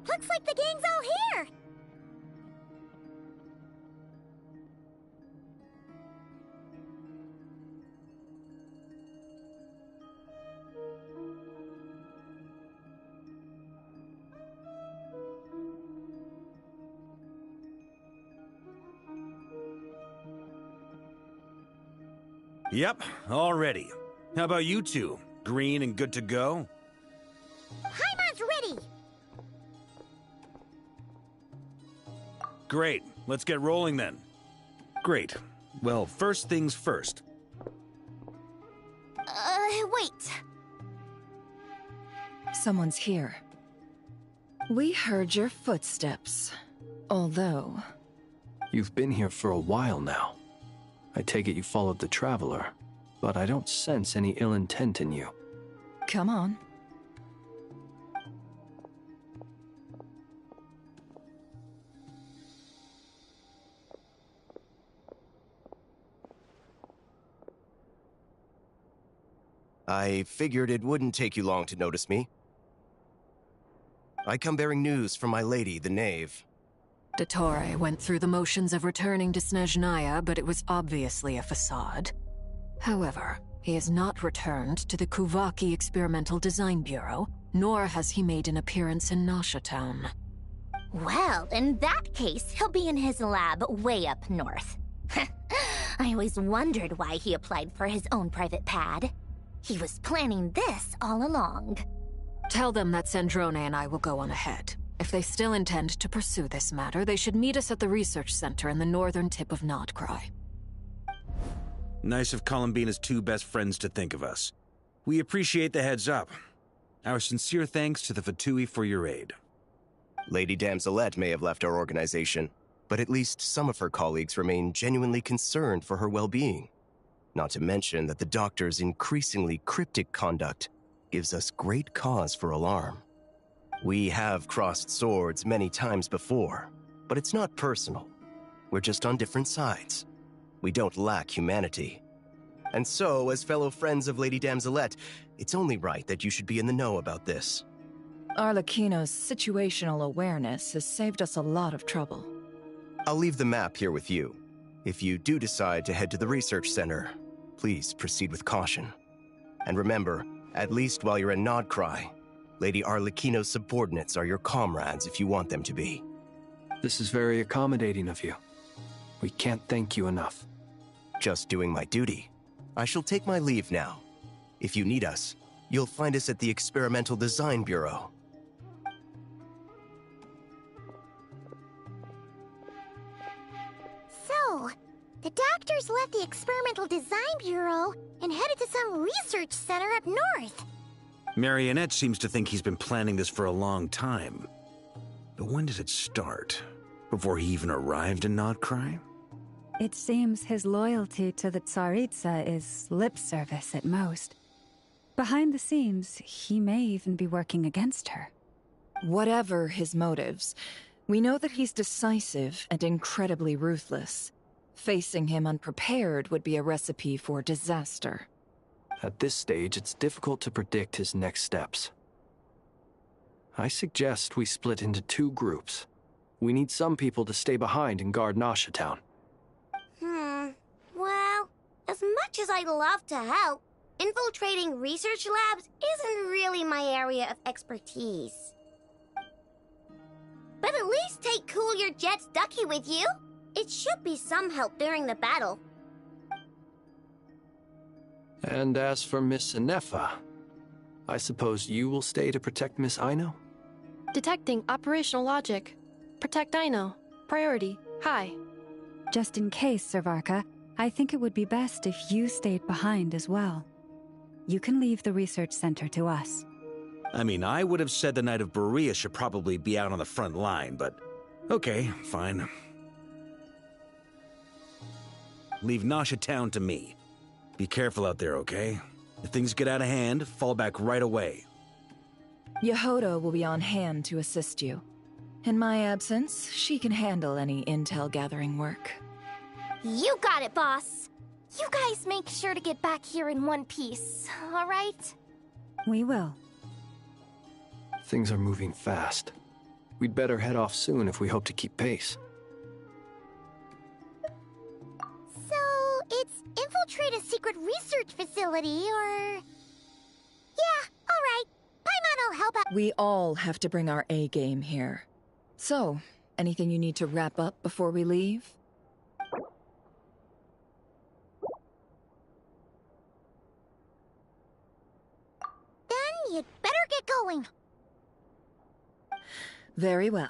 Looks like the gang's all here! Yep, all ready. How about you two? Green and good to go? Paimon's ready! Great, let's get rolling then. Great. Well, first things first. Wait. Someone's here. We heard your footsteps. Although... You've been here for a while now. I take it you followed the Traveler, but I don't sense any ill intent in you. Come on. I figured it wouldn't take you long to notice me. I come bearing news from my lady, the Knave. Dottore went through the motions of returning to Snezhnaya, but it was obviously a facade. However, he has not returned to the Kuvaki Experimental Design Bureau, nor has he made an appearance in Nasha Town. Well, in that case, he'll be in his lab way up north. I always wondered why he applied for his own private pad. He was planning this all along. Tell them that Sandrone and I will go on ahead. If they still intend to pursue this matter, they should meet us at the research center in the northern tip of Nodcry. Nice of Columbina's two best friends to think of us. We appreciate the heads up. Our sincere thanks to the Fatui for your aid. Lady Damselette may have left our organization, but at least some of her colleagues remain genuinely concerned for her well-being. Not to mention that the Doctor's increasingly cryptic conduct gives us great cause for alarm. We have crossed swords many times before, but it's not personal. We're just on different sides. We don't lack humanity. And so, as fellow friends of Lady Damselette, it's only right that you should be in the know about this. Arlecchino's situational awareness has saved us a lot of trouble. I'll leave the map here with you. If you do decide to head to the research center, please proceed with caution. And remember, at least while you're in Nodcry, Lady Arlecchino's subordinates are your comrades if you want them to be. This is very accommodating of you. We can't thank you enough. Just doing my duty. I shall take my leave now. If you need us, you'll find us at the Experimental Design Bureau. So, the Doctors left the Experimental Design Bureau and headed to some research center up north. Marionette seems to think he's been planning this for a long time. But when did it start? Before he even arrived in Nodcry? It seems his loyalty to the Tsaritsa is lip service at most. Behind the scenes, he may even be working against her. Whatever his motives, we know that he's decisive and incredibly ruthless. Facing him unprepared would be a recipe for disaster. At this stage, it's difficult to predict his next steps. I suggest we split into two groups. We need some people to stay behind and guard Nasha Town. Well, as much as I'd love to help, infiltrating research labs isn't really my area of expertise. But at least take Cool Your Jet's Ducky with you. It should be some help during the battle. And as for Miss Inefa, I suppose you will stay to protect Miss Aino? Detecting operational logic. Protect Aino. Priority. High. Just in case, Servarka, I think it would be best if you stayed behind as well. You can leave the research center to us. I mean, I would have said the Knight of Berea should probably be out on the front line, but okay, fine. Leave Nasha Town to me. Be careful out there, okay? If things get out of hand, fall back right away. Yehoda will be on hand to assist you. In my absence, she can handle any intel gathering work. You got it, boss. You guys make sure to get back here in one piece, all right? We will. Things are moving fast. We'd better head off soon if we hope to keep pace. So, it's infiltrate a secret research facility, or... Yeah, alright. Paimon will help out. We all have to bring our A game here. So, anything you need to wrap up before we leave? Then you'd better get going. Very well.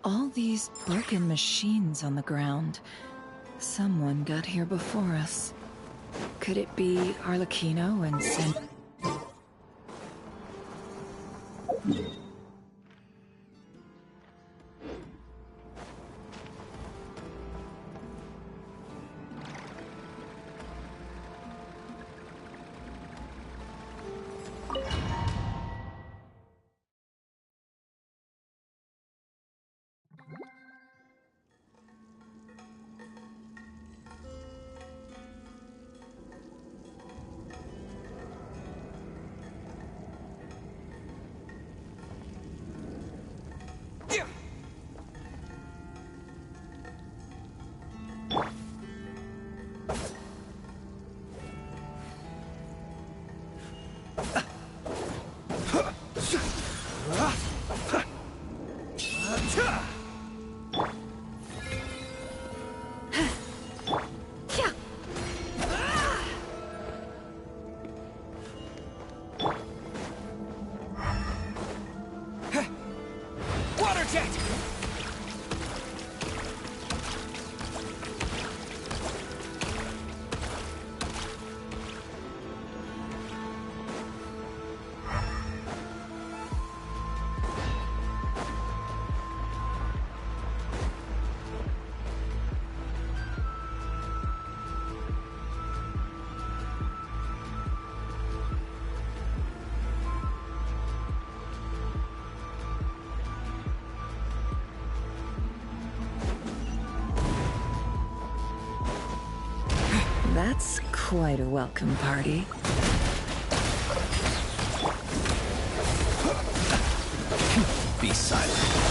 All these broken machines on the ground. Someone got here before us. Could it be Arlecchino and Sen... That's quite a welcome party. Be silent.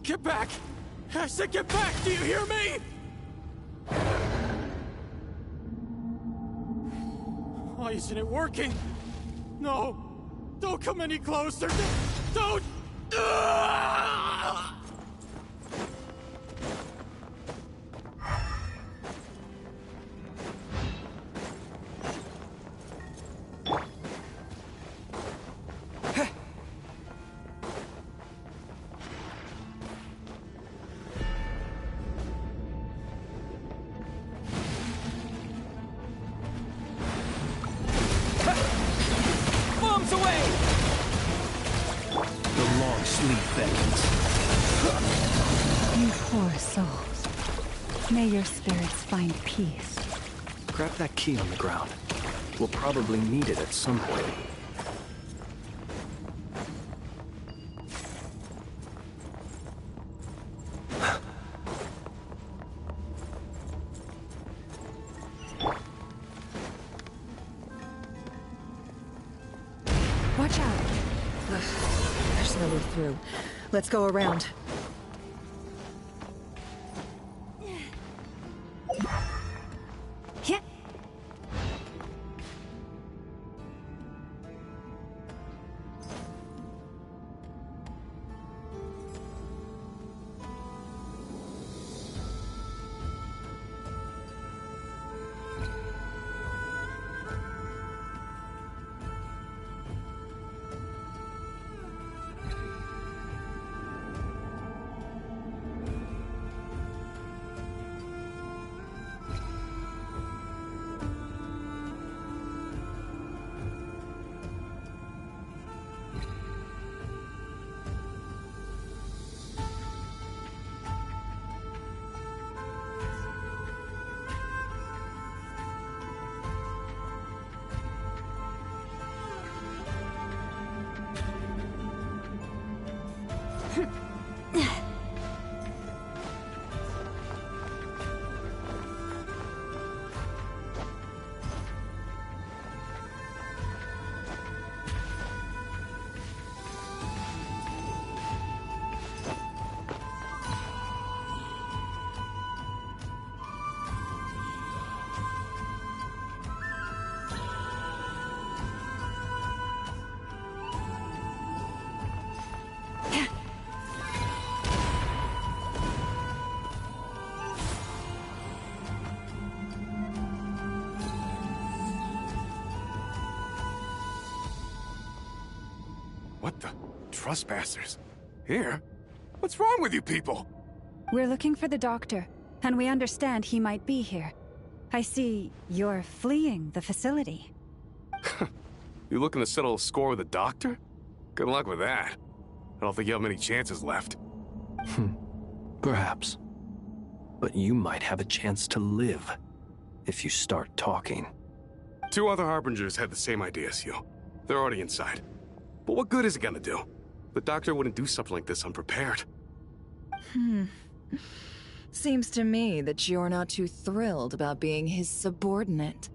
Get back! I said get back! Do you hear me? Why isn't it working? No! Don't come any closer! Don't! You poor souls. May your spirits find peace. Grab that key on the ground. We'll probably need it at some point. Watch out! There's no way through. Let's go around. Yeah. What the? Trespassers? Here? What's wrong with you people? We're looking for the doctor, and we understand he might be here. I see you're fleeing the facility. You looking to settle a score with the doctor? Good luck with that. I don't think you have many chances left. Perhaps. But you might have a chance to live if you start talking. 2 other Harbingers had the same idea as you. They're already inside. But what good is it gonna do? The doctor wouldn't do something like this unprepared. Seems to me that you're not too thrilled about being his subordinate.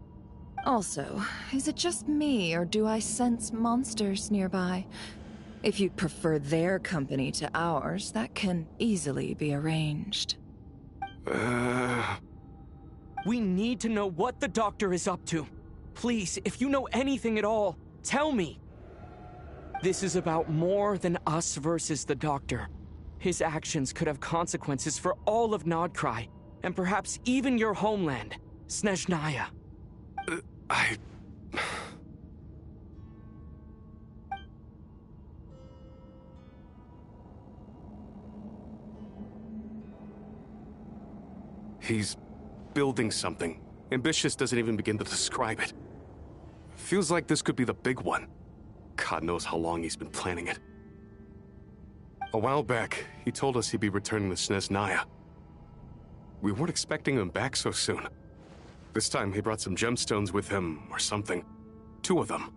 Also, is it just me, or do I sense monsters nearby? If you'd prefer their company to ours, that can easily be arranged. We need to know what the doctor is up to. Please, if you know anything at all, tell me. This is about more than us versus the doctor. His actions could have consequences for all of Nodcry, and perhaps even your homeland, Snezhnaya. He's building something. Ambitious doesn't even begin to describe it. Feels like this could be the big one. God knows how long he's been planning it. A while back, he told us he'd be returning to Snezhnaya. We weren't expecting him back so soon. This time, he brought some gemstones with him, or something. 2 of them.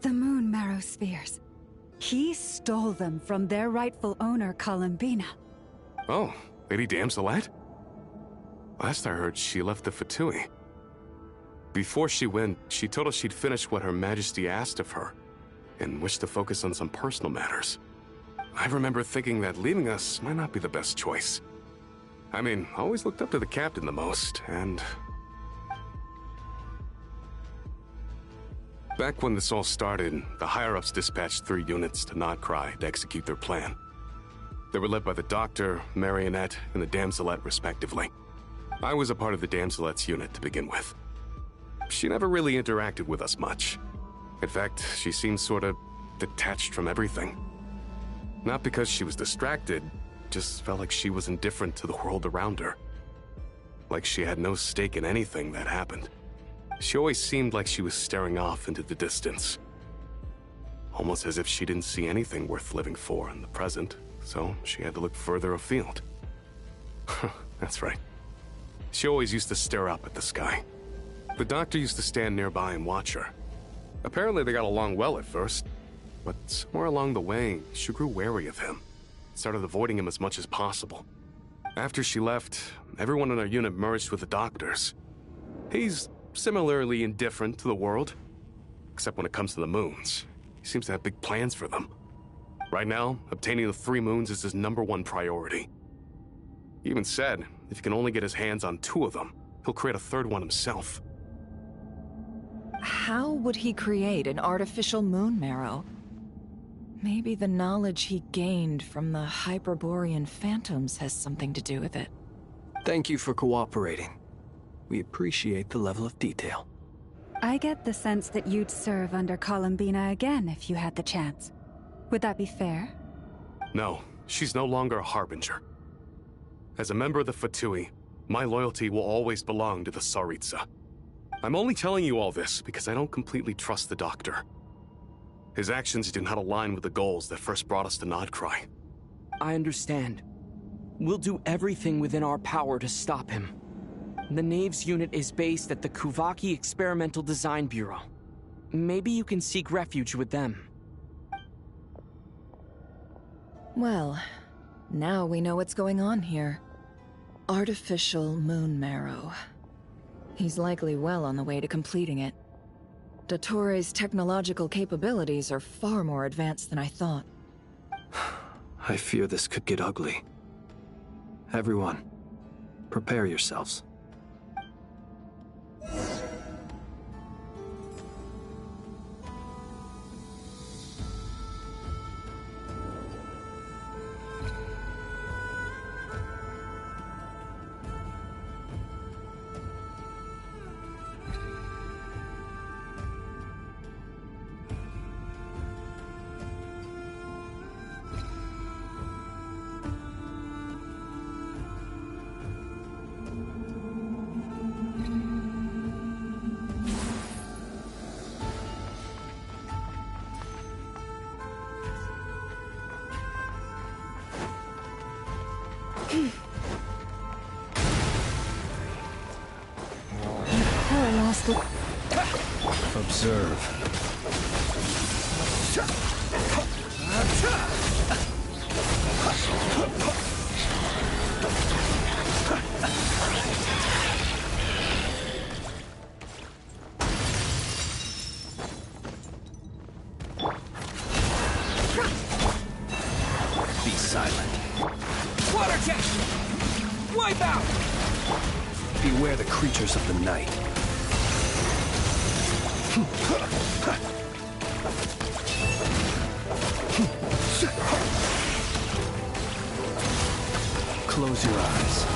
The moon marrow spheres. He stole them from their rightful owner, Columbina. Oh, Lady Damselet? Last I heard, she left the Fatui. Before she went, she told us she'd finished what Her Majesty asked of her, and wished to focus on some personal matters. I remember thinking that leaving us might not be the best choice. I mean, I always looked up to the captain the most, and... Back when this all started, the higher-ups dispatched 3 units to Nodcry to execute their plan. They were led by the Doctor, Marionette, and the Damselet, respectively. I was a part of the Damselet's unit to begin with. She never really interacted with us much. In fact, she seemed sort of detached from everything. Not because she was distracted, just felt like she was indifferent to the world around her. Like she had no stake in anything that happened. She always seemed like she was staring off into the distance. Almost as if she didn't see anything worth living for in the present, so she had to look further afield. That's right. She always used to stare up at the sky. The Doctor used to stand nearby and watch her. Apparently they got along well at first, but somewhere along the way, she grew wary of him. Started avoiding him as much as possible. After she left, everyone in our unit merged with the Doctor's. He's similarly indifferent to the world, except when it comes to the moons. He seems to have big plans for them. Right now, obtaining the 3 moons is his #1 priority. He even said, if he can only get his hands on 2 of them, he'll create a 3rd one himself. How would he create an artificial moon marrow? Maybe the knowledge he gained from the Hyperborean phantoms has something to do with it. Thank you for cooperating. We appreciate the level of detail. I get the sense that you'd serve under Columbina again if you had the chance. Would that be fair? No, she's no longer a Harbinger. As a member of the Fatui, my loyalty will always belong to the Tsaritsa. I'm only telling you all this because I don't completely trust the Doctor. His actions do not align with the goals that first brought us to Nodcry. I understand. We'll do everything within our power to stop him. The Knaves unit is based at the Kuvaki Experimental Design Bureau. Maybe you can seek refuge with them. Well, now we know what's going on here. Artificial moon marrow. He's likely well on the way to completing it. Dottore's technological capabilities are far more advanced than I thought. I fear this could get ugly. Everyone, prepare yourselves. Her last Observe. Be silent. Water jet! Wipe out! Beware the creatures of the night. Close your eyes.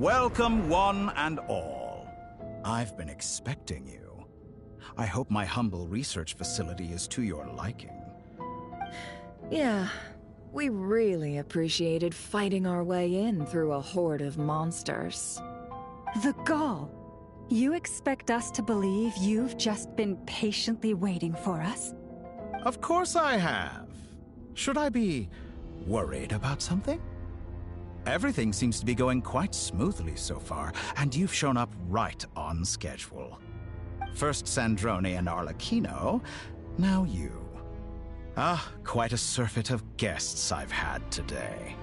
Welcome, one and all. I've been expecting you. I hope my humble research facility is to your liking. Yeah, we really appreciated fighting our way in through a horde of monsters. The gall! You expect us to believe you've just been patiently waiting for us? Of course I have. Should I be worried about something? Everything seems to be going quite smoothly so far, and you've shown up right on schedule. First Sandrone and Arlecchino, now you. Ah, quite a surfeit of guests I've had today.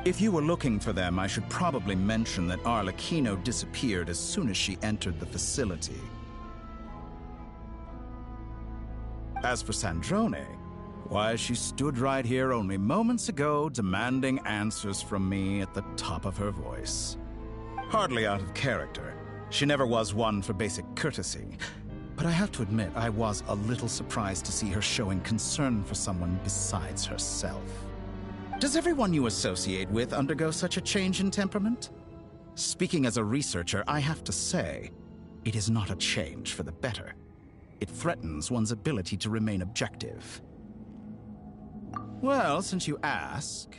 If you were looking for them, I should probably mention that Arlecchino disappeared as soon as she entered the facility. As for Sandrone, why, she stood right here only moments ago demanding answers from me at the top of her voice. Hardly out of character. She never was one for basic courtesy. But I have to admit, I was a little surprised to see her showing concern for someone besides herself. Does everyone you associate with undergo such a change in temperament? Speaking as a researcher, I have to say, it is not a change for the better. It threatens one's ability to remain objective. Well, since you ask...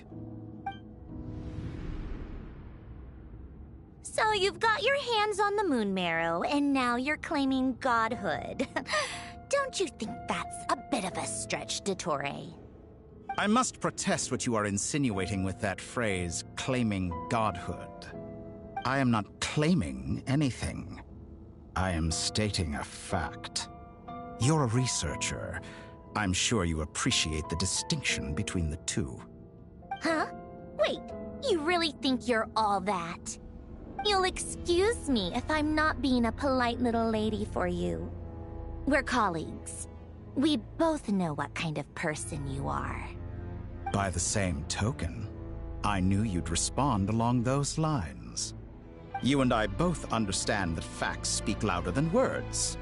So you've got your hands on the moon marrow, and now you're claiming godhood. Don't you think that's a bit of a stretch, Dottore? I must protest what you are insinuating with that phrase, claiming godhood. I am not claiming anything. I am stating a fact. You're a researcher. I'm sure you appreciate the distinction between the two. Huh? Wait, you really think you're all that? You'll excuse me if I'm not being a polite little lady for you. We're colleagues. We both know what kind of person you are. By the same token, I knew you'd respond along those lines. You and I both understand that facts speak louder than words.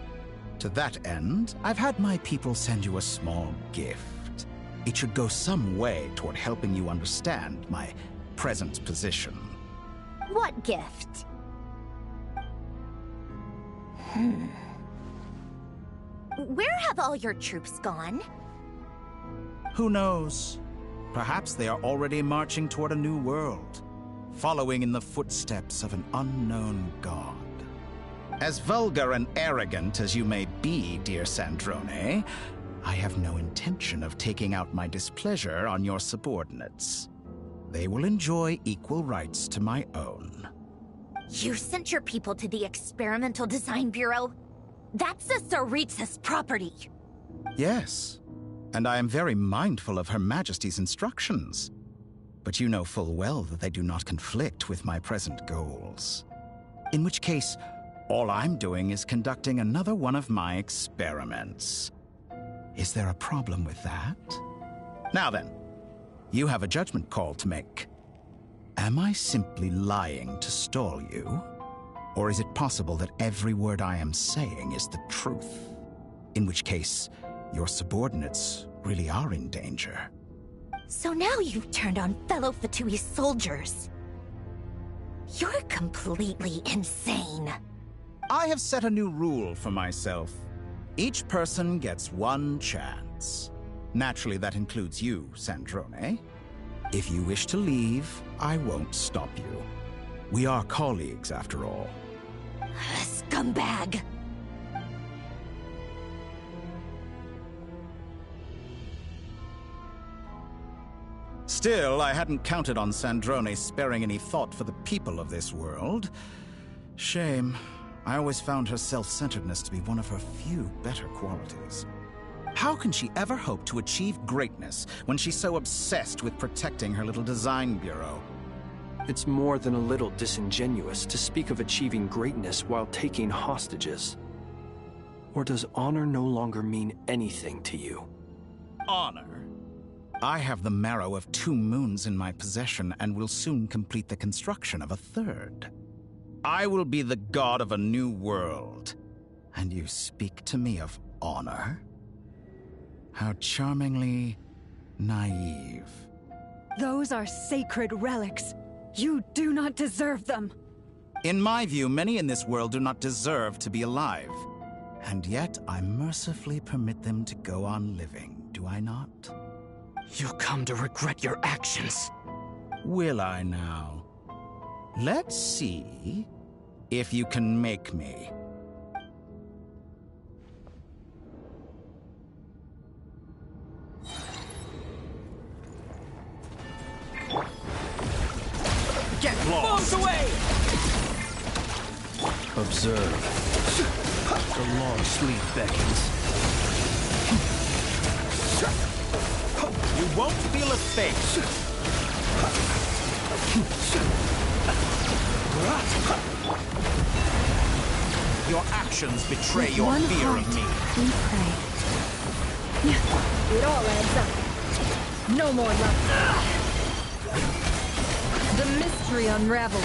To that end, I've had my people send you a small gift. It should go some way toward helping you understand my present position. What gift? Where have all your troops gone? Who knows? Perhaps they are already marching toward a new world, following in the footsteps of an unknown god. As vulgar and arrogant as you may be, dear Sandrone, I have no intention of taking out my displeasure on your subordinates. They will enjoy equal rights to my own. You sent your people to the Experimental Design Bureau? That's the Tsaritsa's property. Yes, and I am very mindful of Her Majesty's instructions. But you know full well that they do not conflict with my present goals. In which case, all I'm doing is conducting another one of my experiments. Is there a problem with that? Now then, you have a judgment call to make. Am I simply lying to stall you? Or is it possible that every word I am saying is the truth? In which case, your subordinates really are in danger. So now you've turned on fellow Fatui soldiers. You're completely insane. I have set a new rule for myself. Each person gets one chance. Naturally, that includes you, Sandrone. If you wish to leave, I won't stop you. We are colleagues, after all. Scumbag! Still, I hadn't counted on Sandrone sparing any thought for the people of this world. Shame. I always found her self-centeredness to be one of her few better qualities. How can she ever hope to achieve greatness when she's so obsessed with protecting her little design bureau? It's more than a little disingenuous to speak of achieving greatness while taking hostages. Or does honor no longer mean anything to you? Honor? I have the marrow of 2 moons in my possession and will soon complete the construction of a 3rd. I will be the god of a new world. And you speak to me of honor? How charmingly naive. Those are sacred relics. You do not deserve them. In my view, many in this world do not deserve to be alive. And yet, I mercifully permit them to go on living, do I not? You'll come to regret your actions. Will I now? Let's see if you can make me. Observe. The long sleep beckons. You won't feel a thing. Your actions betray With your one fear heart, of me. we pray. It all adds up. No more love. The mystery unravels.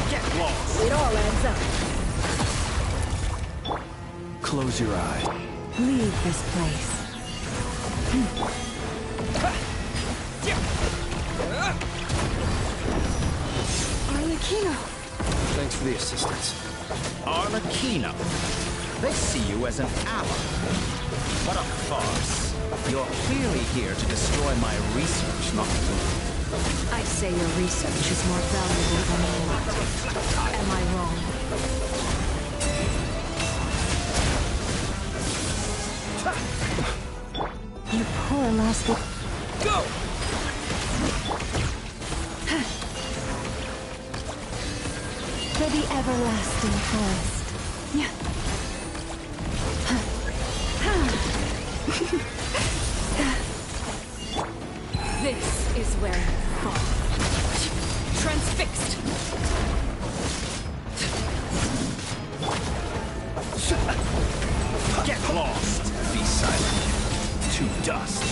Get lost. It all adds up. Close your eyes. Leave this place. Arlecchino! Thanks for the assistance. Arlecchino. They see you as an ally. What a farce. You're clearly here to destroy my research, not me. I say your research is more valuable than yours. Am I wrong? You poor elastic. Go! For the everlasting forest. This is where you fall. Transfixed! Get lost. Be silent. To dust.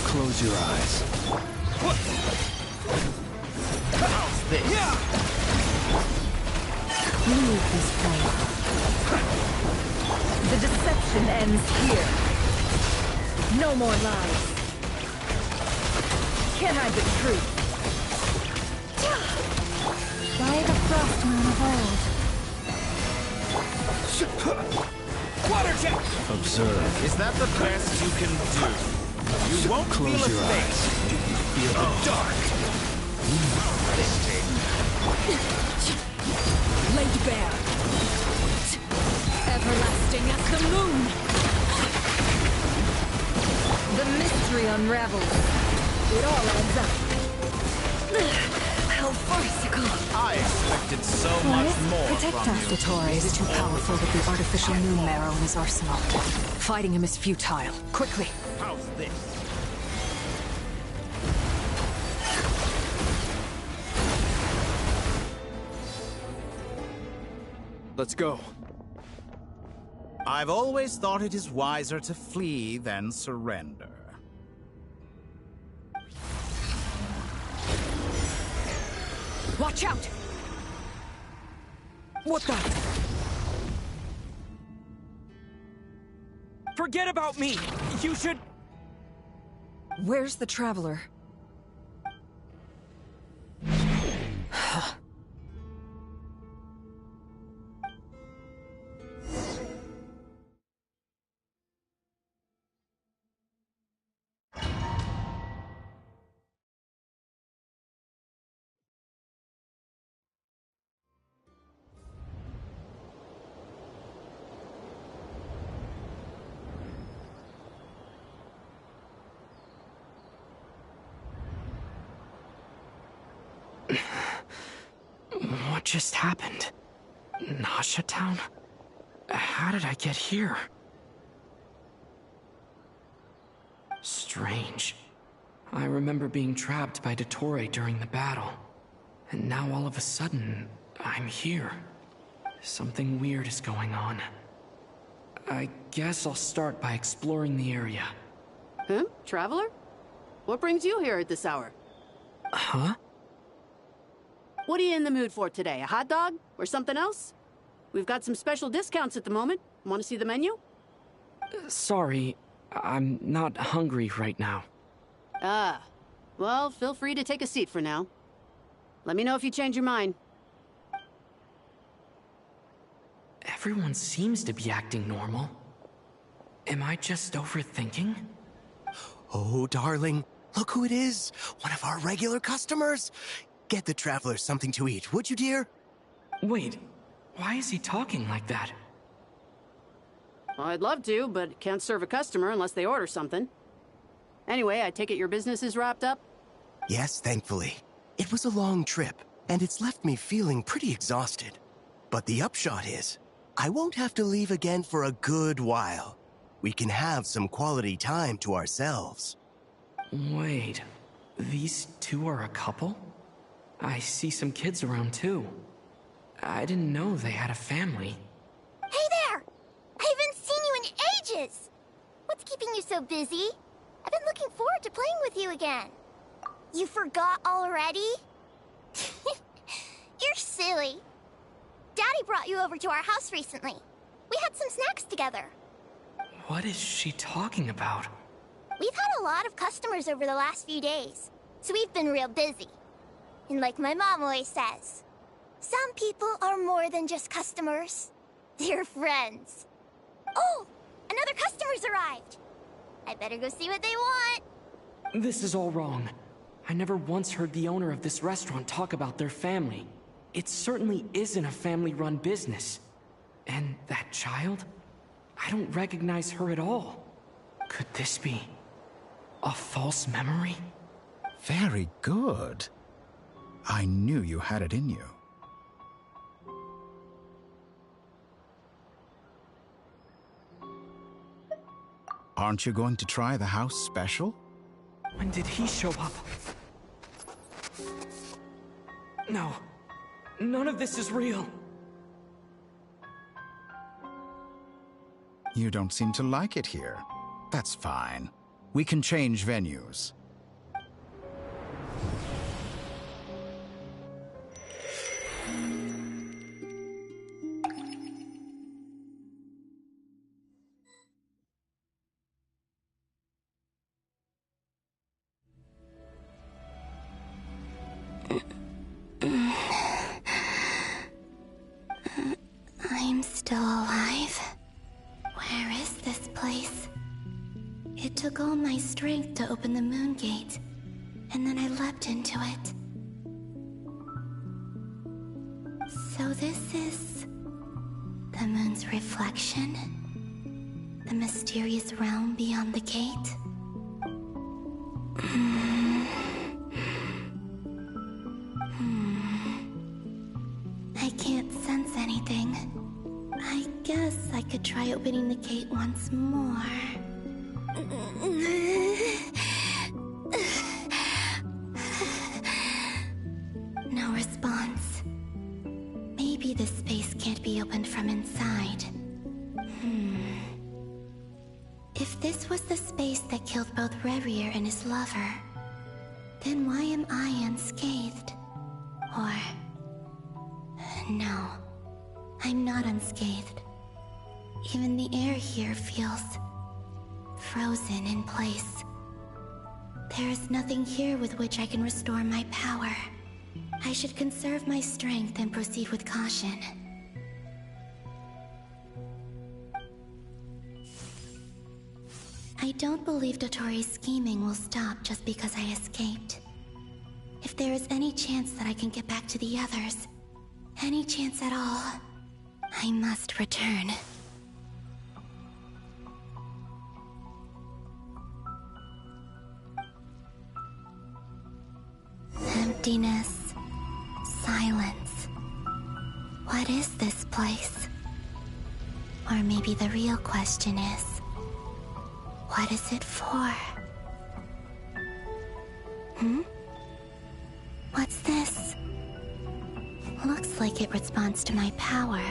Close your eyes. How's this? Leave this place. The deception ends here. No more lies. Can't hide the truth. By the frost moon of old. Water jet! Observe. Is that the best you can do? You won't Close feel a your thing. eyes. Feel the dark. This thing. Laid bare. Everlasting as the moon! The mystery unravels. It all adds up. How farcical. I expected so What much is? more Protect from us. you. The Torre is too powerful with the artificial moon marrow in his arsenal. Fighting him is futile. Quickly! How's this? Let's go. I've always thought it is wiser to flee than surrender. Watch out! What the? Forget about me! You should... Where's the Traveler? What just happened? Nasha Town? How did I get here? Strange. I remember being trapped by Dottore during the battle. And now all of a sudden, I'm here. Something weird is going on. I guess I'll start by exploring the area. Huh? Traveler? What brings you here at this hour? Huh? What are you in the mood for today? A hot dog? Or something else? We've got some special discounts at the moment. Want to see the menu? Sorry, I'm not hungry right now. Ah. Well, feel free to take a seat for now. Let me know if you change your mind. Everyone seems to be acting normal. Am I just overthinking? Oh, darling, look who it is. One of our regular customers. Get the Traveler something to eat, would you, dear? Wait, why is he talking like that? Well, I'd love to, but can't serve a customer unless they order something. Anyway, I take it your business is wrapped up? Yes, thankfully. It was a long trip, and it's left me feeling pretty exhausted. But the upshot is, I won't have to leave again for a good while. We can have some quality time to ourselves. Wait, these two are a couple? I see some kids around too. I didn't know they had a family. Hey there! I haven't seen you in ages! What's keeping you so busy? I've been looking forward to playing with you again. You forgot already? You're silly. Daddy brought you over to our house recently. We had some snacks together. What is she talking about? We've had a lot of customers over the last few days, so we've been real busy. And like my mom always says, some people are more than just customers. They're friends. Oh, another customer's arrived. I better go see what they want. This is all wrong. I never once heard the owner of this restaurant talk about their family. It certainly isn't a family-run business. And that child? I don't recognize her at all. Could this be a false memory? Very good. I knew you had it in you. Aren't you going to try the house special? When did he show up? No. None of this is real. You don't seem to like it here. That's fine. We can change venues. I'm still alive. Where is this place? It took all my strength to open the moon gate, and then I leapt into it. So this is the moon's reflection? The mysterious realm beyond the gate? I can't sense anything. I guess I could try opening the gate once more. No response. Maybe this space can't be opened from inside. If this was the space that killed both Revier and his lover, then why am I unscathed? Or... no, I'm not unscathed. Even the air here feels frozen in place. There is nothing here with which I can restore my power. I should conserve my strength and proceed with caution. I don't believe Dotori's scheming will stop just because I escaped. If there is any chance that I can get back to the others, any chance at all, I must return. Emptiness, silence. What is this place? Or maybe the real question is, what is it for? What's this? Looks like it responds to my power.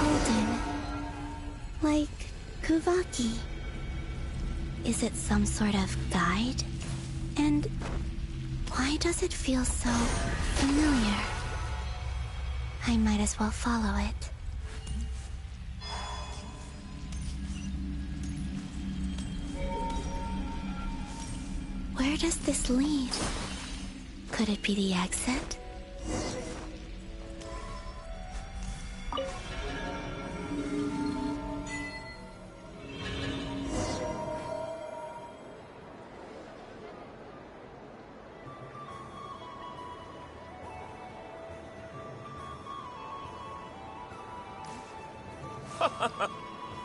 Golden. Like Kuvaki. Is it some sort of guide? And why does it feel so familiar? I might as well follow it. Where does this lead? Could it be the exit?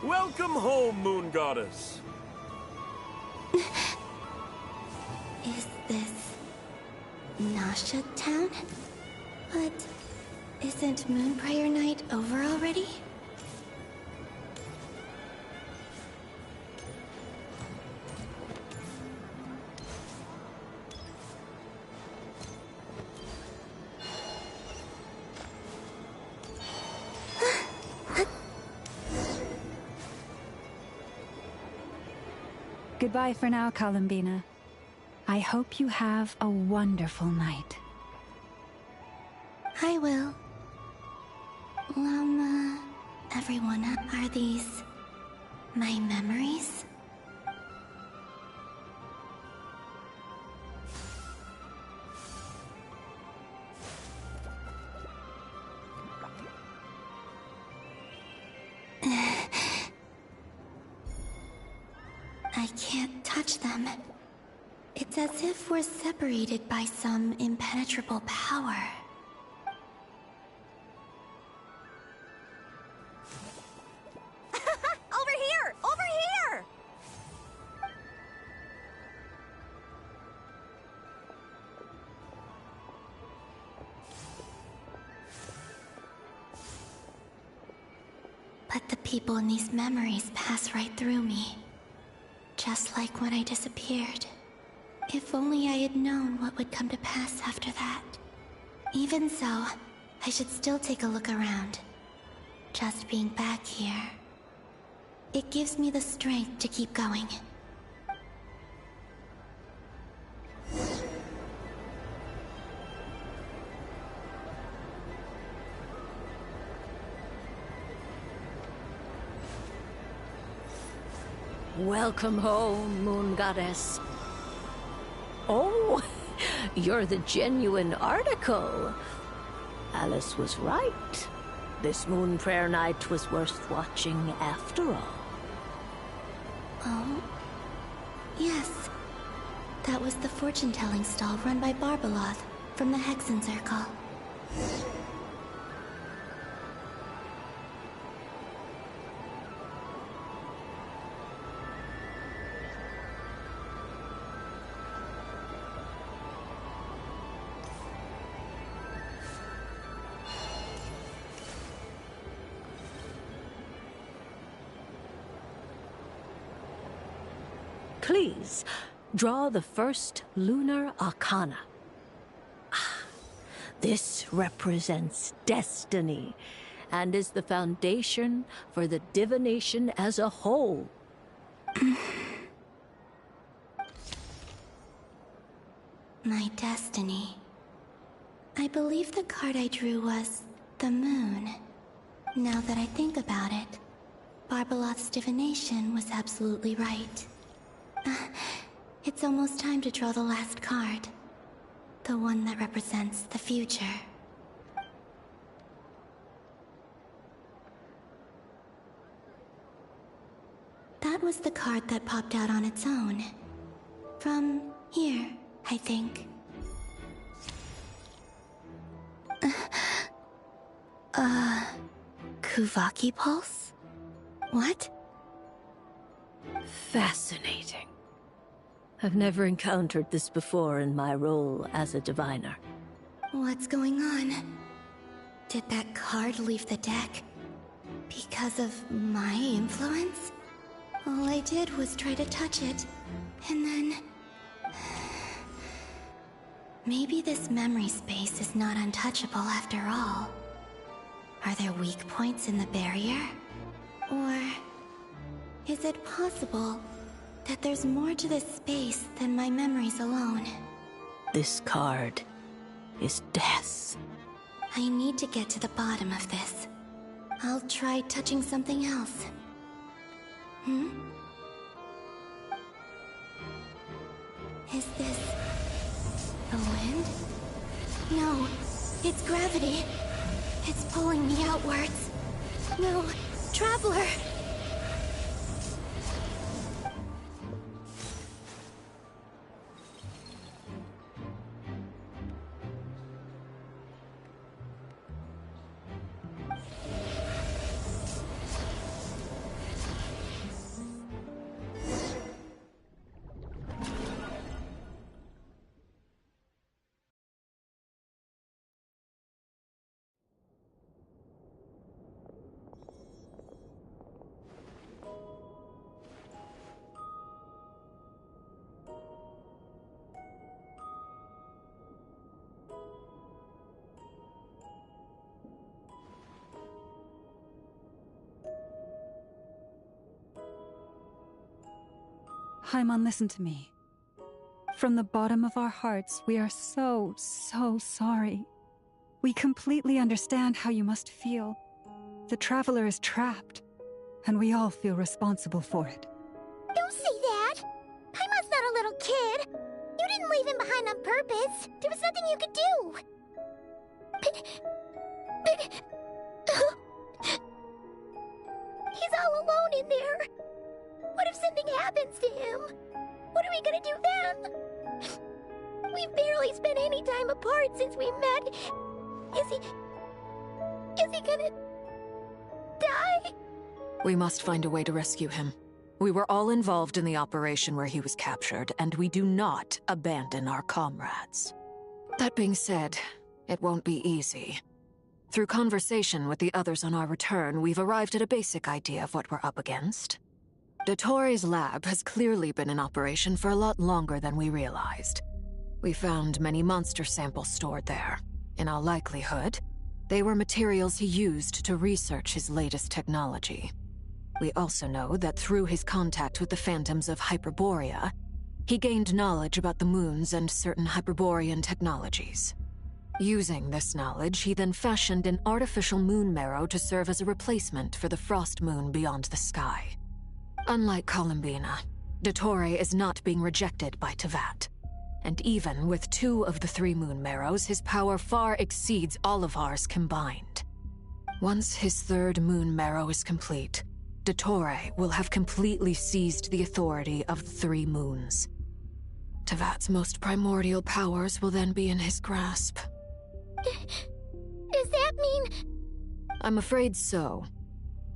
Welcome home, Moon Goddess. Is this Nasha Town? But isn't Moon Prayer Night over already? Goodbye for now, Columbina. I hope you have a wonderful night. I will. Everyone, are these my memories? I can't touch them. It's as if we're separated by some impenetrable power. Over here! Over here! But the people in these memories pass right through me. Just like when I disappeared. If only I had known what would come to pass after that. Even so, I should still take a look around. Just being back here. It gives me the strength to keep going. Welcome home, Moon Goddess. Oh, you're the genuine article. Alice was right. This Moon Prayer Night was worth watching after all. Oh? Yes. That was the fortune-telling stall run by Barbaloth from the Hexen Circle. Please, draw the first lunar arcana. This represents destiny, and is the foundation for the divination as a whole. My destiny. I believe the card I drew was the moon. Now that I think about it, Barbaloth's divination was absolutely right. It's almost time to draw the last card. The one that represents the future. That was the card that popped out on its own. From here, I think. Kuvaki Pulse? What? Fascinating. I've never encountered this before in my role as a diviner. What's going on? Did that card leave the deck? Because of my influence? All I did was try to touch it, and then... Maybe this memory space is not untouchable after all. Are there weak points in the barrier? Or... is it possible that there's more to this space than my memories alone? This card is death. I need to get to the bottom of this. I'll try touching something else. Is this... the wind? No, it's gravity. It's pulling me outwards. No, Traveler! Paimon, listen to me. From the bottom of our hearts, we are so sorry. We completely understand how you must feel. The Traveler is trapped, and we all feel responsible for it. Don't say that! Paimon's not a little kid! You didn't leave him behind on purpose! There was nothing you could do! But... He's all alone in there! What if something happens to him? What are we gonna do then? We've barely spent any time apart since we met. Is he gonna... die? We must find a way to rescue him. We were all involved in the operation where he was captured, and we do not abandon our comrades. That being said, it won't be easy. Through conversation with the others on our return, we've arrived at a basic idea of what we're up against. Dottore's lab has clearly been in operation for a lot longer than we realized. We found many monster samples stored there. In all likelihood, they were materials he used to research his latest technology. We also know that through his contact with the phantoms of Hyperborea, he gained knowledge about the moons and certain Hyperborean technologies. Using this knowledge, he then fashioned an artificial moon marrow to serve as a replacement for the frost moon beyond the sky. Unlike Columbina, Dottore is not being rejected by Teyvat. And even with 2 of the 3 moon marrows, his power far exceeds all of ours combined. Once his 3rd moon marrow is complete, Dottore will have completely seized the authority of the 3 moons. Teyvat's most primordial powers will then be in his grasp. Does that mean... I'm afraid so.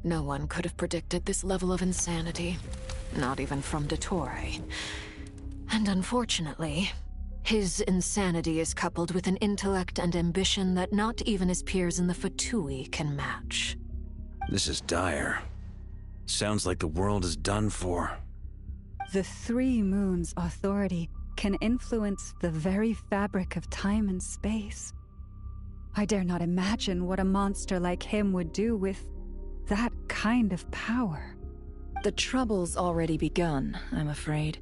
No one could have predicted this level of insanity. Not even from Dottore. And unfortunately, his insanity is coupled with an intellect and ambition that not even his peers in the Fatui can match. This is dire. Sounds like the world is done for. The 3 moons' authority can influence the very fabric of time and space. I dare not imagine what a monster like him would do with that kind of power. The trouble's already begun, I'm afraid.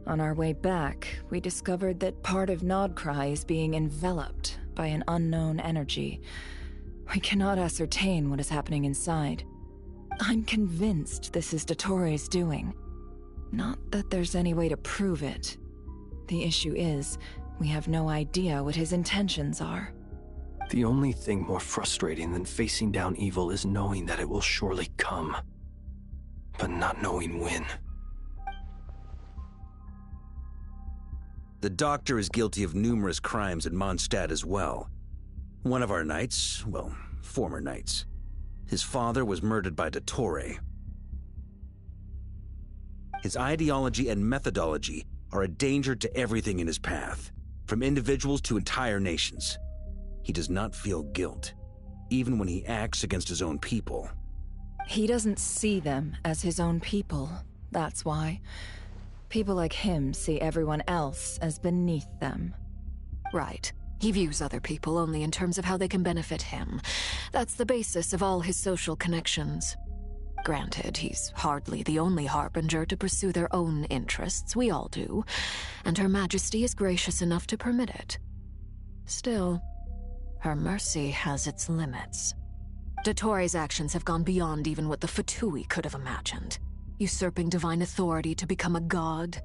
On our way back, we discovered that part of Nodcry is being enveloped by an unknown energy. We cannot ascertain what is happening inside. I'm convinced this is Dottore's doing. Not that there's any way to prove it. The issue is, we have no idea what his intentions are. The only thing more frustrating than facing down evil is knowing that it will surely come, but not knowing when. The Doctor is guilty of numerous crimes in Mondstadt as well. One of our knights, well, former knights, his father was murdered by Dottore. His ideology and methodology are a danger to everything in his path, from individuals to entire nations. He does not feel guilt, even when he acts against his own people. He doesn't see them as his own people, that's why. People like him see everyone else as beneath them. Right. He views other people only in terms of how they can benefit him. That's the basis of all his social connections. Granted, he's hardly the only harbinger to pursue their own interests. We all do. And Her Majesty is gracious enough to permit it. Still, her mercy has its limits. Dottore's actions have gone beyond even what the Fatui could have imagined. Usurping divine authority to become a god.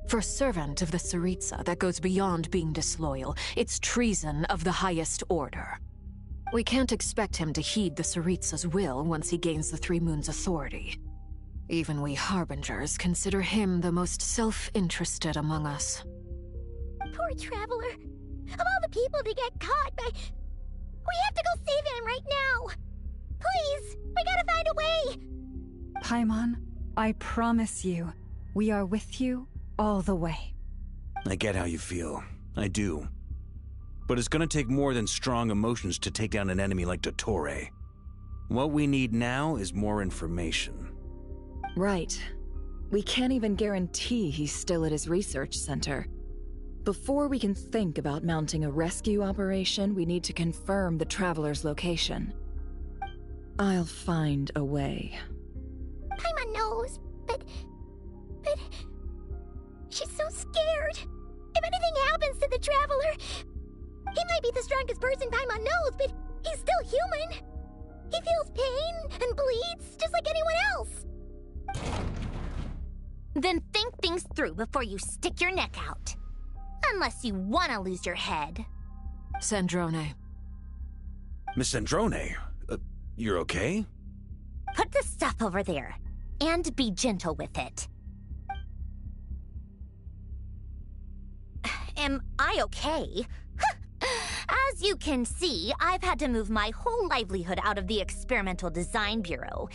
For a servant of the Tsaritsa, that goes beyond being disloyal. It's treason of the highest order. We can't expect him to heed the Tsaritsa's will once he gains the 3 moons' authority. Even we harbingers consider him the most self-interested among us. Poor Traveler. Of all the people to get caught by... We have to go save him right now! Please! We gotta find a way! Paimon, I promise you, we are with you all the way. I get how you feel. I do. But it's gonna take more than strong emotions to take down an enemy like Dottore. What we need now is more information. Right. We can't even guarantee he's still at his research center. Before we can think about mounting a rescue operation, we need to confirm the Traveler's location. I'll find a way. Paimon knows, but... be the strongest person Paimon knows, but he's still human. He feels pain and bleeds just like anyone else. Then think things through before you stick your neck out. Unless you want to lose your head. Sandrone. Miss Sandrone, you're okay? Put the stuff over there, and be gentle with it. Am I okay? As you can see, I've had to move my whole livelihood out of the Experimental Design Bureau.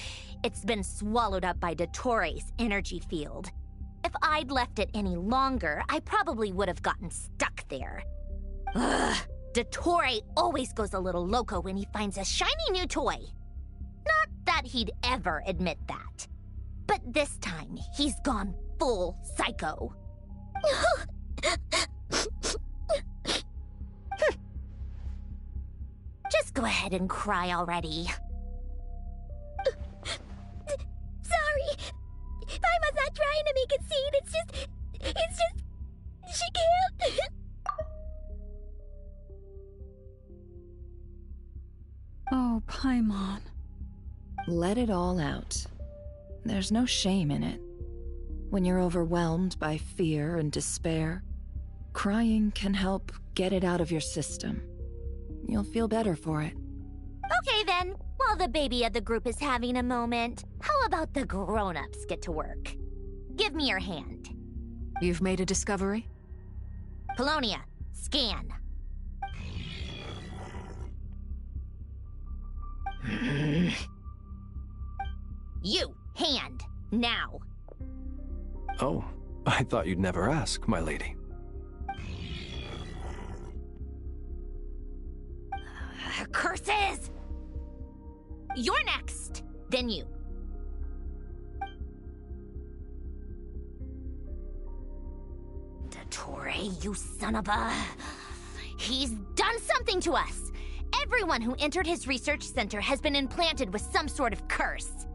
It's been swallowed up by Dottores' energy field. If I'd left it any longer, I probably would have gotten stuck there. Ugh, Dottore always goes a little loco when he finds a shiny new toy. Not that he'd ever admit that. But this time, he's gone full psycho. Just go ahead and cry already. Sorry. Paimon's not trying to make a scene. It's just... She can't. Oh, Paimon. Let it all out. There's no shame in it. When you're overwhelmed by fear and despair, crying can help get it out of your system. You'll feel better for it. Okay then, while the baby of the group is having a moment, how about the grown-ups get to work? Give me your hand. You've made a discovery? Polonia, scan. You, hand, now. Oh, I thought you'd never ask, my lady. Curses! You're next, then you. Dottore, you son of a... He's done something to us! Everyone who entered his research center has been implanted with some sort of curse.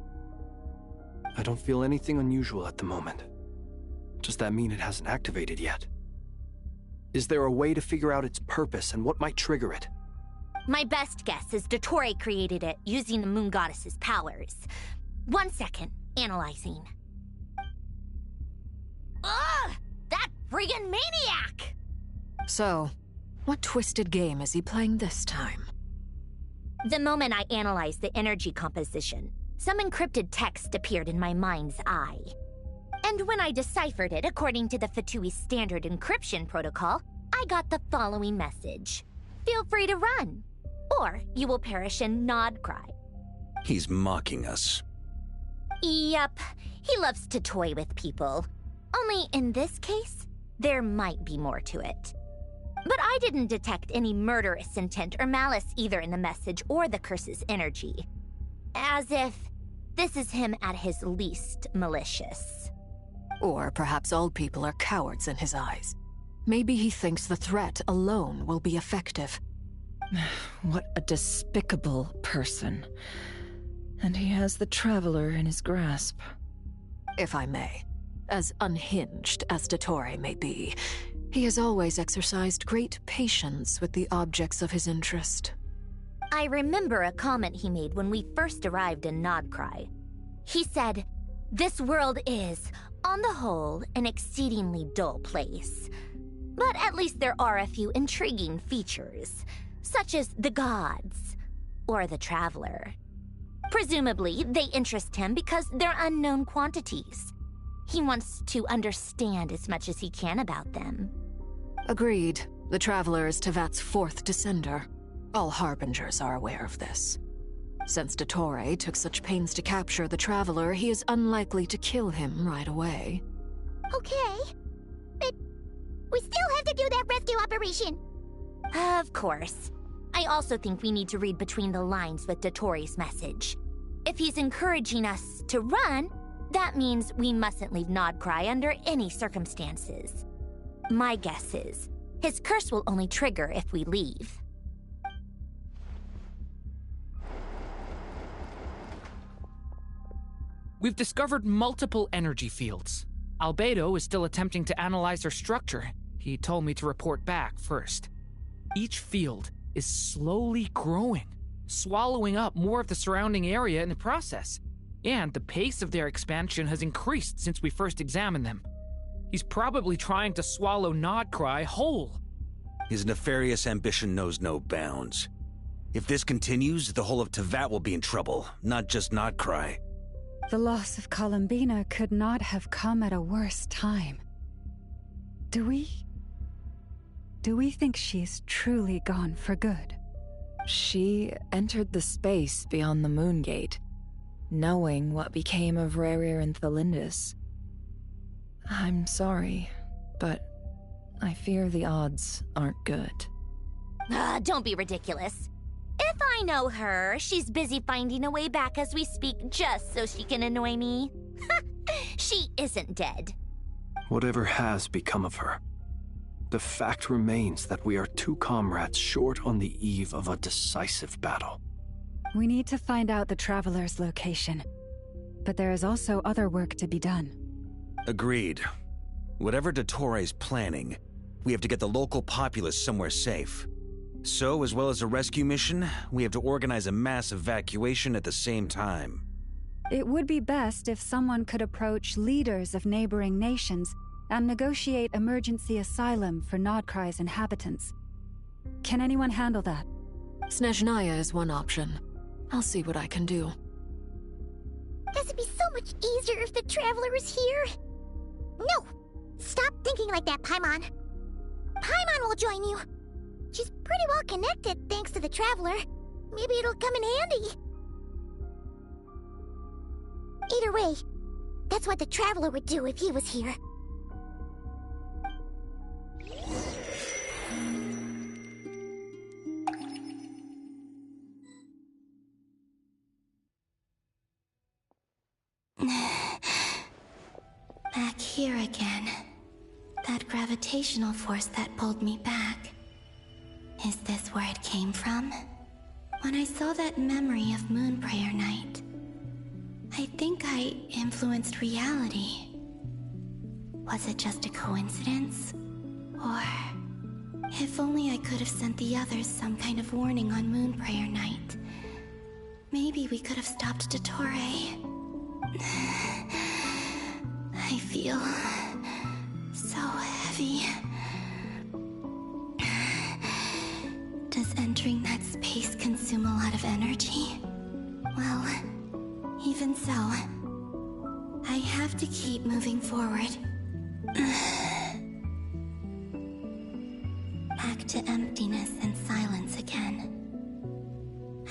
I don't feel anything unusual at the moment. Does that mean it hasn't activated yet? Is there a way to figure out its purpose and what might trigger it? My best guess is Dottore created it using the Moon Goddess's powers. 1 second, analyzing. Ugh! That friggin' maniac! So, what twisted game is he playing this time? The moment I analyzed the energy composition, some encrypted text appeared in my mind's eye. And when I deciphered it according to the Fatui standard encryption protocol, I got the following message. Feel free to run, or you will perish in nod cry. He's mocking us. Yep, he loves to toy with people. Only in this case, there might be more to it. But I didn't detect any murderous intent or malice either in the message or the curse's energy. As if this is him at his least malicious. Or perhaps all people are cowards in his eyes. Maybe he thinks the threat alone will be effective. What a despicable person. And he has the Traveler in his grasp. If I may, as unhinged as Dottore may be, he has always exercised great patience with the objects of his interest. I remember a comment he made when we first arrived in Nodcry. He said, "This world is, on the whole, an exceedingly dull place. But at least there are a few intriguing features, such as the gods, or the Traveler. Presumably, they interest him because they're unknown quantities. He wants to understand as much as he can about them." Agreed. The Traveler is Tevat's fourth descender. All Harbingers are aware of this. Since Dottore took such pains to capture the Traveler, he is unlikely to kill him right away. Okay, but we still have to do that rescue operation. Of course. I also think we need to read between the lines with Dottore's message. If he's encouraging us to run, that means we mustn't leave Nodcry under any circumstances. My guess is, his curse will only trigger if we leave. We've discovered multiple energy fields. Albedo is still attempting to analyze their structure. He told me to report back first. Each field is slowly growing, swallowing up more of the surrounding area in the process. And the pace of their expansion has increased since we first examined them. He's probably trying to swallow Nodcry whole. His nefarious ambition knows no bounds. If this continues, the whole of Teyvat will be in trouble, not just Nodcry. The loss of Columbina could not have come at a worse time. Do we think she's truly gone for good? She entered the space beyond the Moon Gate, knowing what became of Rerir and Thelindis. I'm sorry, but I fear the odds aren't good. Don't be ridiculous. If I know her, she's busy finding a way back as we speak just so she can annoy me. She isn't dead. Whatever has become of her, the fact remains that we are two comrades short on the eve of a decisive battle. We need to find out the Traveler's location, but there is also other work to be done. Agreed. Whatever Dottore is planning, we have to get the local populace somewhere safe. So, as well as a rescue mission, we have to organize a mass evacuation at the same time. It would be best if someone could approach leaders of neighboring nations and negotiate emergency asylum for Nodcry's inhabitants. Can anyone handle that? Snezhnaya is one option. I'll see what I can do. This would be so much easier if the Traveler was here. No! Stop thinking like that, Paimon. Paimon will join you. She's pretty well connected thanks to the Traveler. Maybe it'll come in handy. Either way, that's what the Traveler would do if he was here. Back here again. That gravitational force that pulled me back. Is this where it came from? When I saw that memory of Moonprayer Night, I think I influenced reality. Was it just a coincidence? Or... if only I could have sent the others some kind of warning on Moonprayer Night. Maybe we could have stopped Dottore. I feel... so heavy. Does entering that space consume a lot of energy? Well, even so, I have to keep moving forward. Back to emptiness and silence again.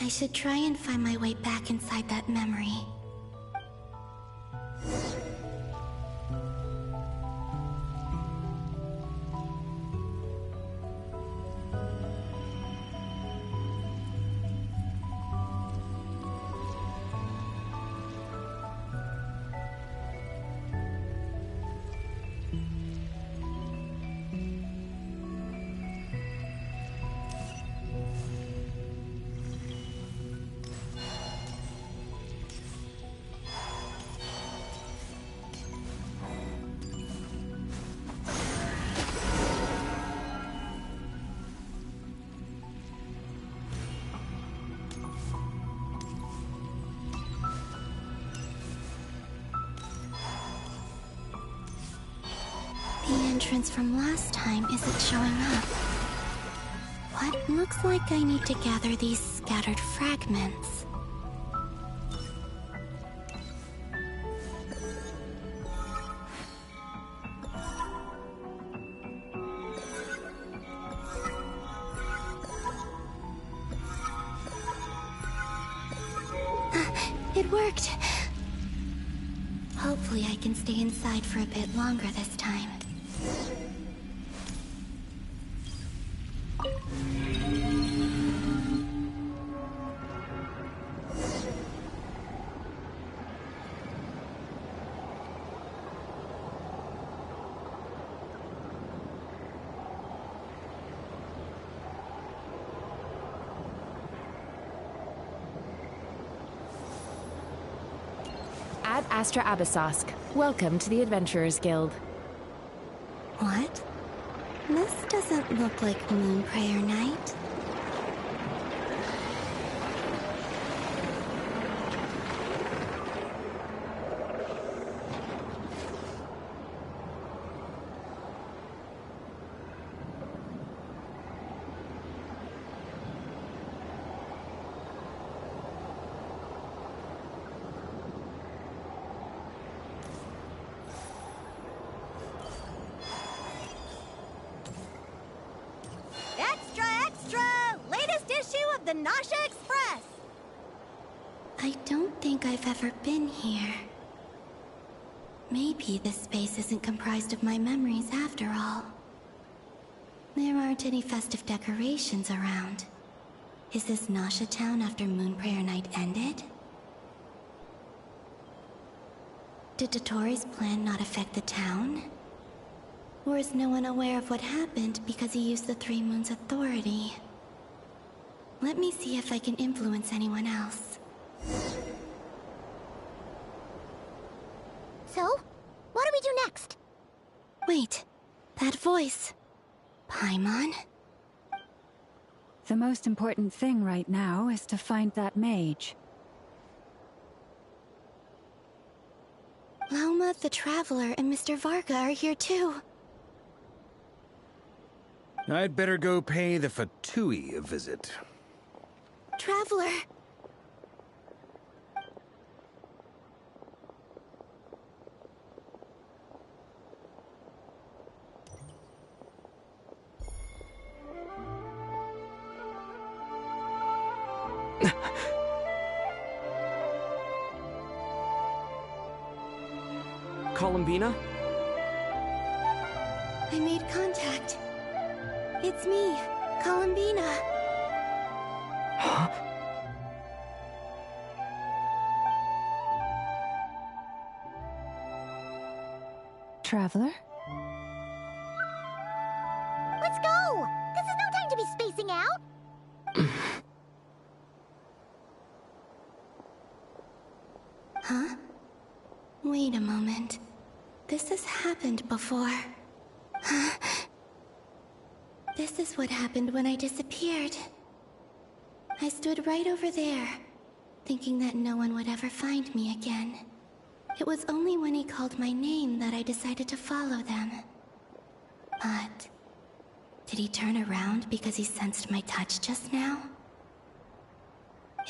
I should try and find my way back inside that memory. Entrance from last time isn't showing up. What? Looks like I need to gather these scattered fragments. It worked! Hopefully I can stay inside for a bit longer this time. Ad Astra Abyssosque. Welcome to the Adventurers Guild. What? This doesn't look like Moonprayer Night. Extra, extra! Latest issue of the Nasha Express! I don't think I've ever been here. Maybe this space isn't comprised of my memories after all. There aren't any festive decorations around. Is this Nasha town after Moonprayer Night ended? Did Dotori's plan not affect the town? Or is no one aware of what happened because he used the Three Moons' authority? Let me see if I can influence anyone else. So, what do we do next? Wait, that voice. Paimon? The most important thing right now is to find that mage. Lauma, the Traveler, and Mr. Varga are here too. I'd better go pay the Fatui a visit. Traveler! Columbina? I made contact. It's me, Columbina. Huh? Traveler? Let's go! This is no time to be spacing out! Huh? Wait a moment. This has happened before. This is what happened when I disappeared. I stood right over there, thinking that no one would ever find me again. It was only when he called my name that I decided to follow them. But did he turn around because he sensed my touch just now?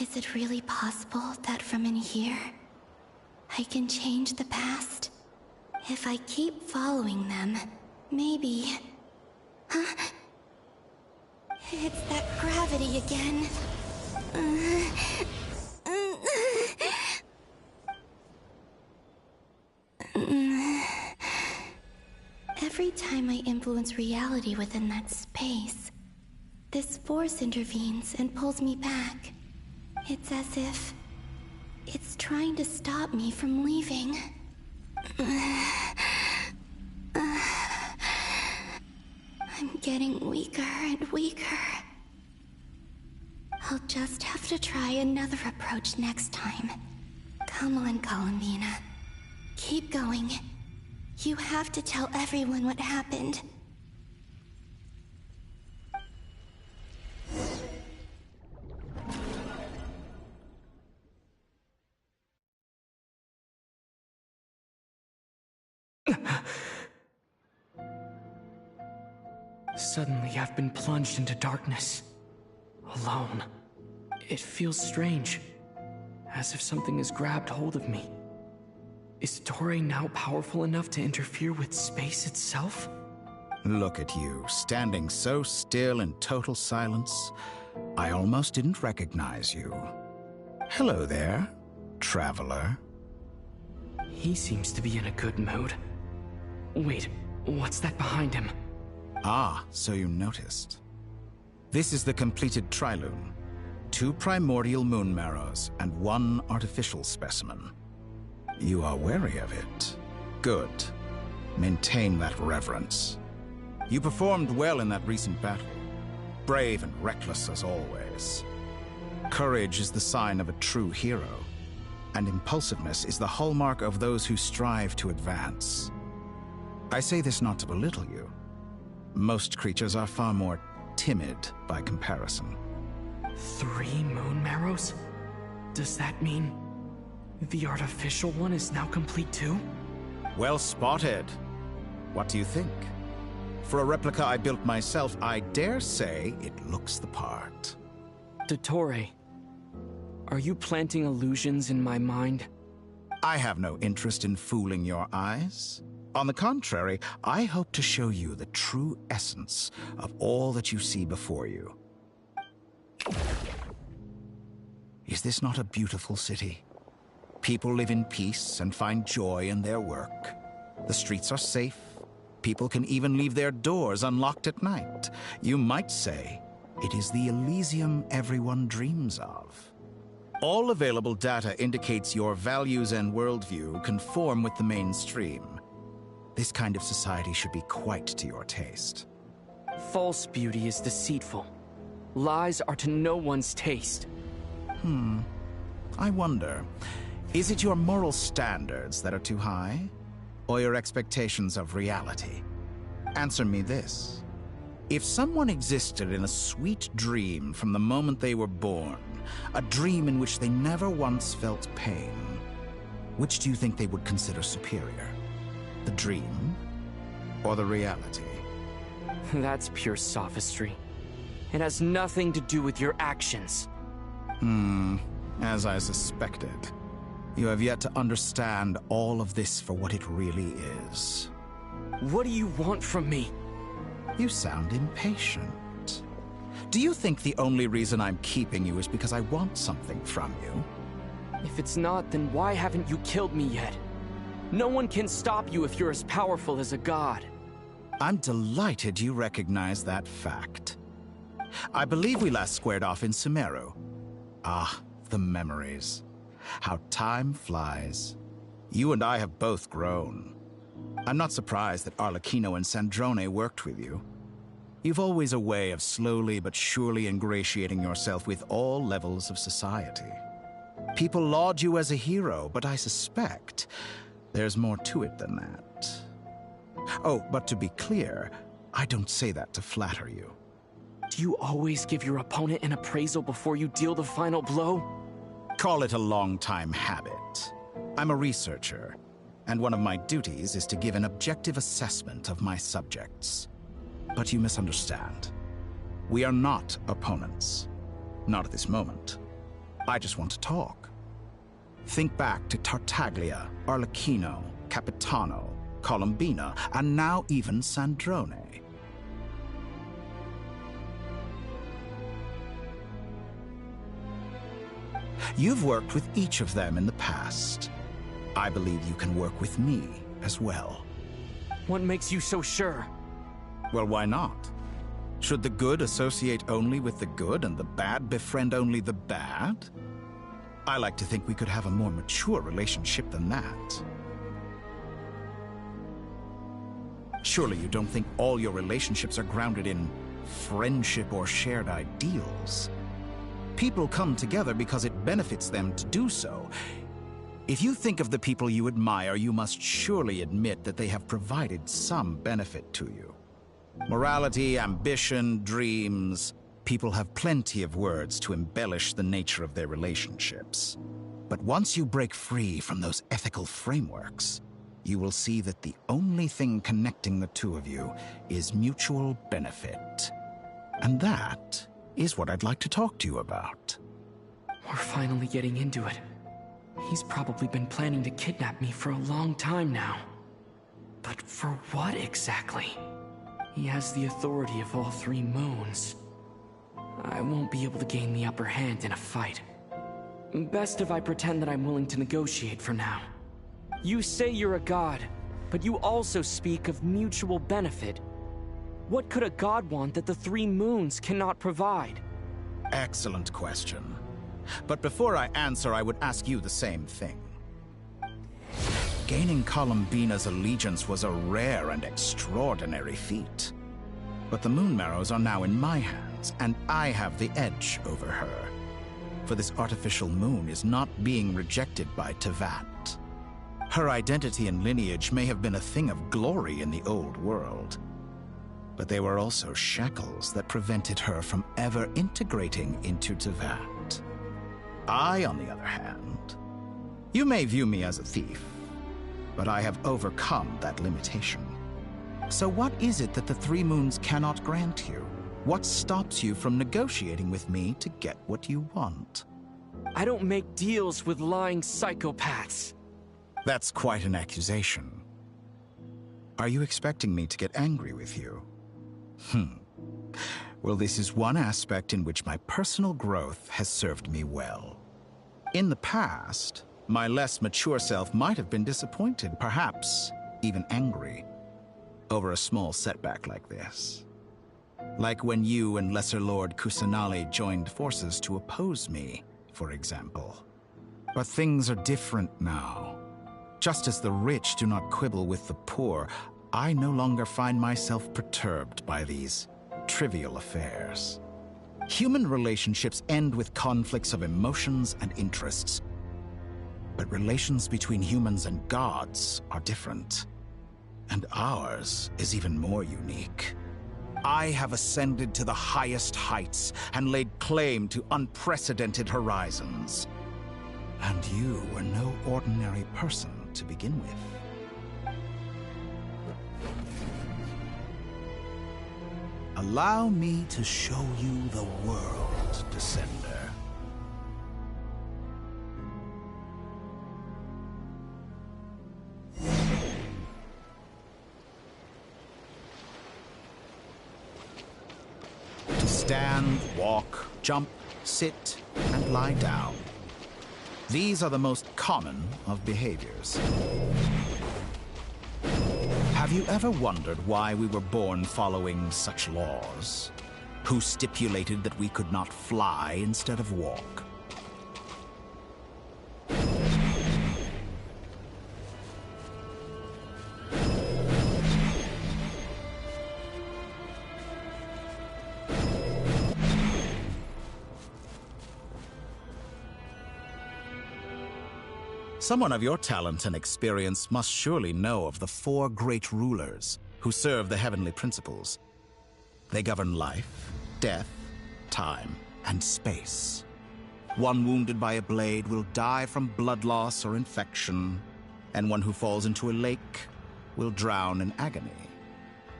Is it really possible that from in here, I can change the past? If I keep following them, maybe... Huh? It's that gravity again. Every time I influence reality within that space, this force intervenes and pulls me back. It's as if it's trying to stop me from leaving. I'm getting weaker and weaker. I'll just have to try another approach next time. Come on, Columbina. Keep going. You have to tell everyone what happened. Suddenly, I've been plunged into darkness. Alone. It feels strange. As if something has grabbed hold of me. Is Toray now powerful enough to interfere with space itself? Look at you, standing so still in total silence. I almost didn't recognize you. Hello there, traveler. He seems to be in a good mood. Wait, what's that behind him? Ah, so you noticed. This is the completed Trilune. 2 primordial moon marrows and 1 artificial specimen. You are wary of it. Good. Maintain that reverence. You performed well in that recent battle. Brave and reckless as always. Courage is the sign of a true hero, and impulsiveness is the hallmark of those who strive to advance. I say this not to belittle you. Most creatures are far more timid by comparison. 3 moon marrows? Does that mean the artificial one is now complete too? Well spotted. What do you think? For a replica I built myself, I dare say it looks the part. Dottore, are you planting illusions in my mind? I have no interest in fooling your eyes. On the contrary, I hope to show you the true essence of all that you see before you. Is this not a beautiful city? People live in peace and find joy in their work. The streets are safe. People can even leave their doors unlocked at night. You might say it is the Elysium everyone dreams of. All available data indicates your values and worldview conform with the mainstream. This kind of society should be quite to your taste. False beauty is deceitful. Lies are to no one's taste. I wonder, is it your moral standards that are too high? Or your expectations of reality? Answer me this. If someone existed in a sweet dream from the moment they were born, a dream in which they never once felt pain, which do you think they would consider superior? The dream or the reality? That's pure sophistry. It has nothing to do with your actions. As I suspected. You have yet to understand all of this for what it really is. What do you want from me? You sound impatient. Do you think the only reason I'm keeping you is because I want something from you? If it's not, then why haven't you killed me yet? No one can stop you if you're as powerful as a god. I'm delighted you recognize that fact. I believe we last squared off in Sumeru. Ah, the memories. How time flies. You and I have both grown. I'm not surprised that Arlecchino and Sandrone worked with you. You've always a way of slowly but surely ingratiating yourself with all levels of society. People laud you as a hero, but I suspect there's more to it than that. Oh, but to be clear, I don't say that to flatter you. Do you always give your opponent an appraisal before you deal the final blow? Call it a long-time habit. I'm a researcher, and one of my duties is to give an objective assessment of my subjects. But you misunderstand. We are not opponents. Not at this moment. I just want to talk. Think back to Tartaglia, Arlecchino, Capitano, Colombina, and now even Sandrone. You've worked with each of them in the past. I believe you can work with me as well. What makes you so sure? Well, why not? Should the good associate only with the good and the bad befriend only the bad? I like to think we could have a more mature relationship than that. Surely you don't think all your relationships are grounded in friendship or shared ideals? People come together because it benefits them to do so. If you think of the people you admire, you must surely admit that they have provided some benefit to you. Morality, ambition, dreams. People have plenty of words to embellish the nature of their relationships. But once you break free from those ethical frameworks, you will see that the only thing connecting the two of you is mutual benefit. And that is what I'd like to talk to you about. We're finally getting into it. He's probably been planning to kidnap me for a long time now. But for what exactly? He has the authority of all 3 moons. I won't be able to gain the upper hand in a fight. Best if I pretend that I'm willing to negotiate for now. You say you're a god, but you also speak of mutual benefit. What could a god want that the 3 moons cannot provide? Excellent question. But before I answer, I would ask you the same thing. Gaining Colombina's allegiance was a rare and extraordinary feat. But the Moon Marrows are now in my hands, and I have the edge over her. For this artificial moon is not being rejected by Tevat. Her identity and lineage may have been a thing of glory in the old world. But they were also shackles that prevented her from ever integrating into Teyvat. I, on the other hand, you may view me as a thief, but I have overcome that limitation. So what is it that the Three Moons cannot grant you? What stops you from negotiating with me to get what you want? I don't make deals with lying psychopaths. That's quite an accusation. Are you expecting me to get angry with you? Well, this is one aspect in which my personal growth has served me well. In the past, my less mature self might have been disappointed, perhaps even angry, over a small setback like this. Like when you and Lesser Lord Kusanali joined forces to oppose me, for example. But things are different now. Just as the rich do not quibble with the poor, I no longer find myself perturbed by these trivial affairs. Human relationships end with conflicts of emotions and interests. But relations between humans and gods are different. And ours is even more unique. I have ascended to the highest heights and laid claim to unprecedented horizons. And you were no ordinary person to begin with. Allow me to show you the world, Descender. To stand, walk, jump, sit, and lie down. These are the most common of behaviors. Have you ever wondered why we were born following such laws? Who stipulated that we could not fly instead of walk? Someone of your talent and experience must surely know of the four great rulers who serve the heavenly principles. They govern life, death, time, and space. One wounded by a blade will die from blood loss or infection, and one who falls into a lake will drown in agony.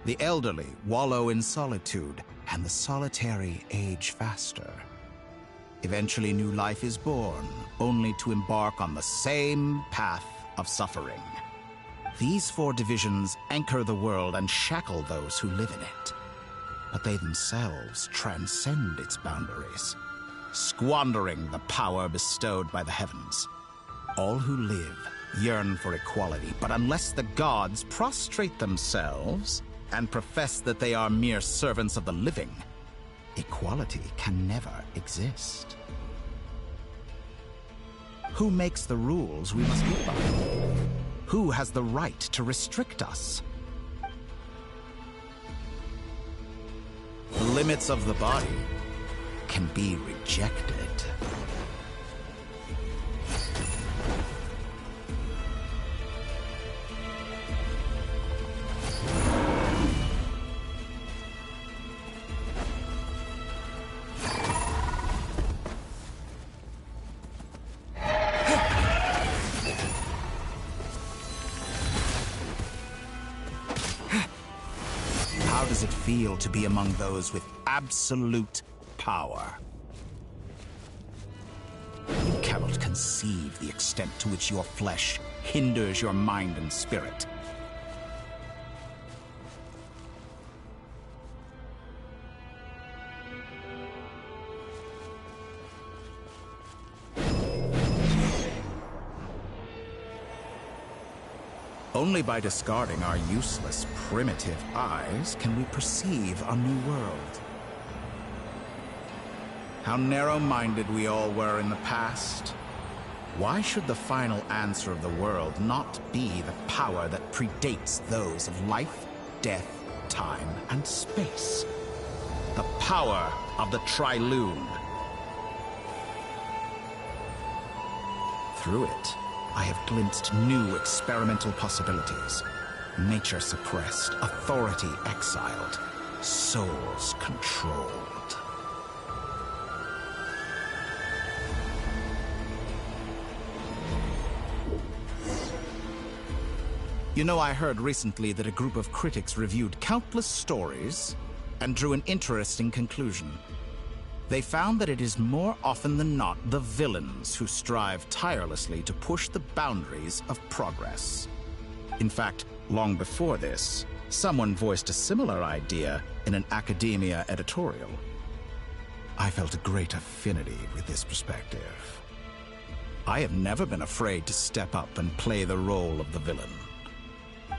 The elderly wallow in solitude, and the solitary age faster. Eventually, new life is born, only to embark on the same path of suffering. These four divisions anchor the world and shackle those who live in it. But they themselves transcend its boundaries, squandering the power bestowed by the heavens. All who live yearn for equality, but unless the gods prostrate themselves and profess that they are mere servants of the living, equality can never exist. Who makes the rules we must live by? Who has the right to restrict us? The limits of the body can be rejected. How does it feel to be among those with absolute power? You cannot conceive the extent to which your flesh hinders your mind and spirit. Only by discarding our useless, primitive eyes can we perceive a new world. How narrow-minded we all were in the past. Why should the final answer of the world not be the power that predates those of life, death, time, and space? The power of the Triloon. Through it, I have glimpsed new experimental possibilities. Nature suppressed, authority exiled. souls controlled. You know, I heard recently that a group of critics reviewed countless stories and drew an interesting conclusion. They found that it is more often than not the villains who strive tirelessly to push the boundaries of progress. In fact, long before this, someone voiced a similar idea in an academia editorial. I felt a great affinity with this perspective. I have never been afraid to step up and play the role of the villain.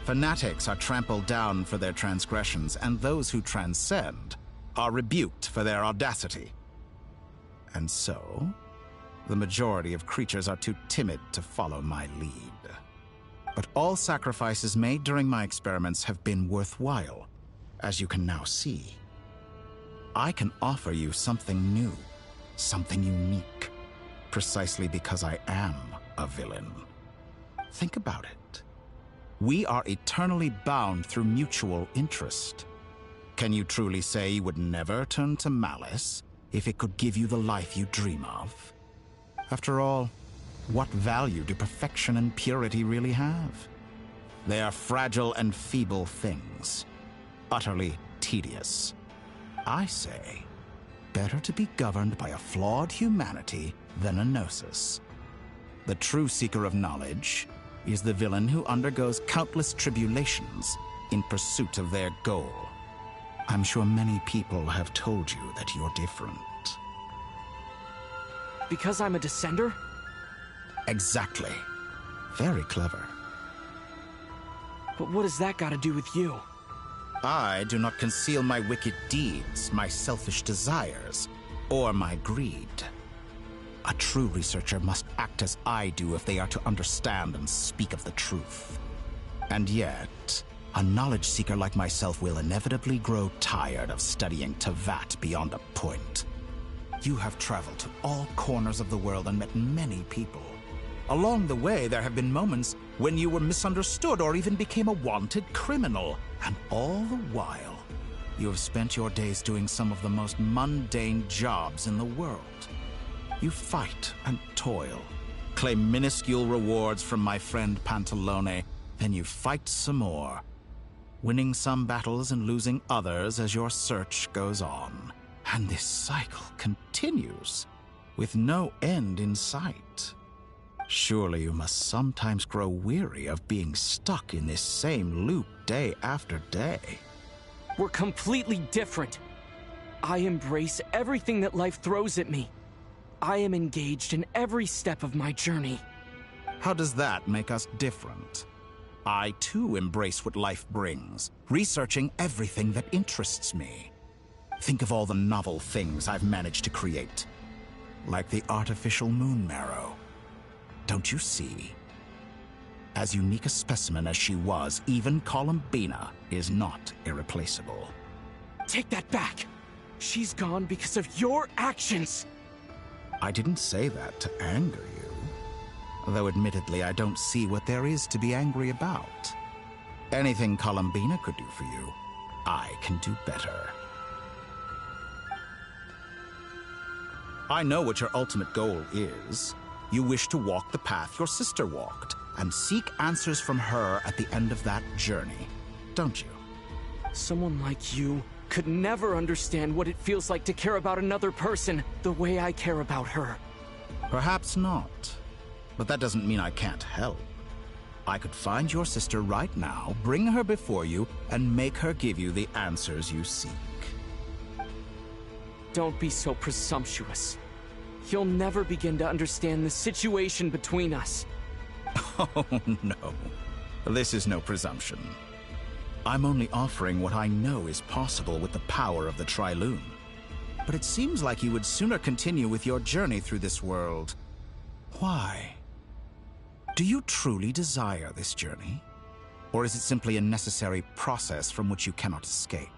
Fanatics are trampled down for their transgressions, and those who transcend are rebuked for their audacity. And so, the majority of creatures are too timid to follow my lead. But all sacrifices made during my experiments have been worthwhile, as you can now see. I can offer you something new, something unique, precisely because I am a villain. Think about it. We are eternally bound through mutual interest. Can you truly say you would never turn to malice if it could give you the life you dream of? After all, what value do perfection and purity really have? They are fragile and feeble things, utterly tedious. I say, better to be governed by a flawed humanity than a gnosis. The true seeker of knowledge is the villain who undergoes countless tribulations in pursuit of their goal. I'm sure many people have told you that you're different. Because I'm a descender? Exactly. Very clever. But what has that got to do with you? I do not conceal my wicked deeds, my selfish desires, or my greed. A true researcher must act as I do if they are to understand and speak of the truth. And yet, a knowledge seeker like myself will inevitably grow tired of studying Tevat beyond a point. You have traveled to all corners of the world and met many people. Along the way, there have been moments when you were misunderstood or even became a wanted criminal. And all the while, you have spent your days doing some of the most mundane jobs in the world. You fight and toil, claim minuscule rewards from my friend Pantalone, then you fight some more, winning some battles and losing others as your search goes on. And this cycle continues, with no end in sight. Surely you must sometimes grow weary of being stuck in this same loop day after day. We're completely different. I embrace everything that life throws at me. I am engaged in every step of my journey. How does that make us different? I too embrace what life brings, researching everything that interests me. Think of all the novel things I've managed to create, like the artificial moon marrow. Don't you see? As unique a specimen as she was, even Columbina is not irreplaceable. Take that back! She's gone because of your actions! I didn't say that to anger you. Though admittedly, I don't see what there is to be angry about. Anything Columbina could do for you, I can do better. I know what your ultimate goal is. You wish to walk the path your sister walked, and seek answers from her at the end of that journey, don't you? Someone like you could never understand what it feels like to care about another person the way I care about her. Perhaps not. But that doesn't mean I can't help. I could find your sister right now, bring her before you, and make her give you the answers you seek. Don't be so presumptuous. You'll never begin to understand the situation between us. Oh, no. This is no presumption. I'm only offering what I know is possible with the power of the Trilune. But it seems like you would sooner continue with your journey through this world. Why? Do you truly desire this journey? Or is it simply a necessary process from which you cannot escape?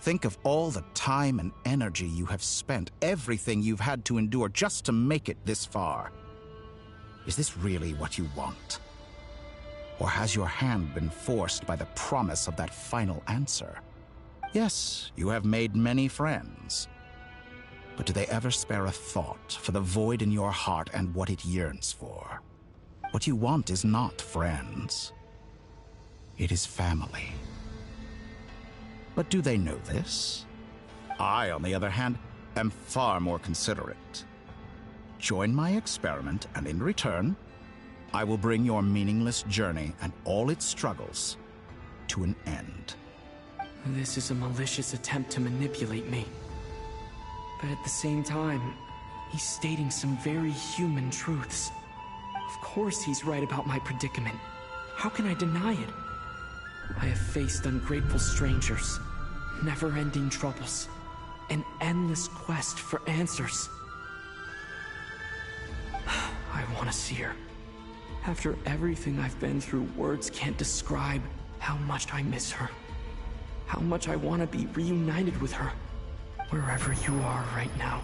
Think of all the time and energy you have spent, everything you've had to endure just to make it this far. Is this really what you want? Or has your hand been forced by the promise of that final answer? Yes, you have made many friends. But do they ever spare a thought for the void in your heart and what it yearns for? What you want is not friends. It is family. But do they know this? I, on the other hand, am far more considerate. Join my experiment, and in return, I will bring your meaningless journey and all its struggles to an end. This is a malicious attempt to manipulate me. But at the same time, he's stating some very human truths. Of course he's right about my predicament. How can I deny it? I have faced ungrateful strangers, never-ending troubles, an endless quest for answers. I want to see her. After everything I've been through, words can't describe how much I miss her. How much I want to be reunited with her, wherever you are right now.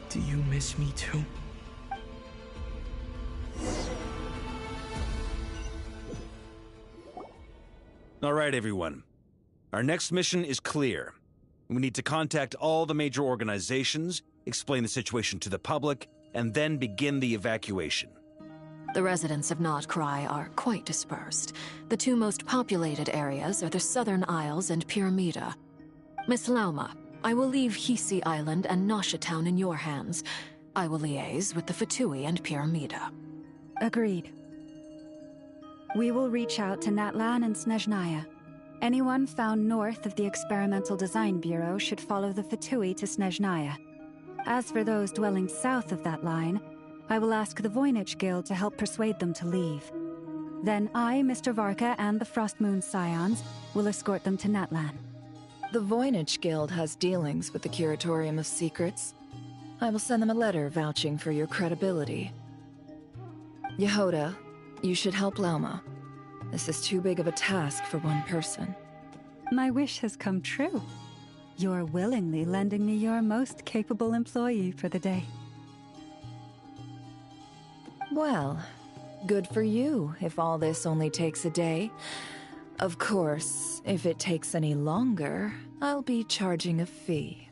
Do you miss me too? All right, everyone. Our next mission is clear. We need to contact all the major organizations, explain the situation to the public, and then begin the evacuation. The residents of Notcry are quite dispersed. The two most populated areas are the Southern Isles and Pyramida. Miss Lauma, I will leave Hisi Island and Nasha Town in your hands. I will liaise with the Fatui and Pyramida. Agreed. We will reach out to Natlan and Snezhnaya. Anyone found north of the Experimental Design Bureau should follow the Fatui to Snezhnaya. As for those dwelling south of that line, I will ask the Voynich Guild to help persuade them to leave. Then I, Mr. Varka, and the Frostmoon Scions will escort them to Natlan. The Voynich Guild has dealings with the Curatorium of Secrets. I will send them a letter vouching for your credibility. Yehoda, you should help Lauma. This is too big of a task for one person. My wish has come true. You're willingly lending me your most capable employee for the day. Well, good for you if all this only takes a day. Of course, if it takes any longer, I'll be charging a fee.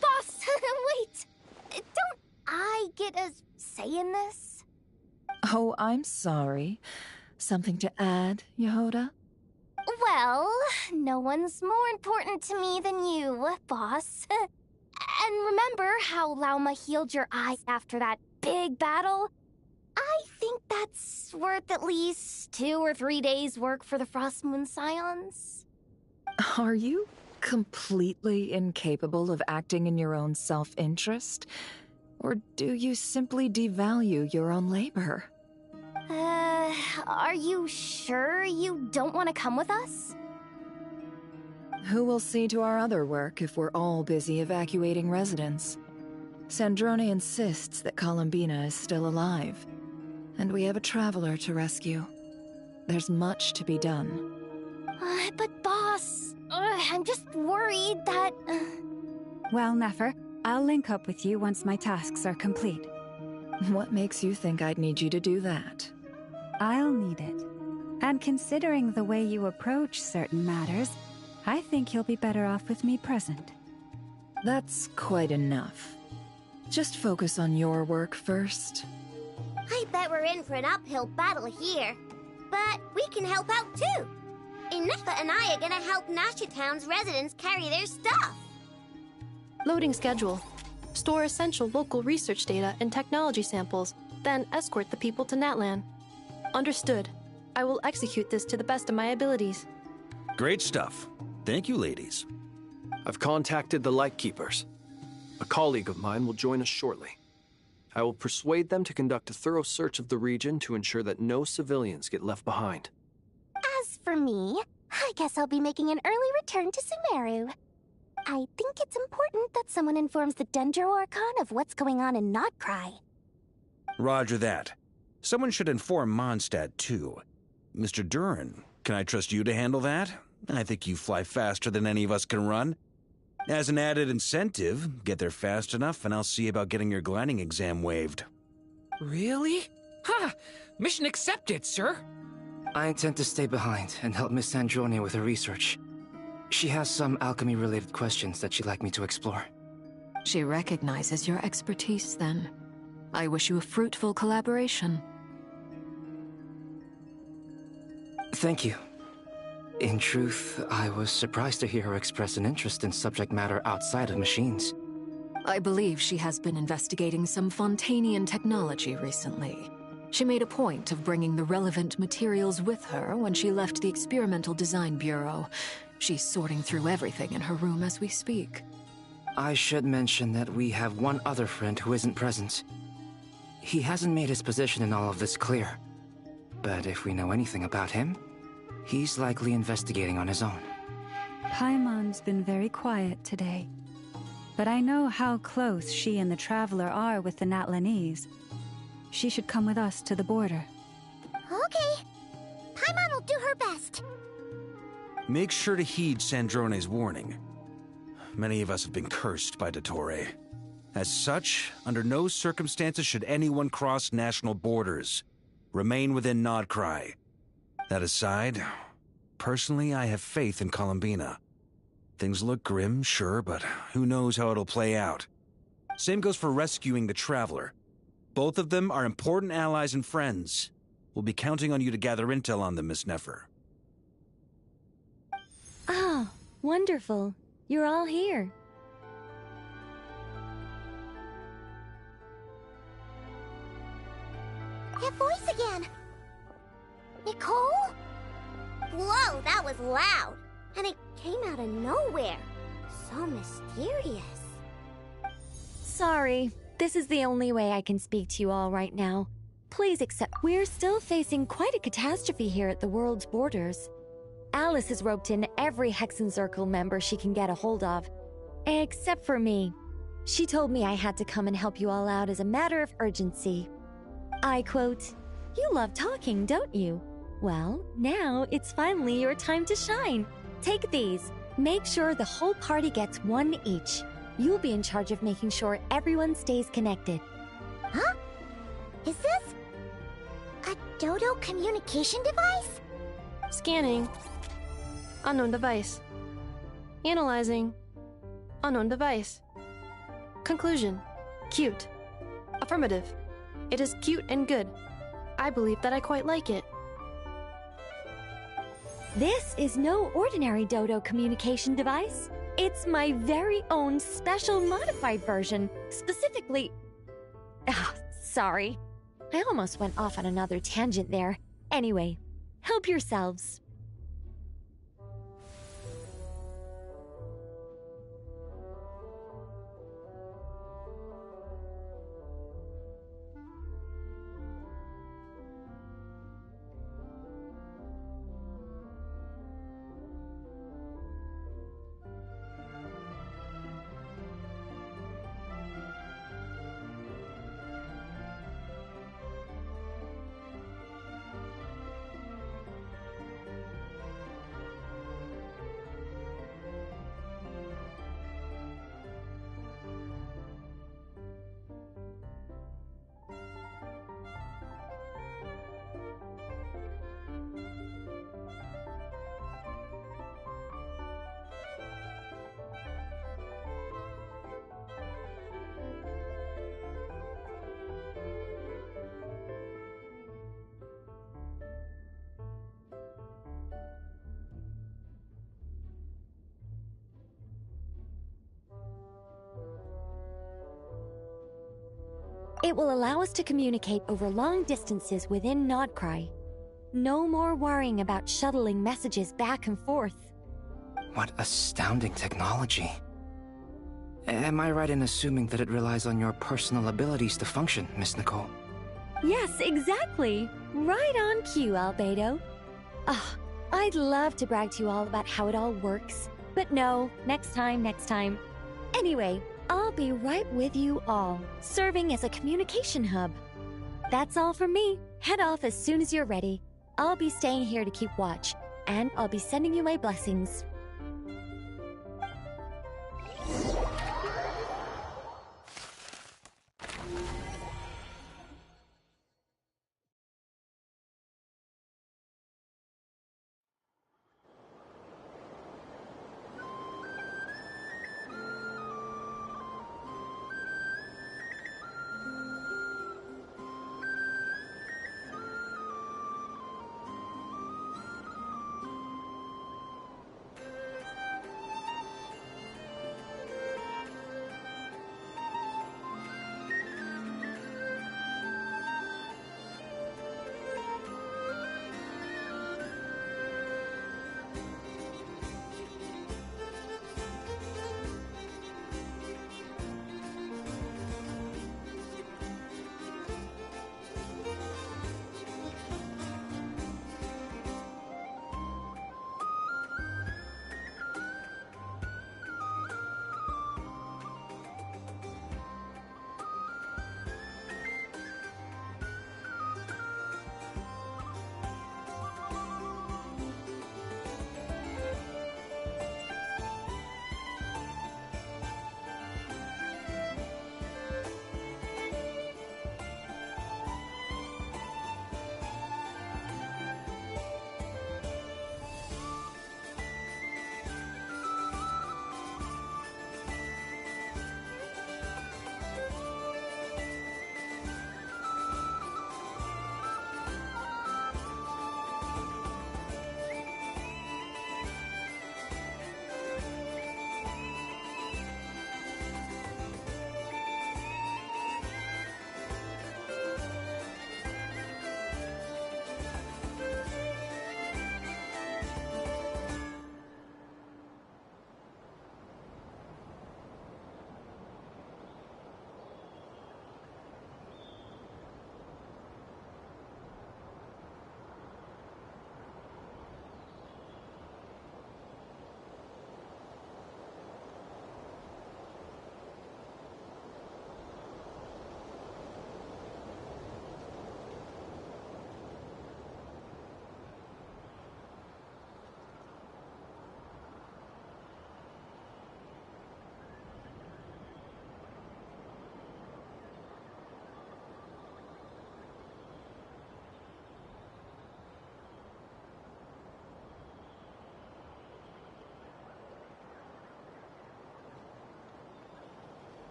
Boss, wait! Don't I get a say in this? Oh, I'm sorry. Something to add, Yehoda? Well, no one's more important to me than you, boss. And remember how Lauma healed your eyes after that big battle? I think that's worth at least 2 or 3 days' work for the Frostmoon Scions. Are you completely incapable of acting in your own self-interest? Or do you simply devalue your own labor? Are you sure you don't want to come with us? Who will see to our other work if we're all busy evacuating residents? Sandrone insists that Columbina is still alive, and we have a traveler to rescue. There's much to be done. But boss, I'm just worried that... Well, Nefer, I'll link up with you once my tasks are complete. What makes you think I'd need you to do that? I'll need it. And considering the way you approach certain matters, I think you'll be better off with me present. That's quite enough. Just focus on your work first. I bet we're in for an uphill battle here. But we can help out too. Inefa and I are gonna help Nasha Town's residents carry their stuff. Loading schedule. Store essential local research data and technology samples, then escort the people to Natlan. Understood. I will execute this to the best of my abilities. Great stuff. Thank you, ladies. I've contacted the Lightkeepers. A colleague of mine will join us shortly. I will persuade them to conduct a thorough search of the region to ensure that no civilians get left behind. As for me, I guess I'll be making an early return to Sumeru. I think it's important that someone informs the Dendro Archon of what's going on in Notcry. Roger that. Someone should inform Mondstadt, too. Mr. Duran, can I trust you to handle that? I think you fly faster than any of us can run. As an added incentive, get there fast enough and I'll see about getting your gliding exam waived. Really? Ha! Mission accepted, sir. I intend to stay behind and help Miss Sandrone with her research. She has some alchemy-related questions that she'd like me to explore. She recognizes your expertise, then. I wish you a fruitful collaboration. Thank you. In truth, I was surprised to hear her express an interest in subject matter outside of machines. I believe she has been investigating some Fontanian technology recently. She made a point of bringing the relevant materials with her when she left the Experimental Design Bureau. She's sorting through everything in her room as we speak. I should mention that we have one other friend who isn't present. He hasn't made his position in all of this clear. But if we know anything about him, he's likely investigating on his own. Paimon's been very quiet today. But I know how close she and the Traveler are with the Natlanese. She should come with us to the border. Okay. Paimon will do her best. Make sure to heed Sandrone's warning. Many of us have been cursed by Dottore. As such, under no circumstances should anyone cross national borders. Remain within Nodcry. That aside, personally, I have faith in Columbina. Things look grim, sure, but who knows how it'll play out. Same goes for rescuing the Traveler. Both of them are important allies and friends. We'll be counting on you to gather intel on them, Miss Nefer. Oh, wonderful. You're all here. That voice again! Nicole? Whoa, that was loud! And it came out of nowhere. So mysterious. Sorry, this is the only way I can speak to you all right now. Please accept. We're still facing quite a catastrophe here at the world's borders. Alice has roped in every Hexenzirkel member she can get a hold of. Except for me. She told me I had to come and help you all out as a matter of urgency. I quote, "You love talking, don't you? Well, now it's finally your time to shine. Take these. Make sure the whole party gets one each. You'll be in charge of making sure everyone stays connected." Huh? Is this a Dodo communication device? Scanning. Unknown device. Analyzing. Unknown device. Conclusion. Cute. Affirmative. It is cute and good. I believe that I quite like it. This is no ordinary Dodo communication device. It's my very own special modified version, specifically... sorry. I almost went off on another tangent there. Anyway, help yourselves. It will allow us to communicate over long distances within Nodcry. No more worrying about shuttling messages back and forth. What astounding technology. Am I right in assuming that it relies on your personal abilities to function, Miss Nicole? Yes, exactly. Right on cue, Albedo. I'd love to brag to you all about how it all works. But no, next time. Anyway, I'll be right with you all, serving as a communication hub. That's all from me. Head off as soon as you're ready. I'll be staying here to keep watch, and I'll be sending you my blessings.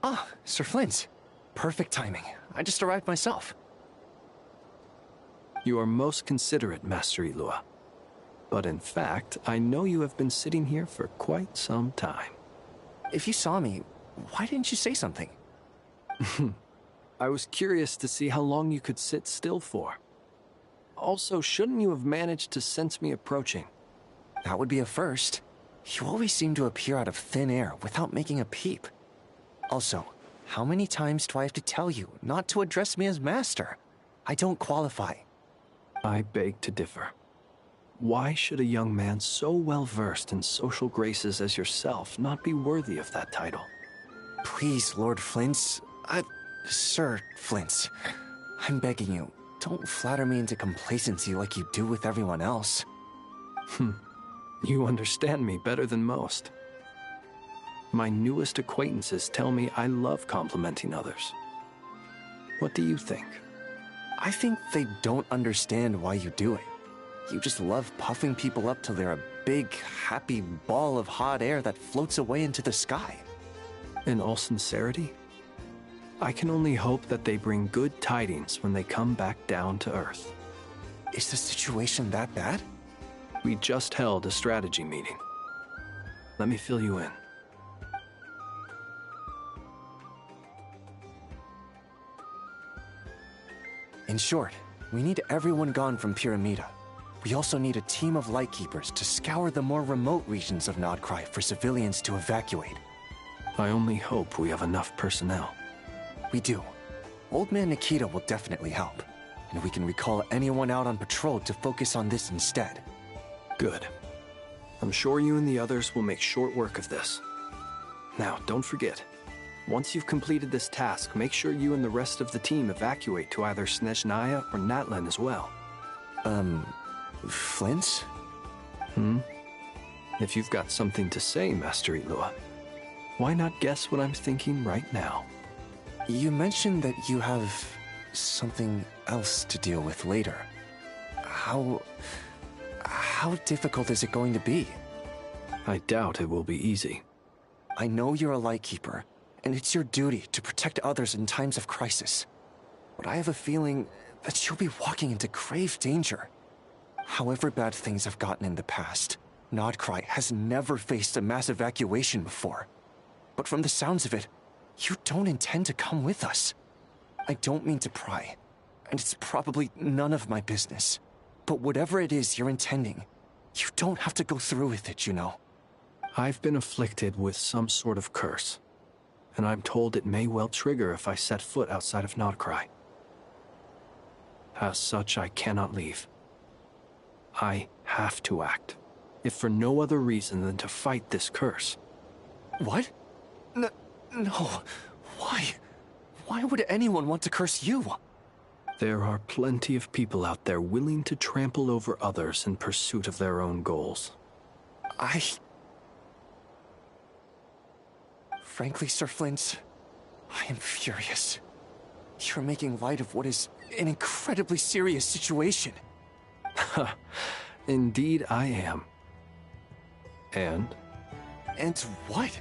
Ah, Sir Flint. Perfect timing. I just arrived myself. You are most considerate, Master Ilua. But in fact, I know you have been sitting here for quite some time. If you saw me, why didn't you say something? I was curious to see how long you could sit still for. Also, shouldn't you have managed to sense me approaching? That would be a first. You always seem to appear out of thin air without making a peep. Also, how many times do I have to tell you not to address me as master? I don't qualify. I beg to differ. Why should a young man so well versed in social graces as yourself not be worthy of that title? Please, Lord Flint. Sir Flint. I'm begging you, don't flatter me into complacency like you do with everyone else. You understand me better than most. My newest acquaintances tell me I love complimenting others. What do you think? I think they don't understand why you do it. You just love puffing people up till they're a big, happy ball of hot air that floats away into the sky. In all sincerity, I can only hope that they bring good tidings when they come back down to Earth. Is the situation that bad? We just held a strategy meeting. Let me fill you in. In short, we need everyone gone from Pyramida. We also need a team of Lightkeepers to scour the more remote regions of Nodcry for civilians to evacuate. I only hope we have enough personnel. We do. Old Man Nikita will definitely help, and we can recall anyone out on patrol to focus on this instead. Good. I'm sure you and the others will make short work of this. Now, don't forget, once you've completed this task, make sure you and the rest of the team evacuate to either Snezhnaya or Natlan as well. Flint? If you've got something to say, Master Ilua, why not guess what I'm thinking right now? You mentioned that you have something else to deal with later. How difficult is it going to be? I doubt it will be easy. I know you're a Lightkeeper, and it's your duty to protect others in times of crisis. But I have a feeling that you'll be walking into grave danger. However bad things have gotten in the past, Nodcry has never faced a mass evacuation before. But from the sounds of it, you don't intend to come with us. I don't mean to pry, and it's probably none of my business. But whatever it is you're intending, you don't have to go through with it, you know. I've been afflicted with some sort of curse, and I'm told it may well trigger if I set foot outside of Nodcry. As such, I cannot leave. I have to act, if for no other reason than to fight this curse. What? No. Why? Why would anyone want to curse you? There are plenty of people out there willing to trample over others in pursuit of their own goals. Frankly, Sir Flint, I am furious. You're making light of what is an incredibly serious situation. Indeed I am. And? And what?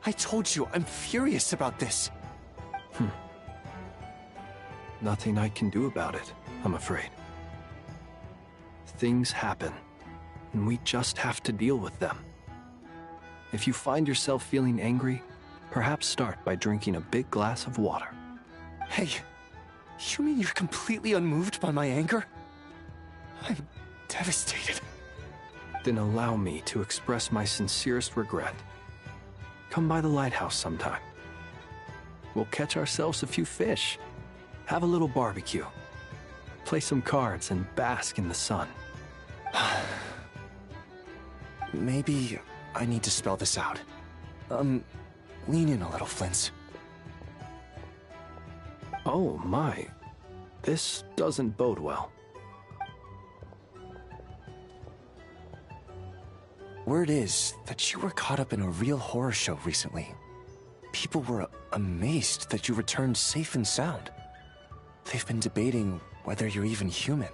I told you, I'm furious about this. Nothing I can do about it, I'm afraid. Things happen, and we just have to deal with them. If you find yourself feeling angry, perhaps start by drinking a big glass of water. Hey, you mean you're completely unmoved by my anger? I'm devastated. Then allow me to express my sincerest regret. Come by the lighthouse sometime. We'll catch ourselves a few fish, have a little barbecue, play some cards, and bask in the sun. Maybe I need to spell this out. Lean in a little, Flint. Oh my, this doesn't bode well. Word is that you were caught up in a real horror show recently. People were amazed that you returned safe and sound. They've been debating whether you're even human.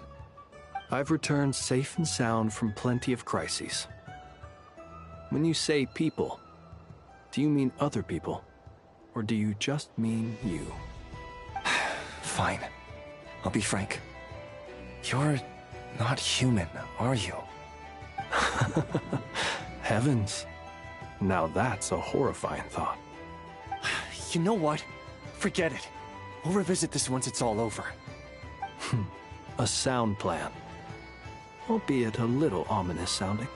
I've returned safe and sound from plenty of crises. When you say people, do you mean other people? or do you just mean you? Fine. I'll be frank. You're not human, are you? Heavens. Now that's a horrifying thought. You know what? Forget it. We'll revisit this once it's all over. A sound plan. Albeit a little ominous sounding.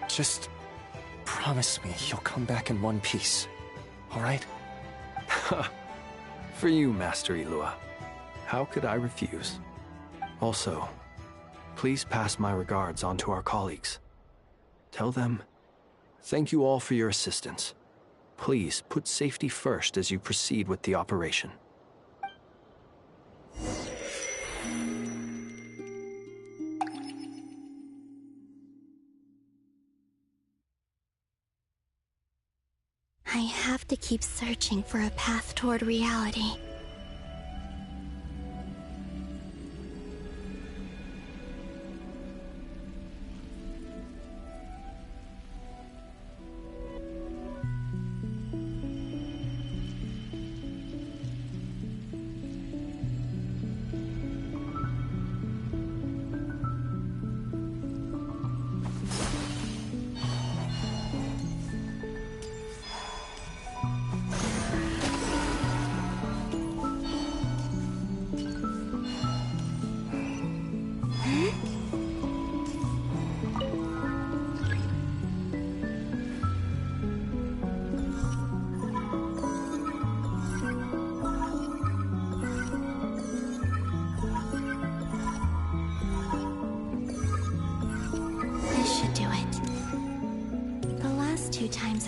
Just promise me you'll come back in one piece, all right? For you, Master Ilua. How could I refuse? Also, please pass my regards on to our colleagues. Tell them, thank you all for your assistance. Please put safety first as you proceed with the operation. I have to keep searching for a path toward reality.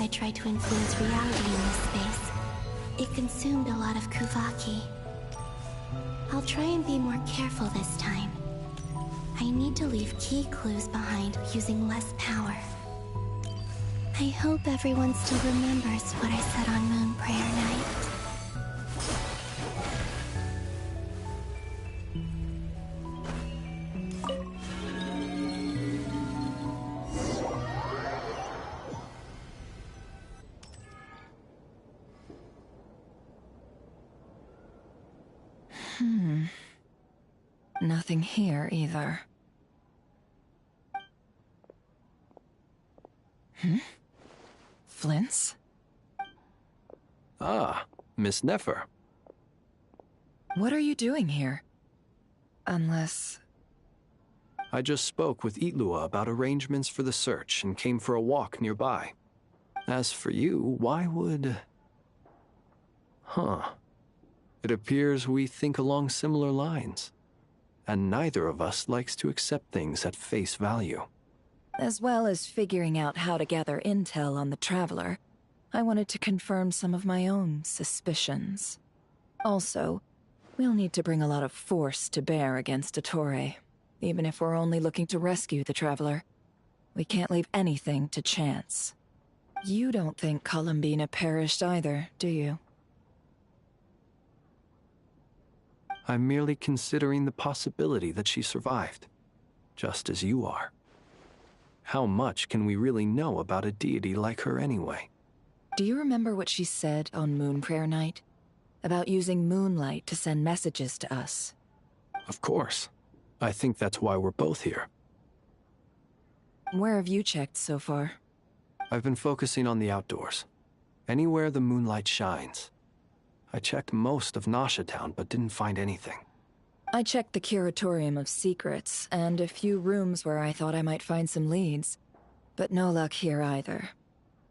I tried to influence reality in this space. It consumed a lot of Kuvaki. I'll try and be more careful this time. I need to leave key clues behind using less power. I hope everyone still remembers what I said on Moon Prayer Night. Nothing here either. Flints? Ah, Miss Nefer. What are you doing here? Unless... I just spoke with Itlua about arrangements for the search and came for a walk nearby. As for you, why would... It appears we think along similar lines. And neither of us likes to accept things at face value. As well as figuring out how to gather intel on the Traveler, I wanted to confirm some of my own suspicions. Also, we'll need to bring a lot of force to bear against Ettore, even if we're only looking to rescue the Traveler. We can't leave anything to chance. You don't think Columbina perished either, do you? I'm merely considering the possibility that she survived, just as you are. How much can we really know about a deity like her anyway? Do you remember what she said on Moon Prayer Night? About using moonlight to send messages to us? Of course. I think that's why we're both here. Where have you checked so far? I've been focusing on the outdoors. Anywhere the moonlight shines. I checked most of Nasha Town, but didn't find anything. I checked the Curatorium of Secrets, and a few rooms where I thought I might find some leads. But no luck here either.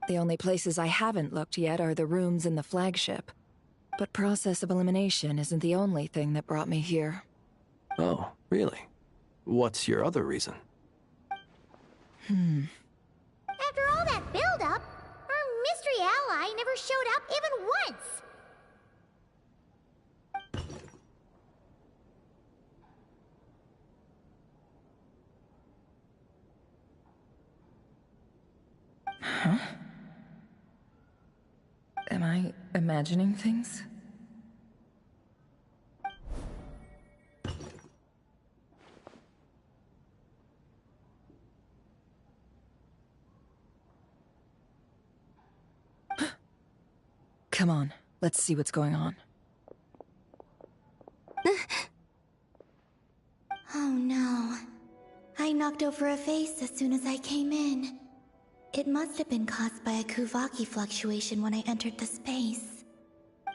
The only places I haven't looked yet are the rooms in the flagship. But process of elimination isn't the only thing that brought me here. Oh, really? What's your other reason? After all that build-up, our mystery ally never showed up even once! Huh? Am I imagining things? Come on, Let's see what's going on. Oh no. I knocked over a vase as soon as I came in. It must have been caused by a Kuvaki fluctuation when I entered the space.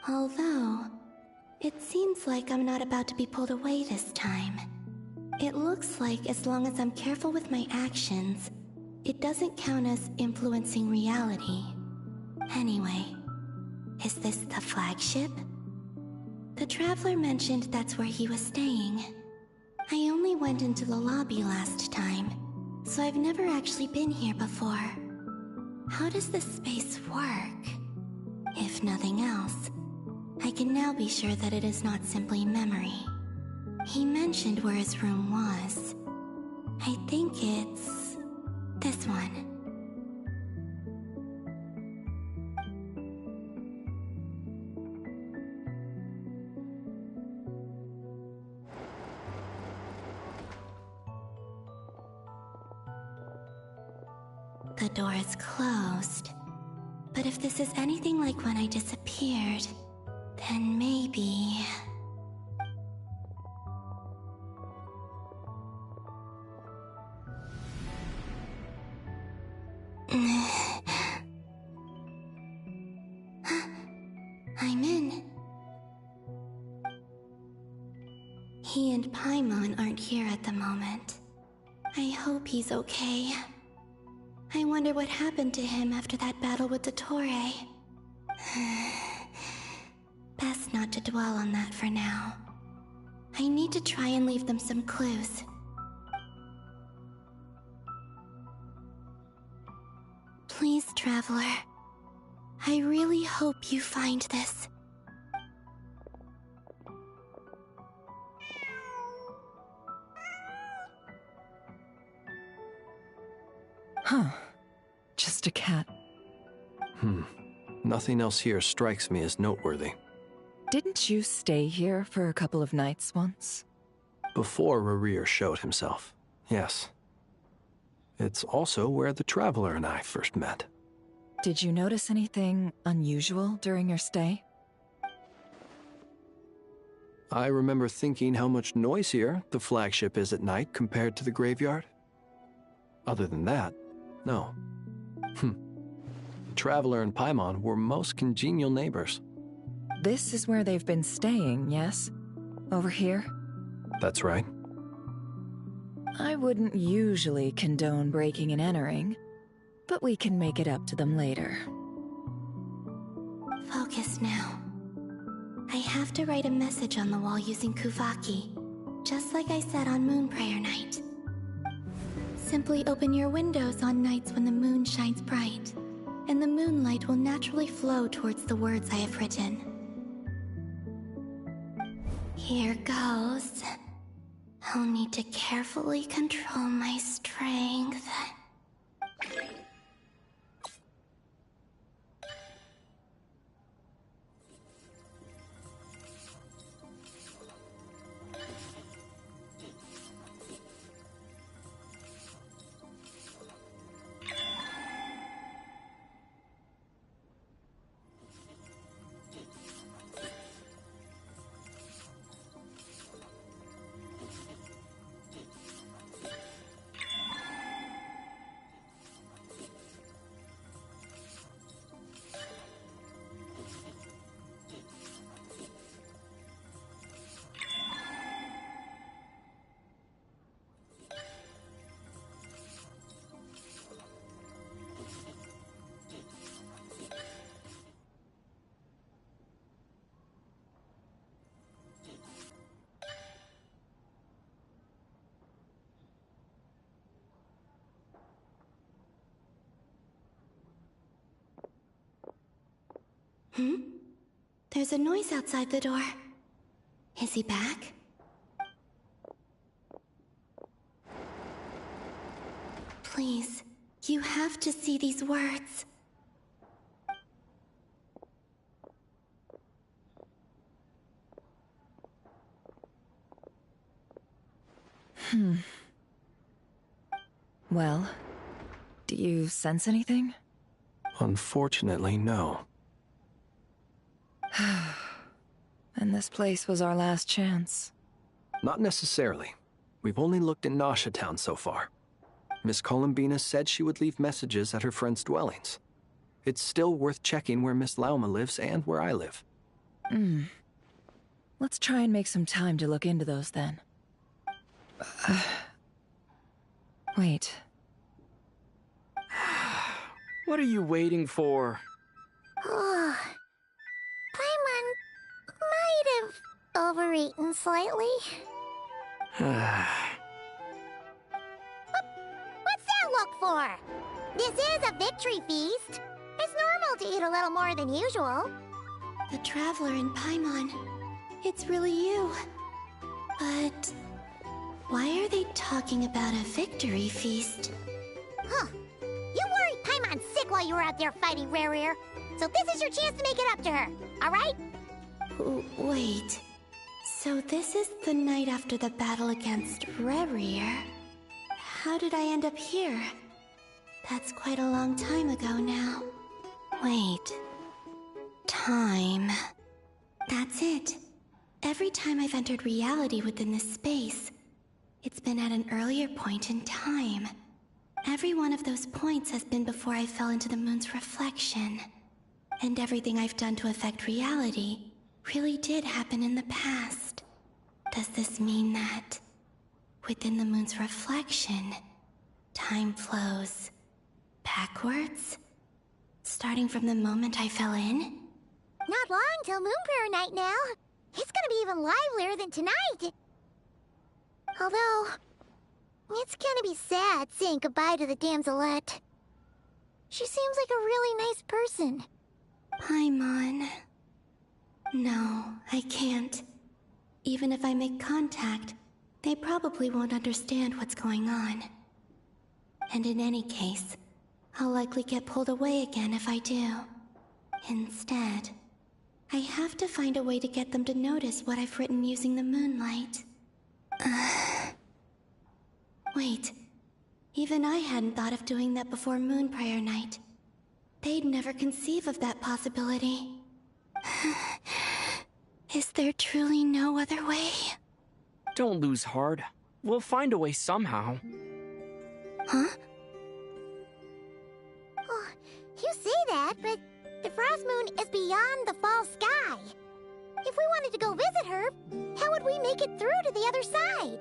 Although, it seems like I'm not about to be pulled away this time. It looks like as long as I'm careful with my actions, it doesn't count as influencing reality. Anyway, is this the flagship? The Traveler mentioned that's where he was staying. I only went into the lobby last time, so I've never actually been here before. How does this space work? If nothing else, I can now be sure that it is not simply memory. He mentioned where his room was. I think it's this one. The door is closed. But if this is anything like when I disappeared, then maybe... I'm in. He and Paimon aren't here at the moment. I hope he's okay. I wonder what happened to him after that battle with the Torre. Best not to dwell on that for now. I need to try and leave them some clues. Please, Traveler. I really hope you find this. Huh. Just a cat. Nothing else here strikes me as noteworthy. Didn't you stay here for a couple of nights once? Before Rerir showed himself, yes. It's also where the Traveler and I first met. Did you notice anything unusual during your stay? I remember thinking how much noisier the flagship is at night compared to the graveyard. Other than that, no. The Traveler and Paimon were most congenial neighbors. This is where they've been staying, yes? Over here? That's right. I wouldn't usually condone breaking and entering, but we can make it up to them later. Focus now. I have to write a message on the wall using Kuvaki, just like I said on Moon Prayer Night. Simply open your windows on nights when the moon shines bright, and the moonlight will naturally flow towards the words I have written. Here goes. I'll need to carefully control my strength. There's a noise outside the door. Is he back? Please, you have to see these words. Well, do you sense anything? Unfortunately, no. And this place was our last chance. Not necessarily. We've only looked in Nasha Town so far. Miss Columbina said she would leave messages at her friends' dwellings. It's still worth checking where Miss Lauma lives and where I live. Let's try and make some time to look into those then. Wait. What are you waiting for? Paimon might have overeaten slightly. What's that look for? This is a victory feast. It's normal to eat a little more than usual. The Traveler in Paimon. It's really you. But why are they talking about a victory feast? Huh. You worried Paimon sick while you were out there fighting Rerir. So this is your chance to make it up to her, alright? Wait. So this is the night after the battle against Rerir. How did I end up here? That's quite a long time ago now. Wait. Time. That's it. Every time I've entered reality within this space, it's been at an earlier point in time. Every one of those points has been before I fell into the moon's reflection. And everything I've done to affect reality really did happen in the past. Does this mean that within the moon's reflection, time flows backwards? Starting from the moment I fell in? Not long till Moonprayer night now. It's gonna be even livelier than tonight. Although, it's gonna be sad saying goodbye to the Damselette. She seems like a really nice person. Paimon. No, I can't. Even if I make contact, they probably won't understand what's going on. And in any case, I'll likely get pulled away again if I do. Instead, I have to find a way to get them to notice what I've written using the moonlight. Wait, even I hadn't thought of doing that before Moonprayer night. They'd never conceive of that possibility. Is there truly no other way? Don't lose heart. We'll find a way somehow. Huh? Oh, you say that, but the Frost Moon is beyond the fall sky. If we wanted to go visit her, how would we make it through to the other side?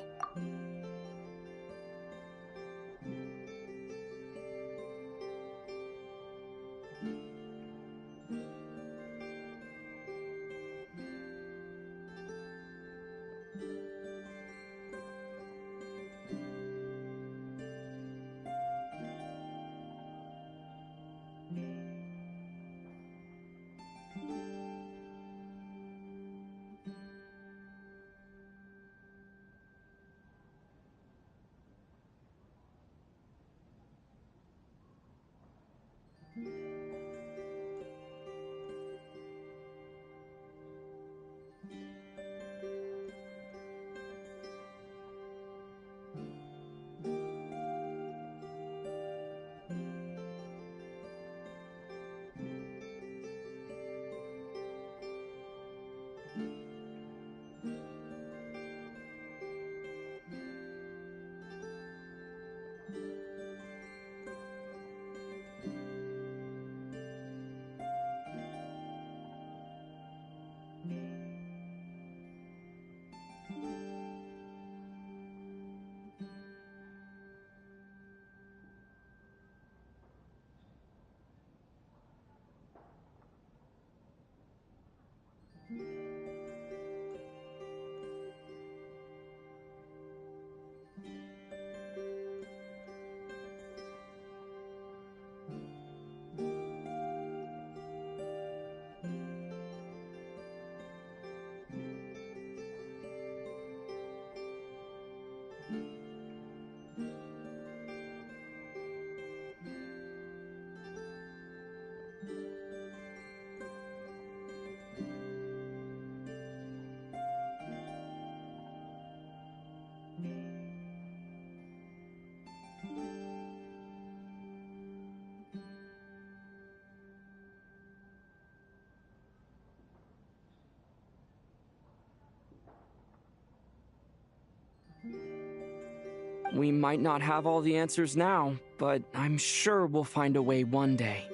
We might not have all the answers now, but I'm sure we'll find a way one day.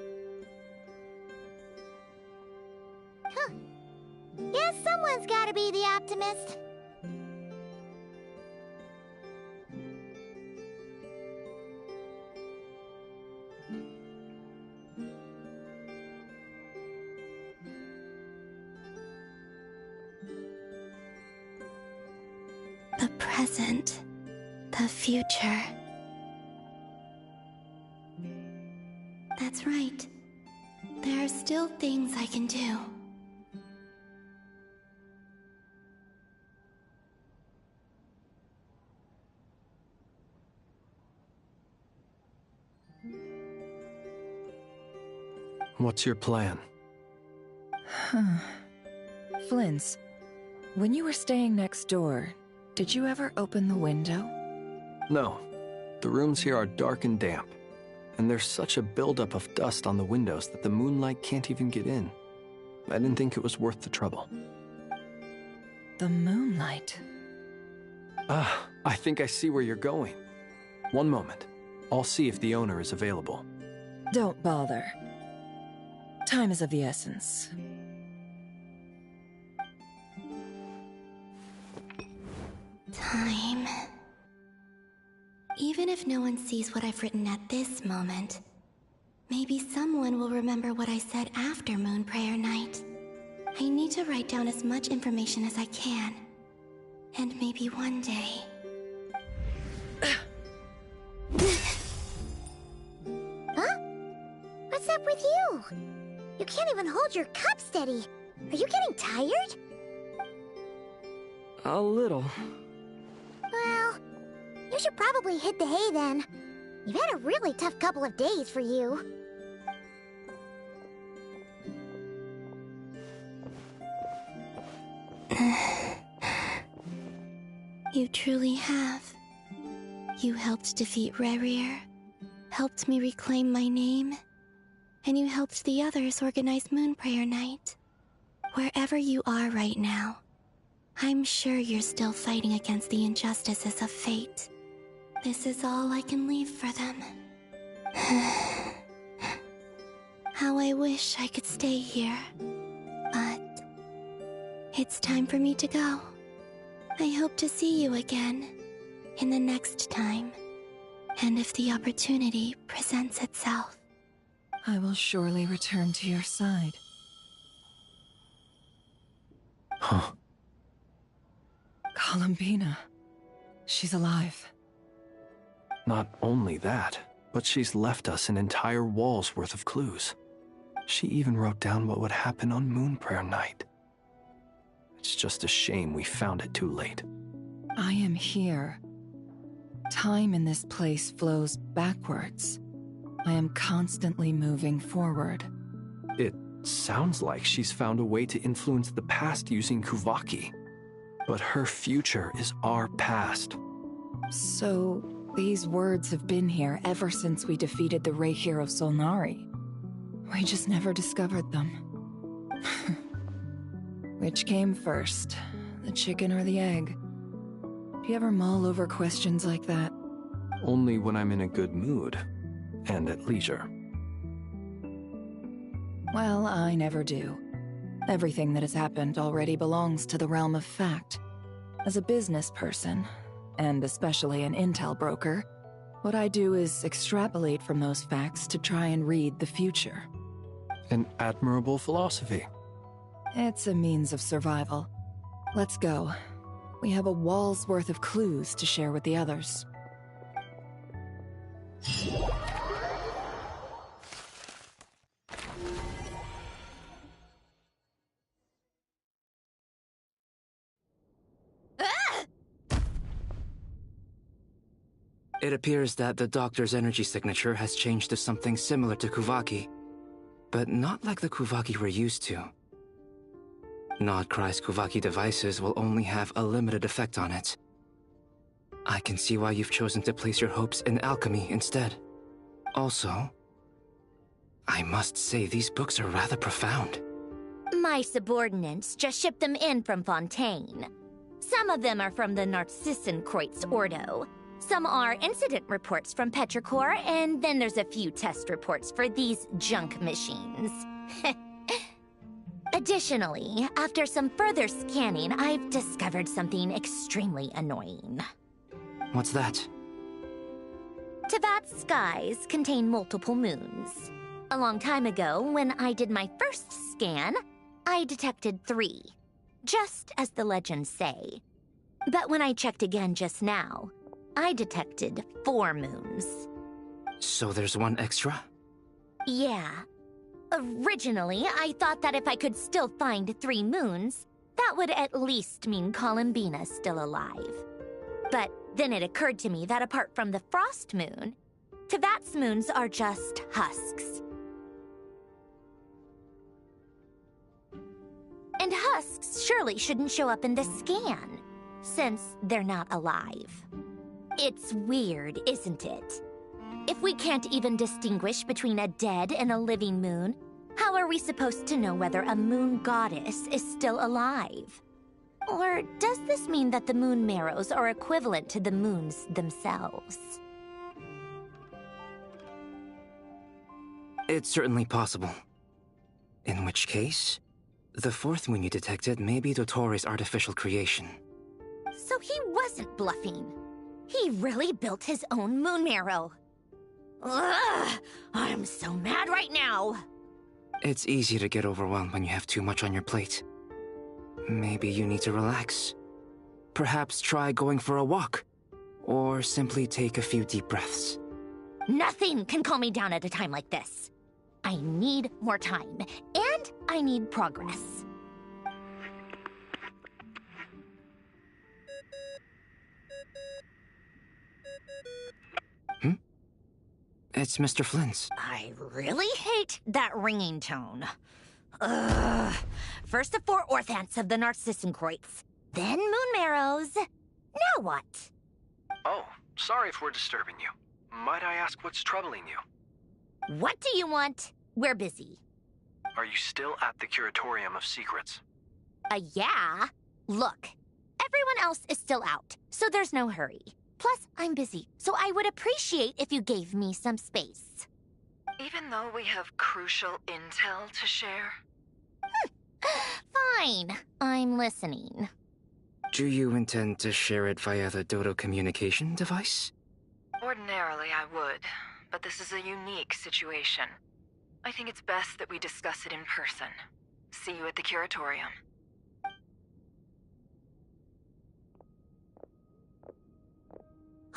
Huh. Guess someone's gotta be the optimist. The present. The future. That's right. There are still things I can do. What's your plan? Flynn's, when you were staying next door, did you ever open the window? No. The rooms here are dark and damp, and there's such a buildup of dust on the windows that the moonlight can't even get in. I didn't think it was worth the trouble. The moonlight? Ah, I think I see where you're going. One moment. I'll see if the owner is available. Don't bother. Time is of the essence. Time. Even if no one sees what I've written at this moment, maybe someone will remember what I said after Moon Prayer Night. I need to write down as much information as I can. And maybe one day... Huh? What's up with you? You can't even hold your cup steady. Are you getting tired? A little. Well, you should probably hit the hay then. You've had a really tough couple of days for you. You truly have. You helped defeat Rerir, helped me reclaim my name, and you helped the others organize Moon Prayer Night. Wherever you are right now, I'm sure you're still fighting against the injustices of fate. This is all I can leave for them. How I wish I could stay here. But it's time for me to go. I hope to see you again in the next time, and if the opportunity presents itself. I will surely return to your side. Huh. Columbina. She's alive. Not only that, but she's left us an entire wall's worth of clues. She even wrote down what would happen on Moon Prayer Night. It's just a shame we found it too late. I am here. Time in this place flows backwards. I am constantly moving forward. It sounds like she's found a way to influence the past using Kuvaki. But her future is our past. So, these words have been here ever since we defeated the Ray Hero Solnari. We just never discovered them. Which came first, the chicken or the egg? Do you ever mull over questions like that? Only when I'm in a good mood, and at leisure. Well, I never do. Everything that has happened already belongs to the realm of fact. As a business person, and especially an intel broker, what I do is extrapolate from those facts to try and read the future. An admirable philosophy. It's a means of survival. Let's go. We have a wall's worth of clues to share with the others. It appears that the doctor's energy signature has changed to something similar to Kuvaki, but not like the Kuvaki we're used to. Nodcry's Kuvaki devices will only have a limited effect on it. I can see why you've chosen to place your hopes in alchemy instead. Also, I must say these books are rather profound. My subordinates just shipped them in from Fontaine. Some of them are from the Narcissenkreuz Ordo, Some are incident reports from Petrichor, and then there's a few test reports for these junk machines. Additionally, after some further scanning, I've discovered something extremely annoying. What's that? Tevat's skies contain multiple moons. A long time ago, when I did my first scan, I detected 3, just as the legends say. But when I checked again just now, I detected 4 moons. So there's one extra? Yeah. Originally, I thought that if I could still find 3 moons, that would at least mean Columbina's still alive. But then it occurred to me that apart from the Frost Moon, Tevat's moons are just husks. And husks surely shouldn't show up in the scan, since they're not alive. It's weird, isn't it? If we can't even distinguish between a dead and a living moon, how are we supposed to know whether a moon goddess is still alive? Or does this mean that the moon marrows are equivalent to the moons themselves? It's certainly possible. In which case, the 4th moon you detected may be Dottores' artificial creation. So he wasn't bluffing. He really built his own moon marrow. Ugh! I'm so mad right now! It's easy to get overwhelmed when you have too much on your plate. Maybe you need to relax. Perhaps try going for a walk. Or simply take a few deep breaths. Nothing can calm me down at a time like this. I need more time, and I need progress. It's Mr. Flynn's. I really hate that ringing tone. Ugh. First the 4 orthants of the Narcissenkreuz, then moon marrows. Now what? Oh, sorry if we're disturbing you. Might I ask what's troubling you? What do you want? We're busy. Are you still at the Curatorium of Secrets? Yeah. Look, everyone else is still out, so there's no hurry. Plus, I'm busy, so I would appreciate if you gave me some space. Even though we have crucial intel to share? Fine. I'm listening. Do you intend to share it via the Dodo communication device? Ordinarily, I would, but this is a unique situation. I think it's best that we discuss it in person. See you at the Curatorium.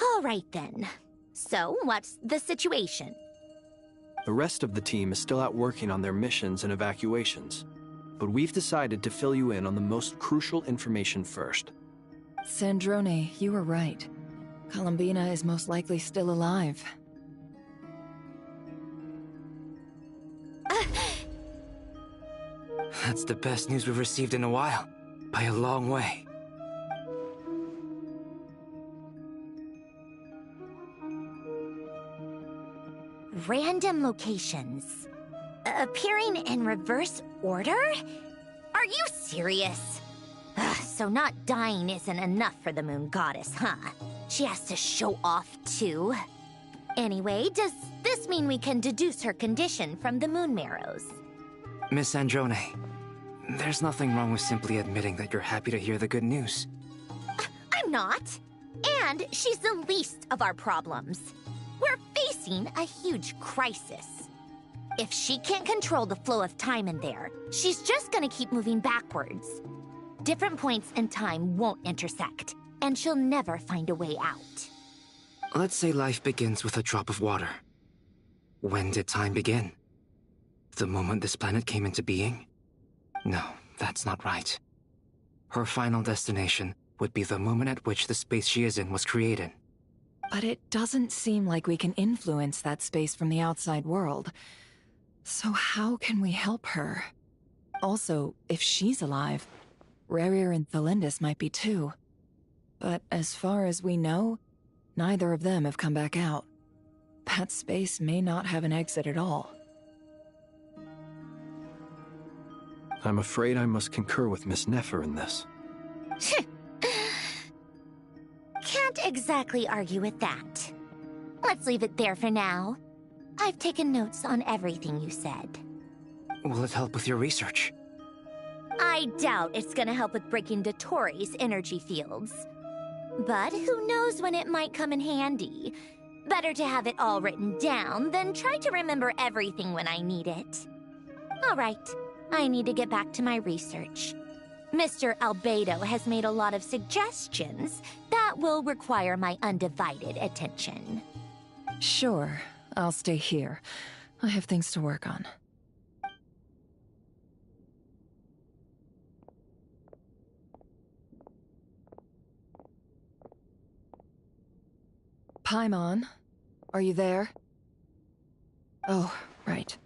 All right, then. So, what's the situation? The rest of the team is still out working on their missions and evacuations, but we've decided to fill you in on the most crucial information first. Sandrone, you were right. Columbina is most likely still alive. That's the best news we've received in a while. By a long way. Random locations. Appearing in reverse order? Are you serious? So not dying isn't enough for the moon goddess, huh? She has to show off too. Anyway, does this mean we can deduce her condition from the moon marrows? Miss Androne, there's nothing wrong with simply admitting that you're happy to hear the good news. I'm not. And she's the least of our problems. We're facing a huge crisis. If she can't control the flow of time in there, she's just gonna keep moving backwards. Different points in time won't intersect, and she'll never find a way out. Let's say life begins with a drop of water. When did time begin? The moment this planet came into being? No, that's not right. Her final destination would be the moment at which the space she is in was created. But it doesn't seem like we can influence that space from the outside world. So how can we help her? Also, if she's alive, Rerir and Thalindis might be too. But as far as we know, neither of them have come back out. That space may not have an exit at all. I'm afraid I must concur with Miss Nefer in this. Can't exactly argue with that. Let's leave it there for now. I've taken notes on everything you said. Will it help with your research? I doubt it's gonna help with breaking Dotori's energy fields. But who knows when it might come in handy. Better to have it all written down than try to remember everything when I need it. Alright, I need to get back to my research. Mr. Albedo has made a lot of suggestions that will require my undivided attention. Sure, I'll stay here. I have things to work on. Paimon, are you there? Oh, right.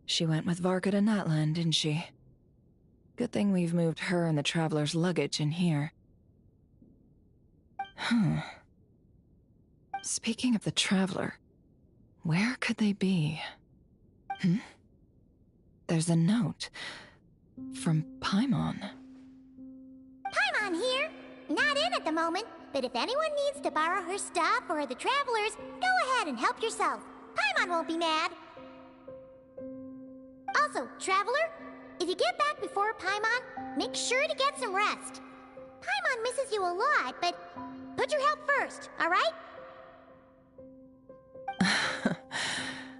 She went with Varka to Natlan, didn't she? Good thing we've moved her and the Traveler's luggage in here. Speaking of the Traveler, where could they be? There's a note from Paimon. Paimon here. Not in at the moment, but if anyone needs to borrow her stuff or the Travelers, go ahead and help yourself. Paimon won't be mad. Also, Traveler, if you get back before Paimon, make sure to get some rest. Paimon misses you a lot, but put your health first, alright?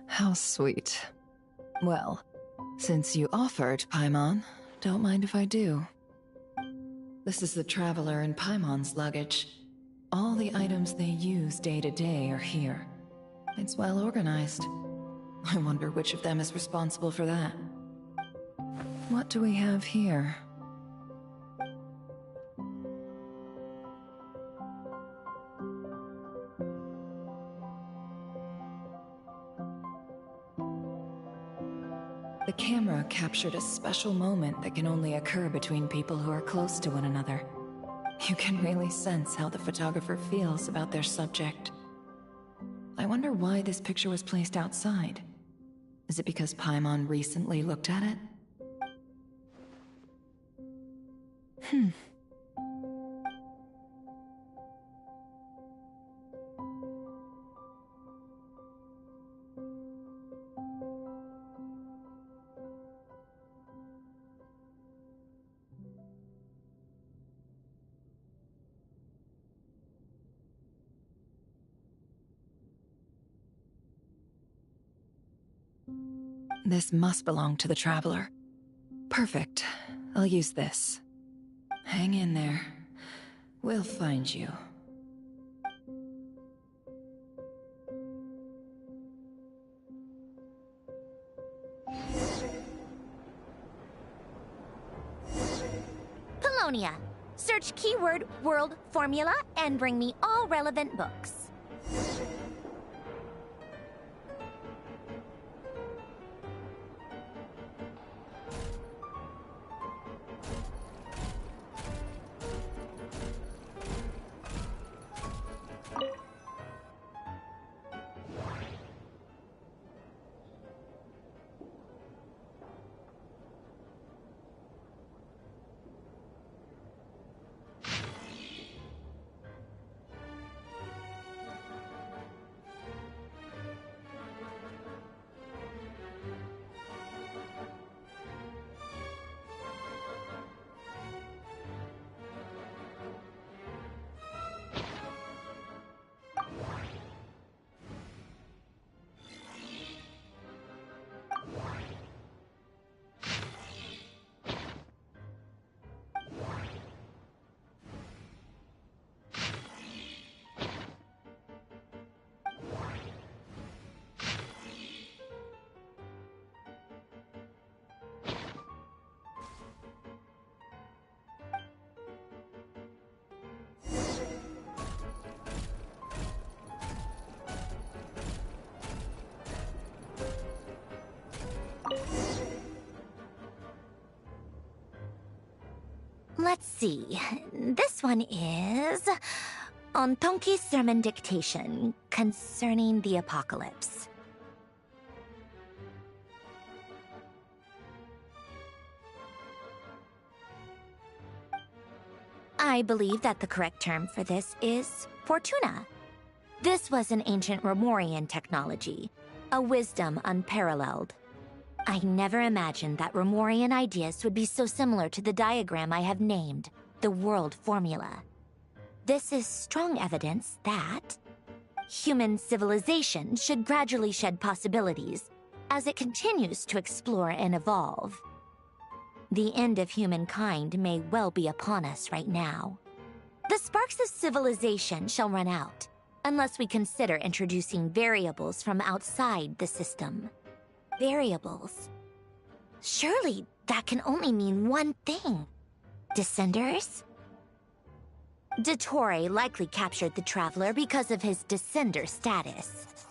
How sweet. Well, since you offered, Paimon, don't mind if I do. This is the Traveler and Paimon's luggage. All the items they use day to day are here. It's well organized. I wonder which of them is responsible for that. What do we have here? The camera captured a special moment that can only occur between people who are close to one another. You can really sense how the photographer feels about their subject. I wonder why this picture was placed outside. Is it because Paimon recently looked at it? This must belong to the Traveler. Perfect. I'll use this. Hang in there. We'll find you. Polonia. Search keyword world formula and bring me all relevant books. Let's see. This one is on Tonki's sermon dictation concerning the apocalypse. I believe that the correct term for this is Fortuna. This was an ancient Romorian technology, a wisdom unparalleled. I never imagined that Romorian ideas would be so similar to the diagram I have named, the World Formula. This is strong evidence that human civilization should gradually shed possibilities as it continues to explore and evolve. The end of humankind may well be upon us right now. The sparks of civilization shall run out, unless we consider introducing variables from outside the system. Variables. Surely that can only mean one thing. Descenders? Dottore likely captured the Traveler because of his descender status.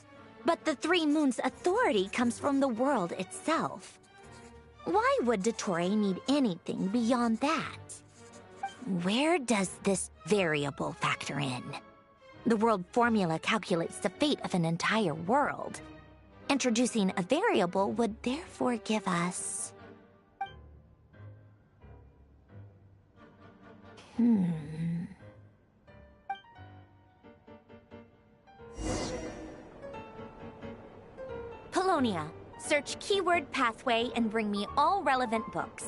But the Three Moons' authority comes from the world itself. Why would Dottore need anything beyond that? Where does this variable factor in? The world formula calculates the fate of an entire world. Introducing a variable would therefore give us... Polonia, search keyword pathway and bring me all relevant books.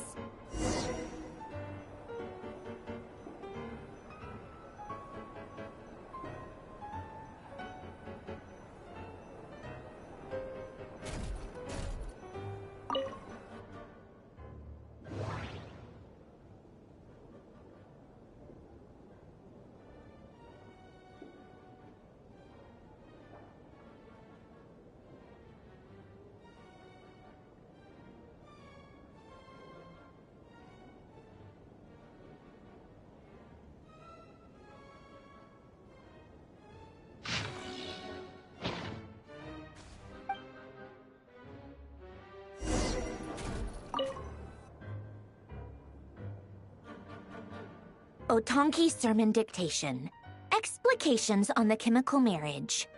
Otonki Sermon Dictation. Explications on the Chemical Marriage.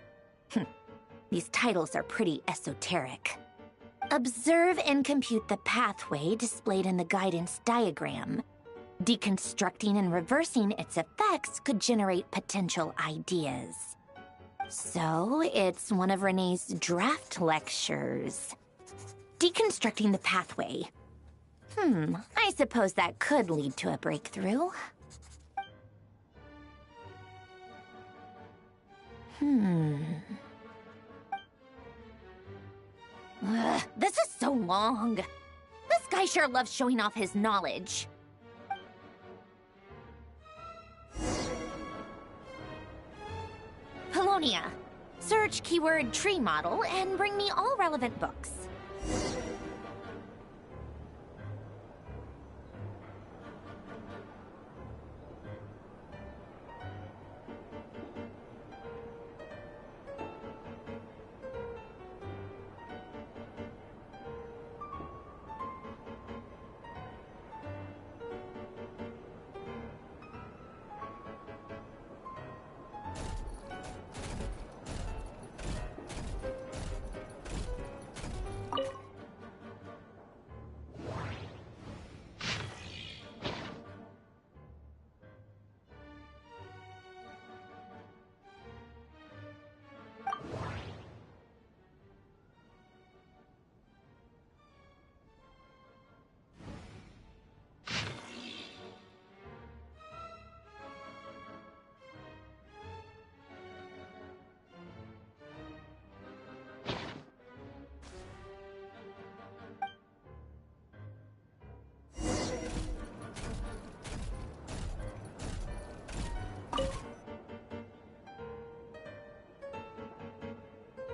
These titles are pretty esoteric. Observe and compute the pathway displayed in the guidance diagram. Deconstructing and reversing its effects could generate potential ideas. So, it's one of Renee's draft lectures. Deconstructing the pathway. I suppose that could lead to a breakthrough. This is so long. This guy sure loves showing off his knowledge. Polonia, search keyword tree model and bring me all relevant books.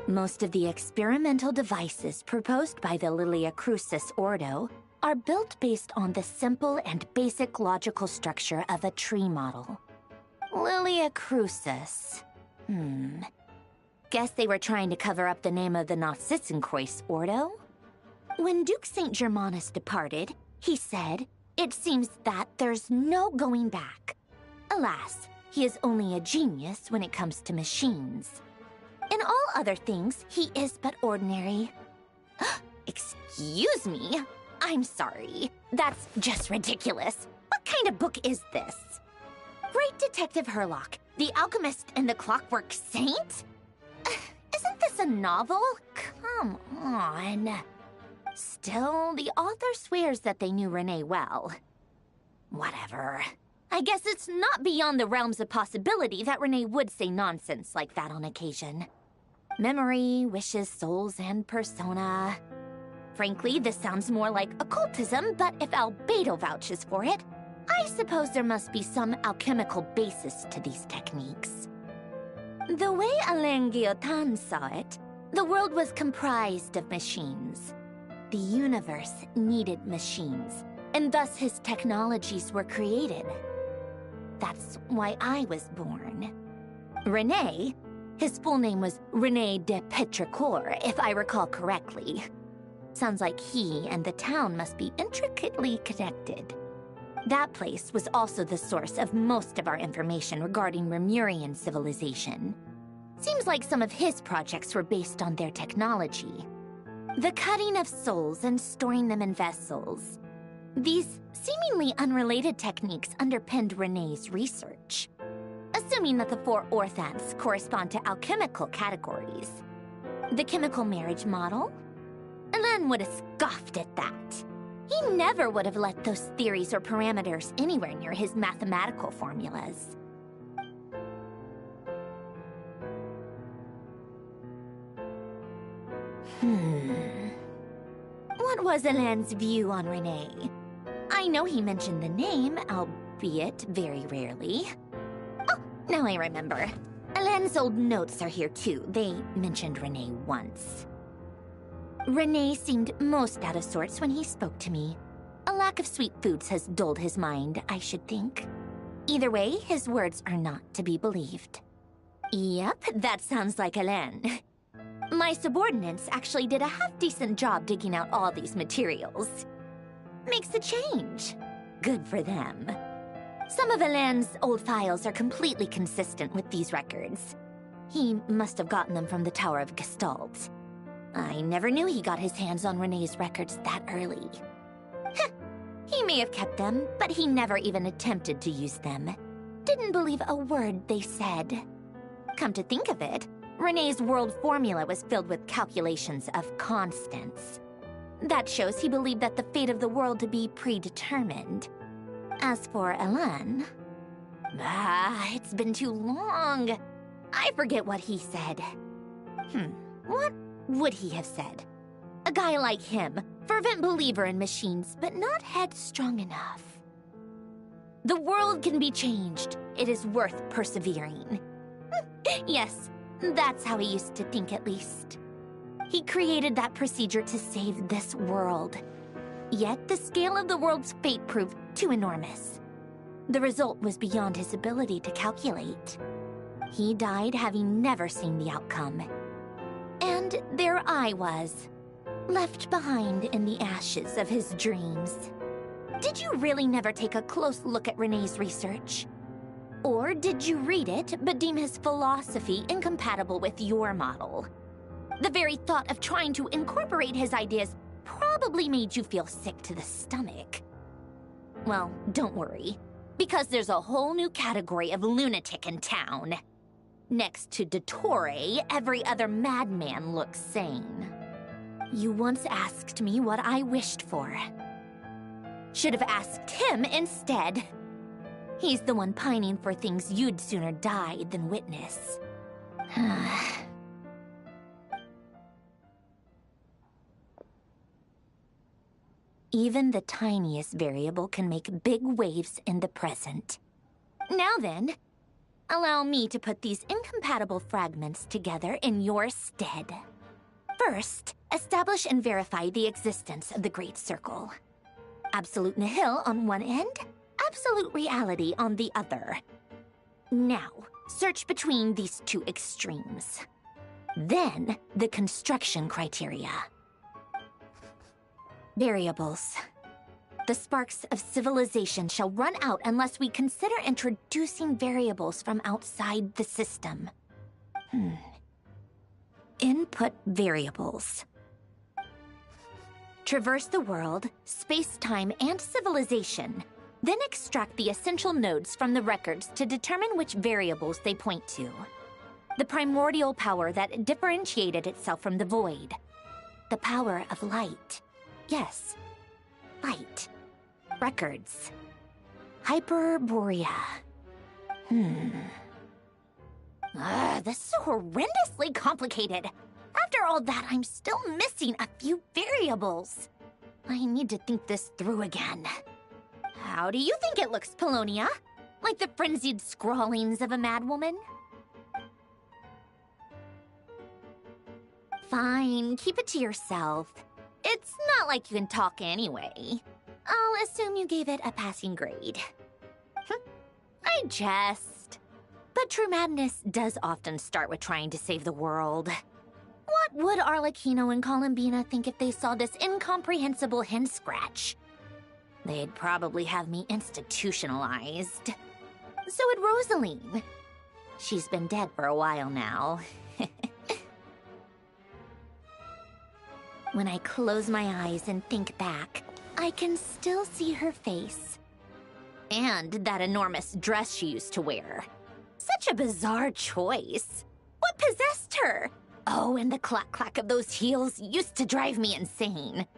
Most of the experimental devices proposed by the Lilia Crucis Ordo are built based on the simple and basic logical structure of a tree model. Lilia Crucis. Guess they were trying to cover up the name of the Nautitzenkreuz Ordo? When Duke St. Germanus departed, he said, "It seems that there's no going back." Alas, he is only a genius when it comes to machines. In all other things, he is but ordinary. Excuse me? I'm sorry. That's just ridiculous. What kind of book is this? Great Detective Herlock, the alchemist and the clockwork saint? Isn't this a novel? Come on. Still, the author swears that they knew Renee well. Whatever. I guess it's not beyond the realms of possibility that Renee would say nonsense like that on occasion. Memory, wishes, souls, and persona. Frankly, this sounds more like occultism, but if Albedo vouches for it, I suppose there must be some alchemical basis to these techniques. The way Alain Guillotin saw it, the world was comprised of machines. The universe needed machines, and thus his technologies were created. That's why I was born. René, his full name was René de Petrichor, if I recall correctly. Sounds like he and the town must be intricately connected. That place was also the source of most of our information regarding Remurian civilization. Seems like some of his projects were based on their technology. The cutting of souls and storing them in vessels. These seemingly unrelated techniques underpinned René's research. Assuming that the 4 orthants correspond to alchemical categories. The chemical marriage model? Alain would have scoffed at that. He never would have let those theories or parameters anywhere near his mathematical formulas. What was Alain's view on René? I know he mentioned the name, albeit very rarely. Oh, now I remember. Alain's old notes are here too. They mentioned René once. René seemed most out of sorts when he spoke to me. A lack of sweet foods has dulled his mind, I should think. Either way, his words are not to be believed. Yep, that sounds like Alain. My subordinates actually did a half-decent job digging out all these materials. Makes a change. Good for them. Some of Alain's old files are completely consistent with these records. He must have gotten them from the Tower of Gestalt. I never knew he got his hands on René's records that early. He may have kept them, but he never even attempted to use them. Didn't believe a word they said. Come to think of it, René's world formula was filled with calculations of constants. That shows he believed that the fate of the world to be predetermined. As for Alain... it's been too long. I forget what he said. What would he have said? A guy like him, fervent believer in machines, but not headstrong enough. The world can be changed. It is worth persevering. Yes, that's how he used to think at least. He created that procedure to save this world. Yet the scale of the world's fate proved too enormous. The result was beyond his ability to calculate. He died having never seen the outcome. And there I was, left behind in the ashes of his dreams. Did you really never take a close look at René's research? Or did you read it, but deem his philosophy incompatible with your model? The very thought of trying to incorporate his ideas probably made you feel sick to the stomach. Well, don't worry, because there's a whole new category of lunatic in town. Next to Dottore, every other madman looks sane. You once asked me what I wished for. Should have asked him instead. He's the one pining for things you'd sooner die than witness. Even the tiniest variable can make big waves in the present. Now then, allow me to put these incompatible fragments together in your stead. First, establish and verify the existence of the Great Circle. Absolute nihil on one end, absolute reality on the other. Now, search between these two extremes. Then, the construction criteria. Variables. The sparks of civilization shall run out unless we consider introducing variables from outside the system. Input variables. Traverse the world, space-time, and civilization. Then extract the essential nodes from the records to determine which variables they point to. The primordial power that differentiated itself from the void. The power of light. Yes, light. Records. Hyperborea. This is so horrendously complicated. After all that, I'm still missing a few variables. I need to think this through again. How do you think it looks, Polonia? Like the frenzied scrawlings of a madwoman? Fine, keep it to yourself. It's not like you can talk anyway. I'll assume you gave it a passing grade. I jest. But true madness does often start with trying to save the world. What would Arlecchino and Columbina think if they saw this incomprehensible hen scratch? They'd probably have me institutionalized. So would Rosaline. She's been dead for a while now. When I close my eyes and think back, I can still see her face. And that enormous dress she used to wear. Such a bizarre choice. What possessed her? Oh, and the clack-clack of those heels used to drive me insane.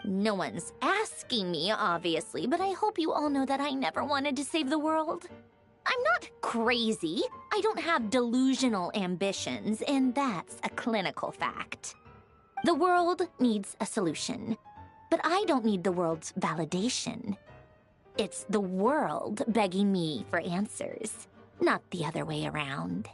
No one's asking me, obviously, but I hope you all know that I never wanted to save the world. I'm not crazy. I don't have delusional ambitions, and that's a clinical fact. The world needs a solution, but I don't need the world's validation. It's the world begging me for answers, not the other way around.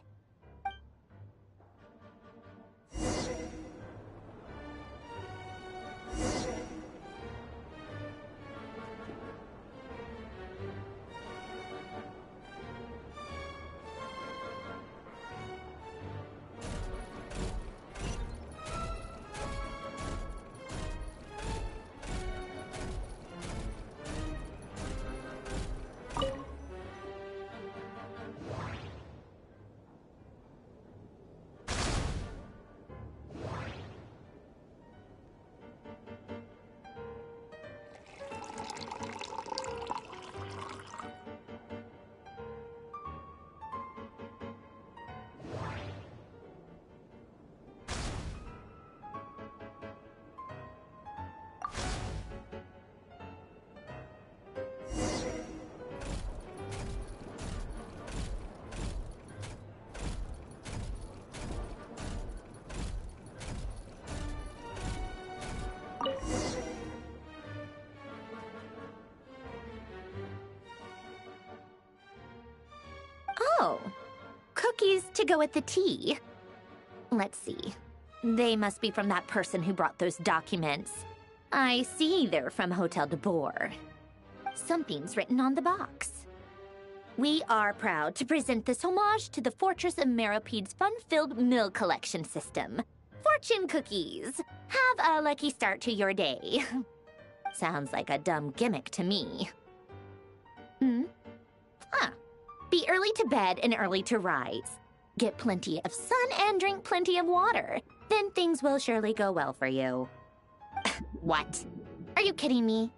Oh, cookies to go with the tea. Let's see. They must be from that person who brought those documents. I see they're from Hotel de Boer. Something's written on the box. We are proud to present this homage to the Fortress of Meropede's fun-filled mill collection system. Fortune cookies. Have a lucky start to your day. Sounds like a dumb gimmick to me. Be early to bed and early to rise. Get plenty of sun and drink plenty of water. Then things will surely go well for you. What? Are you kidding me?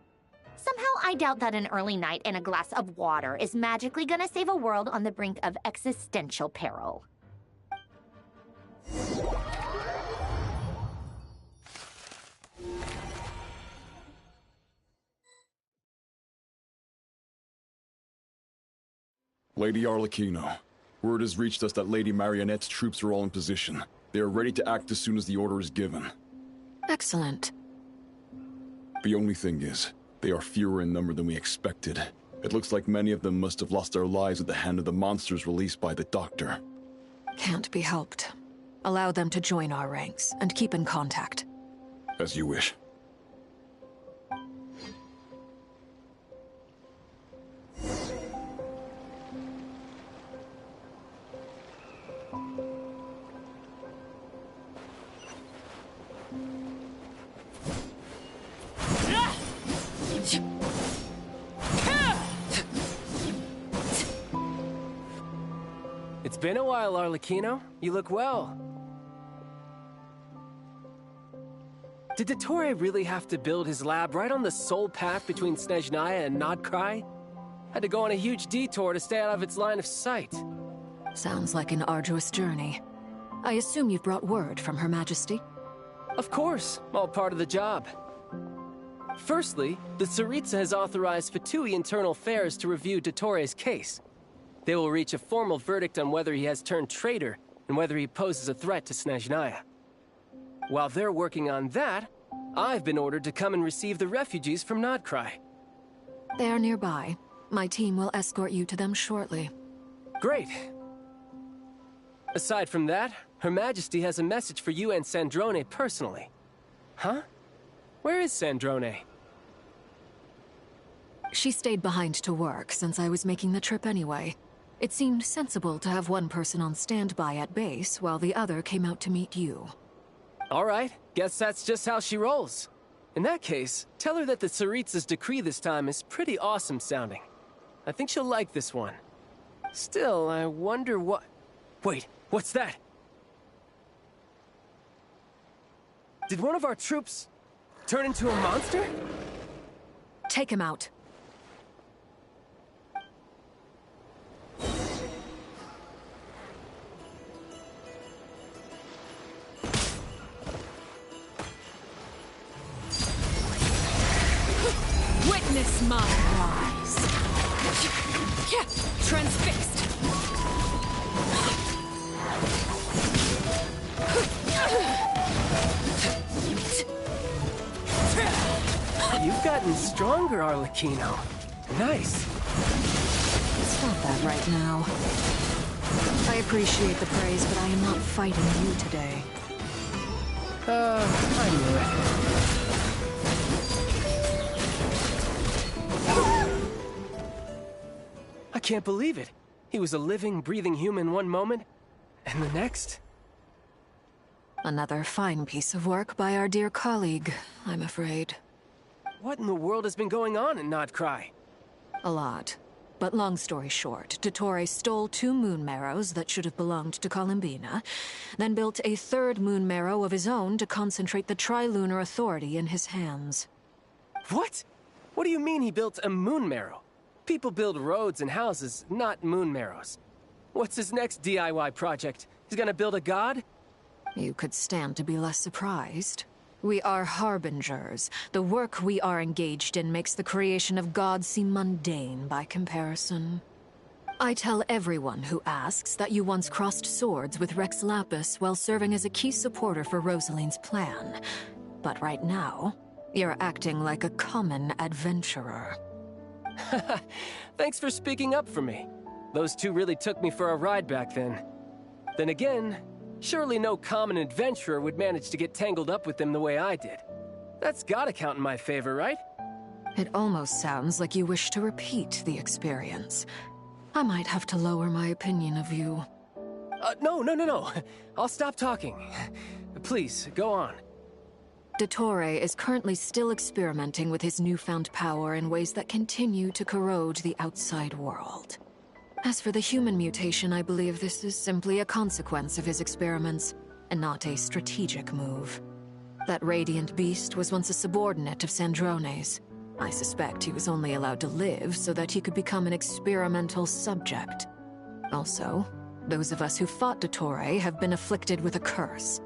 Somehow I doubt that an early night and a glass of water is magically gonna save a world on the brink of existential peril. Lady Arlecchino, word has reached us that Lady Marionette's troops are all in position. They are ready to act as soon as the order is given. Excellent. The only thing is, they are fewer in number than we expected. It looks like many of them must have lost their lives at the hand of the monsters released by the Doctor. Can't be helped. Allow them to join our ranks, and keep in contact. As you wish. It's been a while, Arlecchino. You look well. Did Dottore really have to build his lab right on the sole path between Snezhnaya and Nodkrai? Had to go on a huge detour to stay out of its line of sight. Sounds like an arduous journey. I assume you've brought word from Her Majesty? Of course, all part of the job. Firstly, the Tsaritsa has authorized Fatui Internal Affairs to review Dottoro's case. They will reach a formal verdict on whether he has turned traitor and whether he poses a threat to Snezhnaya. While they're working on that, I've been ordered to come and receive the refugees from Nodcry. They are nearby. My team will escort you to them shortly. Great. Aside from that, Her Majesty has a message for you and Sandrone personally. Huh? Where is Sandrone? She stayed behind to work since I was making the trip anyway. It seemed sensible to have one person on standby at base while the other came out to meet you. All right, guess that's just how she rolls. In that case, tell her that the Tsaritsa's decree this time is pretty awesome sounding. I think she'll like this one. Still, I wonder what... Wait, what's that? Did one of our troops turn into a monster? Take him out. Witness my rise. Transfixed. You've gotten stronger, Arlecchino. Nice. Stop that right now. I appreciate the praise, but I am not fighting you today. I knew it. I can't believe it. He was a living, breathing human one moment, and the next... Another fine piece of work by our dear colleague, I'm afraid. What in the world has been going on in Nodcry? A lot. But long story short, Dottore stole 2 moon marrows that should have belonged to Columbina, then built a 3rd moon marrow of his own to concentrate the Trilunar Authority in his hands. What? What do you mean he built a moon marrow? People build roads and houses, not moon marrows. What's his next DIY project? He's gonna build a god? You could stand to be less surprised. We are harbingers. The work we are engaged in makes the creation of gods seem mundane by comparison. I tell everyone who asks that you once crossed swords with Rex Lapis while serving as a key supporter for Rosaline's plan. But right now, you're acting like a common adventurer. Thanks for speaking up for me. Those 2 really took me for a ride back then. Then again, surely no common adventurer would manage to get tangled up with them the way I did. That's gotta count in my favor, right? It almost sounds like you wish to repeat the experience. I might have to lower my opinion of you. No. I'll stop talking. Please, go on. Dottore is currently still experimenting with his newfound power in ways that continue to corrode the outside world. As for the human mutation, I believe this is simply a consequence of his experiments, and not a strategic move. That radiant beast was once a subordinate of Sandrone's. I suspect he was only allowed to live so that he could become an experimental subject. Also, those of us who fought Dottore have been afflicted with a curse.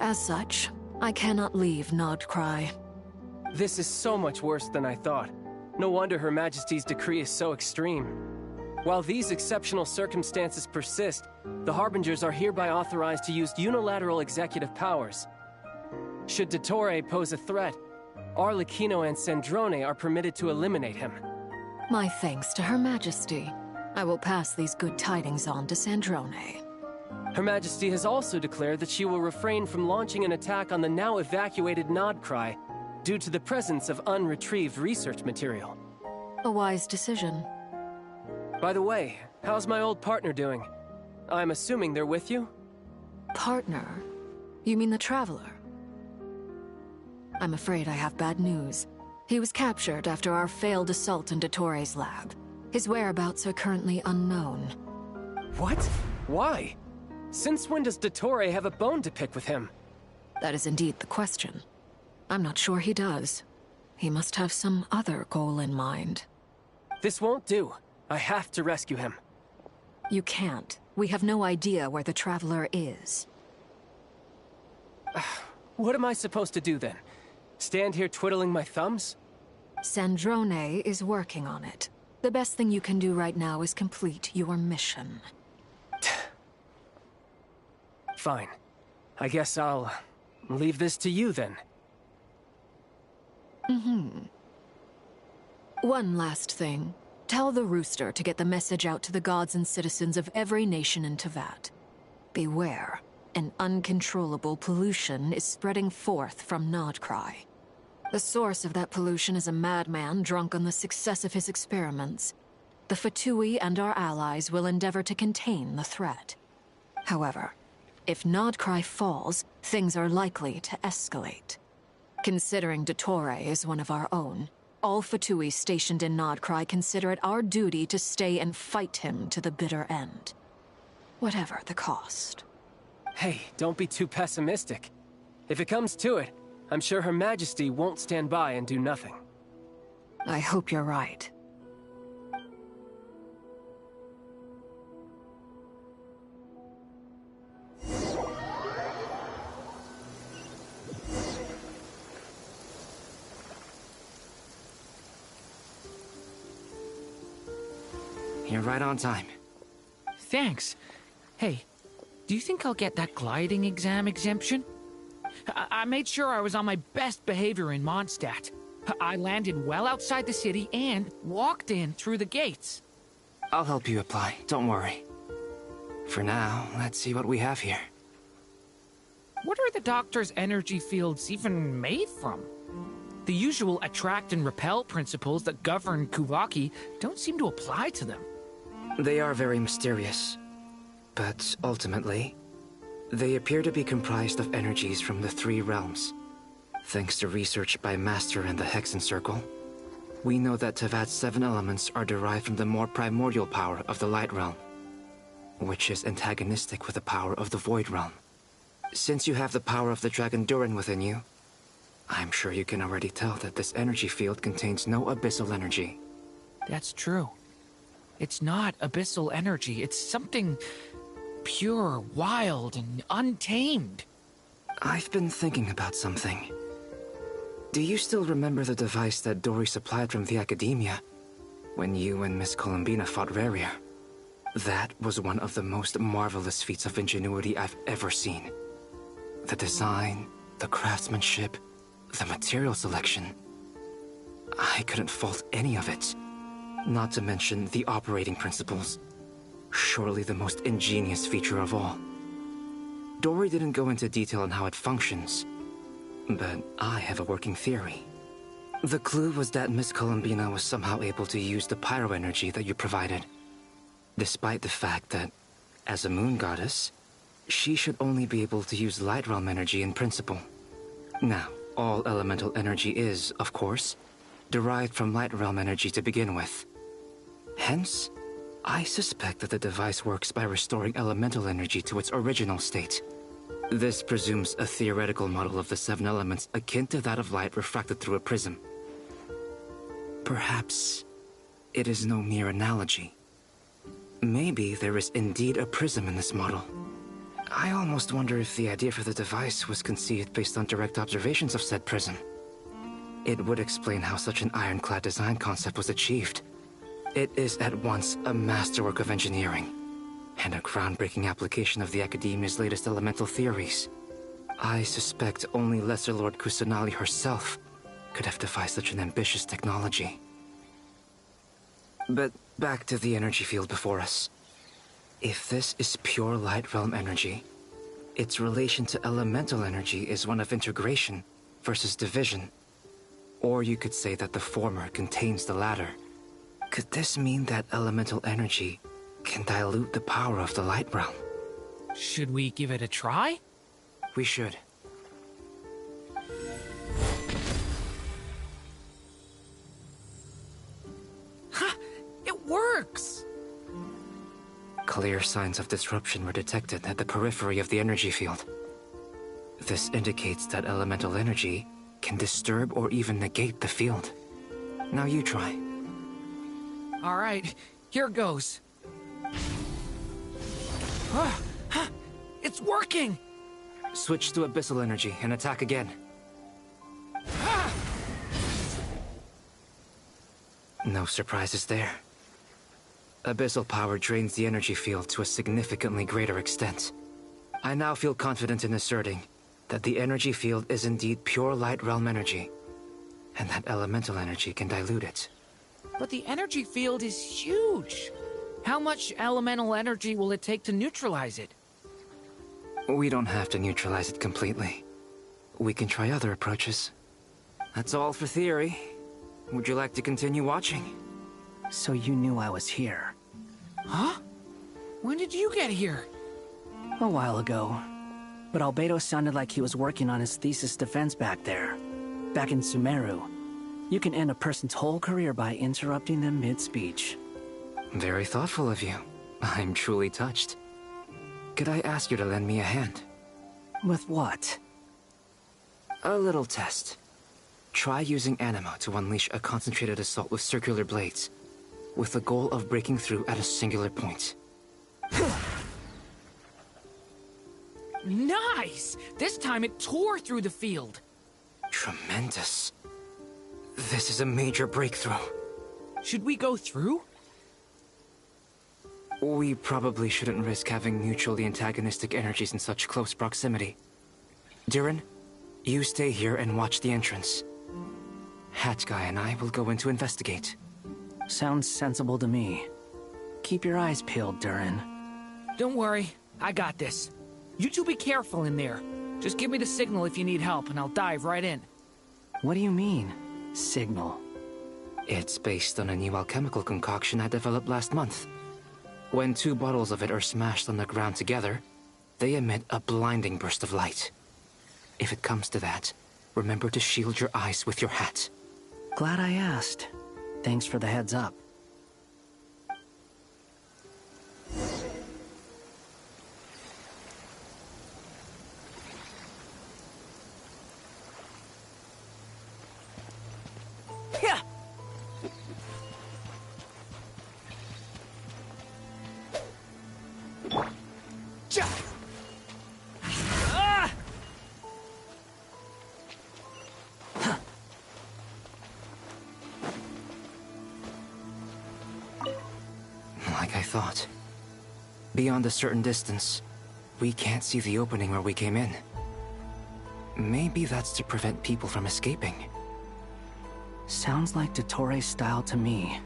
As such, I cannot leave Nodcry. This is so much worse than I thought. No wonder Her Majesty's decree is so extreme. While these exceptional circumstances persist, the Harbingers are hereby authorized to use unilateral executive powers. Should Dottore pose a threat, Arlecchino and Sandrone are permitted to eliminate him. My thanks to Her Majesty. I will pass these good tidings on to Sandrone. Her Majesty has also declared that she will refrain from launching an attack on the now evacuated Nodcry due to the presence of unretrieved research material. A wise decision. By the way, how's my old partner doing? I'm assuming they're with you? Partner? You mean the Traveler? I'm afraid I have bad news. He was captured after our failed assault in Dottore's lab. His whereabouts are currently unknown. What? Why? Since when does Dottore have a bone to pick with him? That is indeed the question. I'm not sure he does. He must have some other goal in mind. This won't do. I have to rescue him. You can't. We have no idea where the Traveler is. What am I supposed to do then? Stand here twiddling my thumbs? Sandrone is working on it. The best thing you can do right now is complete your mission. Fine. I guess I'll leave this to you then. One last thing. Tell the Rooster to get the message out to the gods and citizens of every nation in Teyvat. Beware. An uncontrollable pollution is spreading forth from Nodcry. The source of that pollution is a madman drunk on the success of his experiments. The Fatui and our allies will endeavor to contain the threat. However, if Nodcry falls, things are likely to escalate. Considering Dottore is one of our own, all Fatui stationed in Nodcry consider it our duty to stay and fight him to the bitter end. Whatever the cost. Hey, don't be too pessimistic. If it comes to it, I'm sure Her Majesty won't stand by and do nothing. I hope you're right. You're right on time. Thanks. Hey, do you think I'll get that gliding exam exemption? I made sure I was on my best behavior in Mondstadt. I landed well outside the city and walked in through the gates. I'll help you apply, don't worry. For now, let's see what we have here. What are the Doctor's energy fields even made from? The usual attract and repel principles that govern Kuvaki don't seem to apply to them. They are very mysterious, but ultimately, they appear to be comprised of energies from the three realms. Thanks to research by Master and the Hexen Circle, we know that Teyvat's 7 elements are derived from the more primordial power of the Light Realm, which is antagonistic with the power of the Void Realm. Since you have the power of the Dragon Durin within you, I'm sure you can already tell that this energy field contains no abyssal energy. That's true. It's not abyssal energy, it's something pure, wild, and untamed. I've been thinking about something. Do you still remember the device that Dory supplied from the Academia when you and Miss Columbina fought Rarier? That was one of the most marvelous feats of ingenuity I've ever seen. The design, the craftsmanship, the material selection. I couldn't fault any of it. Not to mention the operating principles. Surely the most ingenious feature of all. Dory didn't go into detail on how it functions, but I have a working theory. The clue was that Miss Columbina was somehow able to use the pyro energy that you provided, despite the fact that, as a moon goddess, she should only be able to use Light Realm energy in principle. Now, all elemental energy is, of course, derived from Light Realm energy to begin with. Hence, I suspect that the device works by restoring elemental energy to its original state. This presumes a theoretical model of the 7 elements akin to that of light refracted through a prism. Perhaps it is no mere analogy. Maybe there is indeed a prism in this model. I almost wonder if the idea for the device was conceived based on direct observations of said prism. It would explain how such an ironclad design concept was achieved. It is at once a masterwork of engineering and a groundbreaking application of the Academia's latest elemental theories. I suspect only Lesser Lord Kusanali herself could have devised such an ambitious technology. But back to the energy field before us. If this is pure Light Realm energy, its relation to elemental energy is one of integration versus division. Or you could say that the former contains the latter. Could this mean that elemental energy can dilute the power of the Light Realm? Should we give it a try? We should. Ha! It works! Clear signs of disruption were detected at the periphery of the energy field. This indicates that elemental energy can disturb or even negate the field. Now you try. All right, here goes. It's working! Switch to abyssal energy and attack again. No surprises there. Abyssal power drains the energy field to a significantly greater extent. I now feel confident in asserting that the energy field is indeed pure light realm energy, and that elemental energy can dilute it. But the energy field is huge. How much elemental energy will it take to neutralize it? We don't have to neutralize it completely. We can try other approaches. That's all for theory. Would you like to continue watching? So you knew I was here? Huh? When did you get here? A while ago. But Albedo sounded like he was working on his thesis defense back there. Back in Sumeru. You can end a person's whole career by interrupting them mid-speech. Very thoughtful of you. I'm truly touched. Could I ask you to lend me a hand? With what? A little test. Try using Anima to unleash a concentrated assault with circular blades, with the goal of breaking through at a singular point. Nice! This time it tore through the field. Tremendous. This is a major breakthrough. Should we go through? We probably shouldn't risk having mutually antagonistic energies in such close proximity. Durin, you stay here and watch the entrance. Hat Guy and I will go in to investigate. Sounds sensible to me. Keep your eyes peeled, Durin. Don't worry, I got this. You two be careful in there. Just give me the signal if you need help, and I'll dive right in. What do you mean, signal? It's based on a new alchemical concoction I developed last month. When 2 bottles of it are smashed on the ground together, they emit a blinding burst of light. If it comes to that, remember to shield your eyes with your hat. Glad I asked. Thanks for the heads up. Like I thought. Beyond a certain distance, we can't see the opening where we came in. Maybe that's to prevent people from escaping. Sounds like Dottore style to me.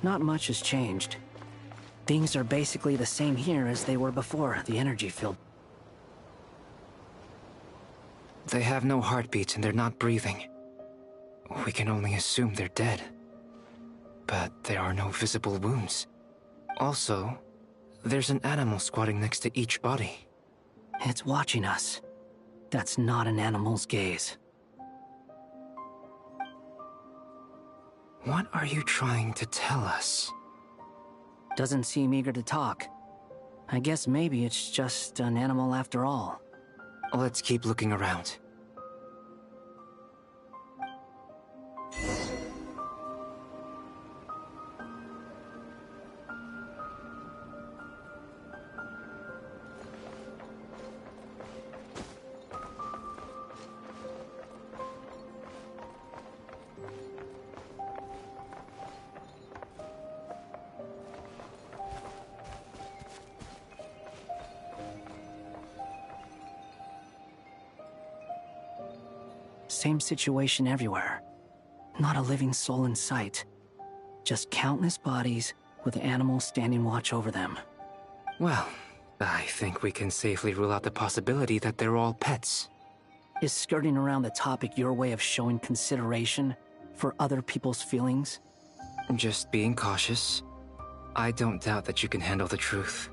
Not much has changed. Things are basically the same here as they were before the energy field. They have no heartbeats and they're not breathing. We can only assume they're dead. But there are no visible wounds. Also, there's an animal squatting next to each body. It's watching us. That's not an animal's gaze. What are you trying to tell us? Doesn't seem eager to talk. I guess maybe it's just an animal after all. Let's keep looking around. Same situation everywhere. Not a living soul in sight. Just countless bodies with animals standing watch over them. Well, I think we can safely rule out the possibility that they're all pets. Is skirting around the topic your way of showing consideration for other people's feelings? Just being cautious. I don't doubt that you can handle the truth.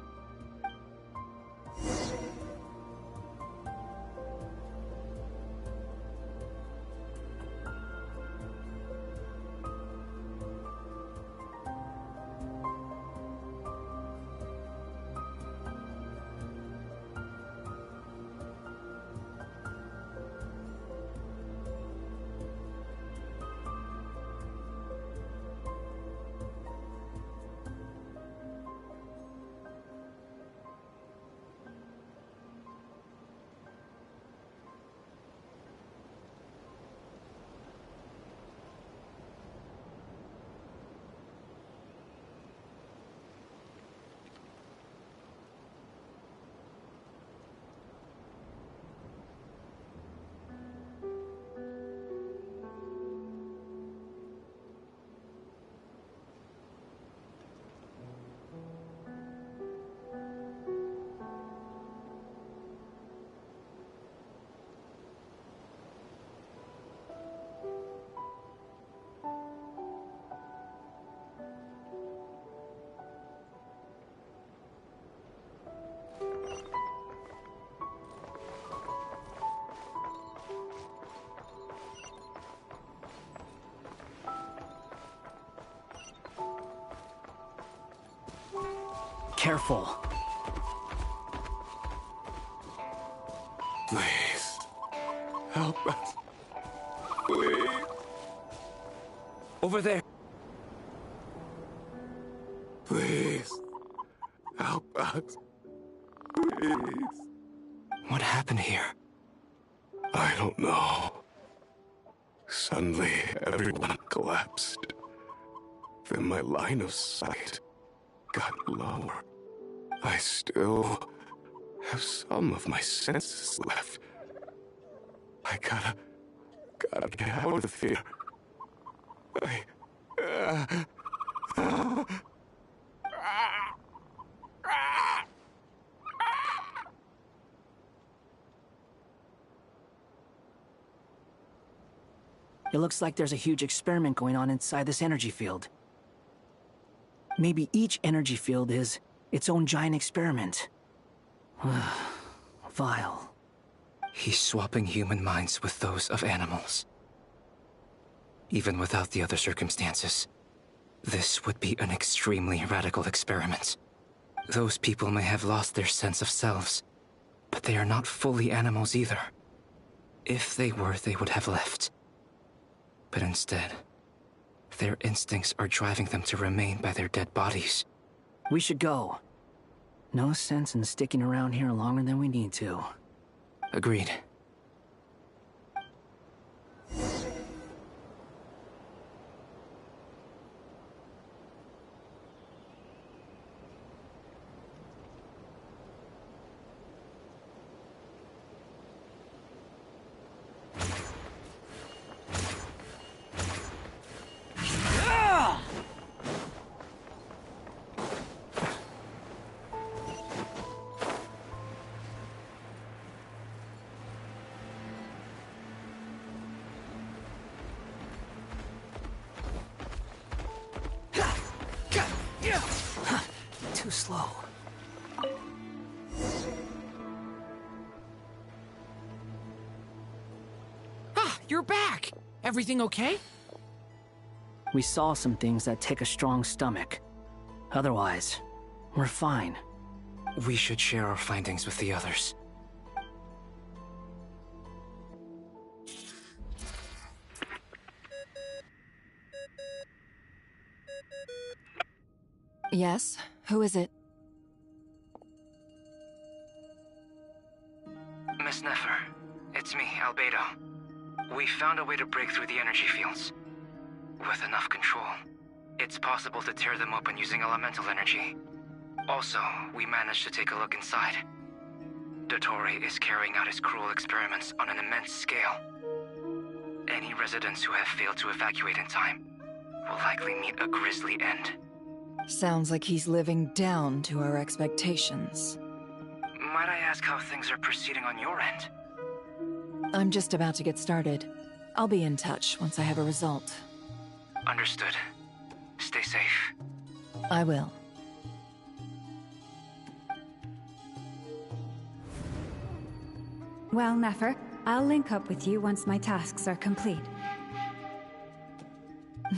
Careful. Please. Help us. Please. Over there. Please. Help us. Please. What happened here? I don't know. Suddenly, everyone collapsed. Then my line of sight got lower. I still have some of my senses left. I gotta get out of here. It looks like there's a huge experiment going on inside this energy field. Maybe each energy field is its own giant experiment. Vile. He's swapping human minds with those of animals. Even without the other circumstances, this would be an extremely radical experiment. Those people may have lost their sense of selves, but they are not fully animals either. If they were, they would have left. But instead, their instincts are driving them to remain by their dead bodies. We should go. No sense in sticking around here longer than we need to. Agreed. Too slow. Ah, you're back! Everything okay? We saw some things that take a strong stomach. Otherwise, we're fine. We should share our findings with the others. Yes? Who is it? Miss Nefer, it's me, Albedo. We found a way to break through the energy fields. With enough control, it's possible to tear them open using elemental energy. Also, we managed to take a look inside. Dottore is carrying out his cruel experiments on an immense scale. Any residents who have failed to evacuate in time will likely meet a grisly end. Sounds like he's living down to our expectations. Might I ask how things are proceeding on your end? I'm just about to get started. I'll be in touch once I have a result. Understood. Stay safe. I will. Well, Nefer, I'll link up with you once my tasks are complete.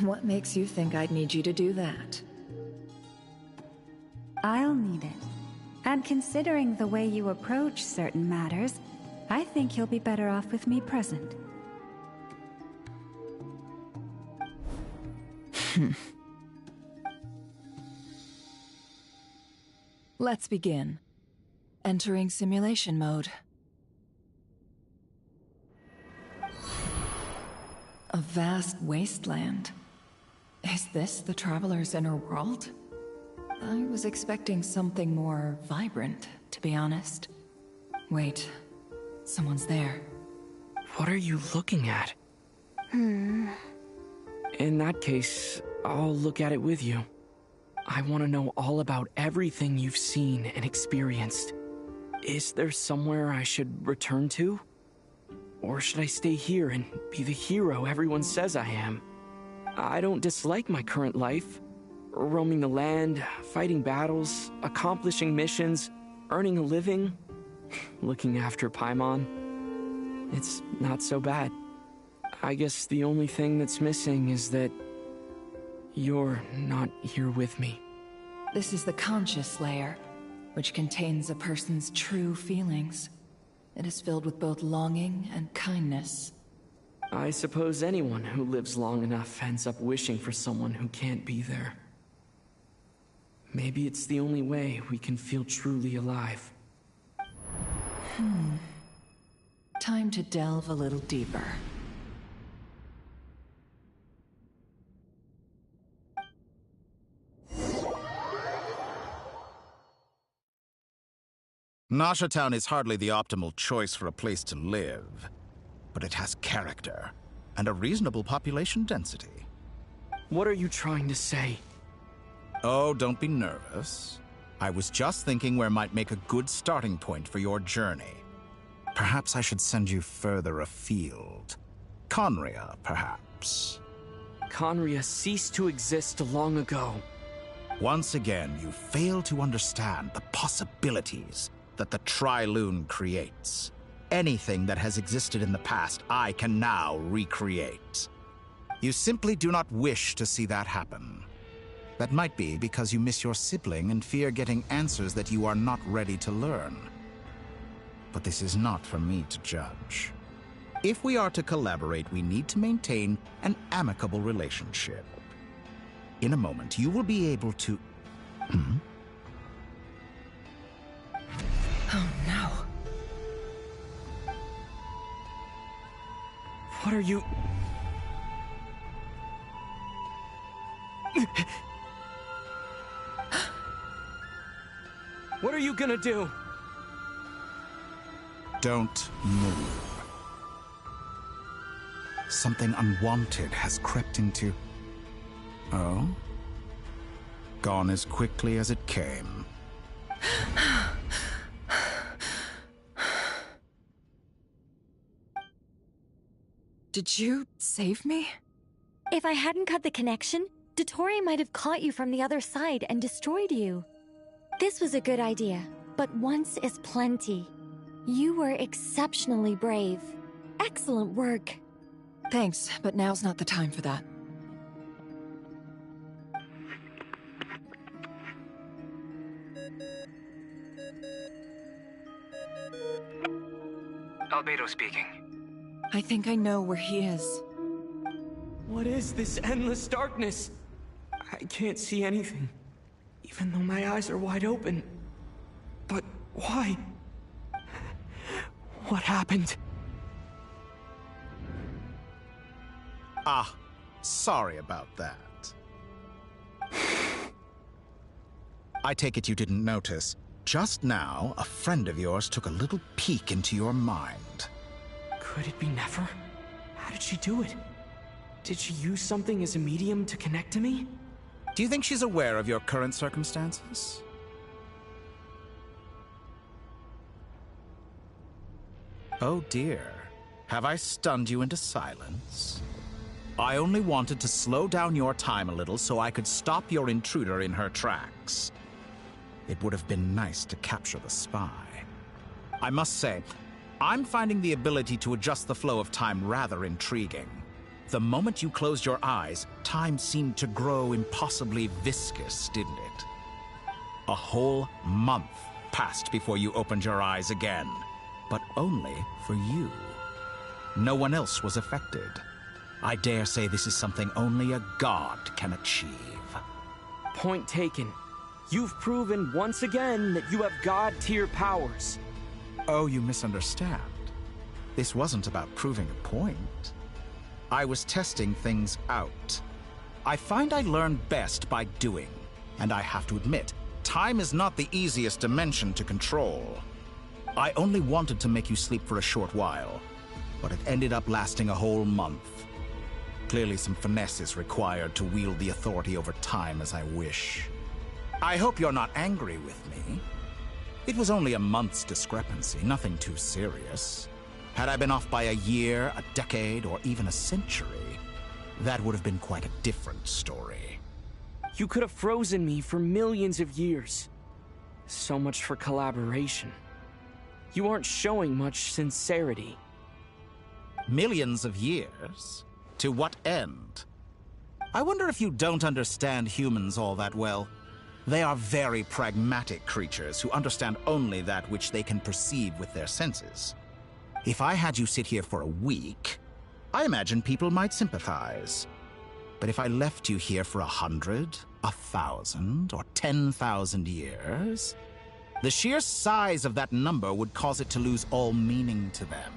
What makes you think I'd need you to do that? I'll need it. And considering the way you approach certain matters, I think you'll be better off with me present. Let's begin. Entering simulation mode. A vast wasteland. Is this the Traveler's inner world? I was expecting something more vibrant, to be honest. Wait, someone's there. What are you looking at? In that case, I'll look at it with you. I want to know all about everything you've seen and experienced. Is there somewhere I should return to? Or should I stay here and be the hero everyone says I am? I don't dislike my current life. Roaming the land, fighting battles, accomplishing missions, earning a living, looking after Paimon. It's not so bad. I guess the only thing that's missing is that you're not here with me. This is the conscious layer, which contains a person's true feelings. It is filled with both longing and kindness. I suppose anyone who lives long enough ends up wishing for someone who can't be there. Maybe it's the only way we can feel truly alive. Time to delve a little deeper. Nasha Town is hardly the optimal choice for a place to live, but it has character and a reasonable population density. What are you trying to say? Oh, don't be nervous. I was just thinking where might make a good starting point for your journey. Perhaps I should send you further afield. Conria, perhaps. Conria ceased to exist long ago. Once again, you fail to understand the possibilities that the Tri-Lune creates. Anything that has existed in the past, I can now recreate. You simply do not wish to see that happen. That might be because you miss your sibling and fear getting answers that you are not ready to learn. But this is not for me to judge. If we are to collaborate, we need to maintain an amicable relationship. In a moment, you will be able to... Oh no. What are you... What are you gonna do? Don't move. Something unwanted has crept into... Oh? Gone as quickly as it came. Did you save me? If I hadn't cut the connection, Dottore might have caught you from the other side and destroyed you. This was a good idea, but once is plenty. You were exceptionally brave. Excellent work. Thanks, but now's not the time for that. Albedo speaking. I think I know where he is. What is this endless darkness? I can't see anything, even though my eyes are wide open. But why? What happened? Ah, sorry about that. I take it you didn't notice. Just now, a friend of yours took a little peek into your mind. Could it be Nefer? How did she do it? Did she use something as a medium to connect to me? Do you think she's aware of your current circumstances? Oh dear. Have I stunned you into silence? I only wanted to slow down your time a little so I could stop your intruder in her tracks. It would have been nice to capture the spy. I must say, I'm finding the ability to adjust the flow of time rather intriguing. The moment you closed your eyes, time seemed to grow impossibly viscous, didn't it? A whole month passed before you opened your eyes again, but only for you. No one else was affected. I dare say this is something only a god can achieve. Point taken. You've proven once again that you have god-tier powers. Oh, you misunderstand. This wasn't about proving a point. I was testing things out. I find I learn best by doing, and I have to admit, time is not the easiest dimension to control. I only wanted to make you sleep for a short while, but it ended up lasting a whole month. Clearly some finesse is required to wield the authority over time as I wish. I hope you're not angry with me. It was only a month's discrepancy, nothing too serious. Had I been off by a year, a decade, or even a century, that would have been quite a different story. You could have frozen me for millions of years. So much for collaboration. You aren't showing much sincerity. Millions of years? To what end? I wonder if you don't understand humans all that well. They are very pragmatic creatures who understand only that which they can perceive with their senses. If I had you sit here for a week, I imagine people might sympathize. But if I left you here for 100, 1,000, or 10,000 years, the sheer size of that number would cause it to lose all meaning to them.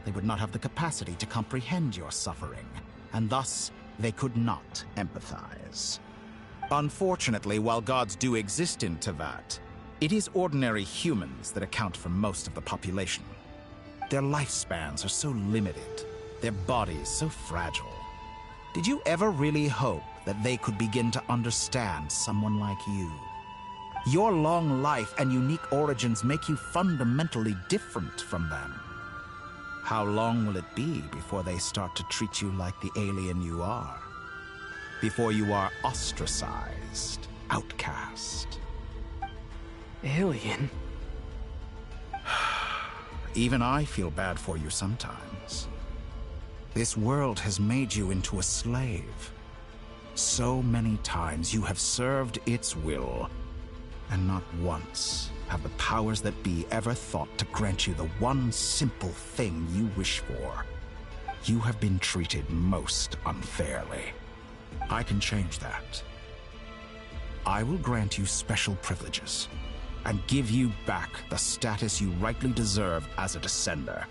They would not have the capacity to comprehend your suffering, and thus they could not empathize. Unfortunately, while gods do exist in Teyvat, it is ordinary humans that account for most of the population. Their lifespans are so limited, their bodies so fragile. Did you ever really hope that they could begin to understand someone like you? Your long life and unique origins make you fundamentally different from them. How long will it be before they start to treat you like the alien you are? Before you are ostracized, outcast? Alien? Even I feel bad for you sometimes. This world has made you into a slave. So many times you have served its will, and not once have the powers that be ever thought to grant you the one simple thing you wish for. You have been treated most unfairly. I can change that. I will grant you special privileges and give you back the status you rightly deserve as a descender.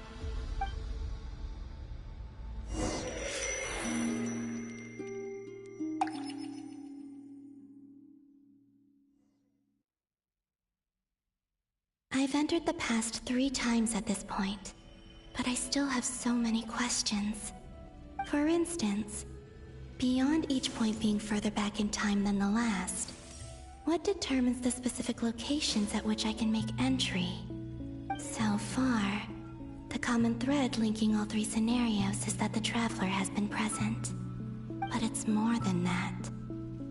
I've entered the past 3 times at this point, but I still have so many questions. For instance, beyond each point being further back in time than the last, what determines the specific locations at which I can make entry? So far, the common thread linking all 3 scenarios is that the Traveler has been present. But it's more than that.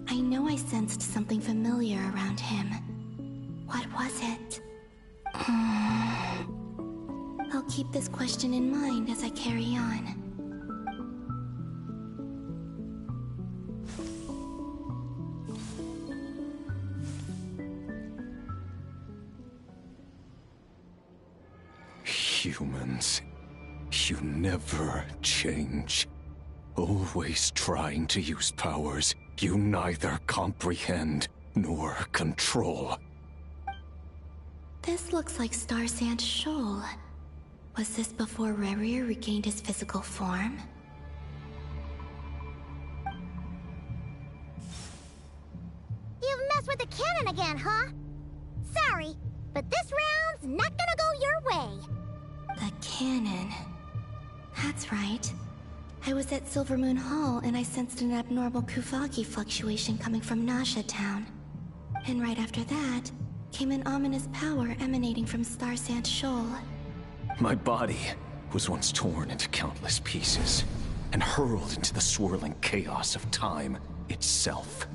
I know I sensed something familiar around him. What was it? I'll keep this question in mind as I carry on. Humans, you never change. Always trying to use powers you neither comprehend nor control. This looks like Star Sand Shoal. Was this before Rerir regained his physical form? You've messed with the cannon again, huh? Sorry, but this round's not gonna go your way. The cannon. That's right. I was at Silver Moon Hall and I sensed an abnormal Kuvaki fluctuation coming from Nasha Town. And right after that, came an ominous power emanating from Star Sand Shoal. My body was once torn into countless pieces and hurled into the swirling chaos of time itself.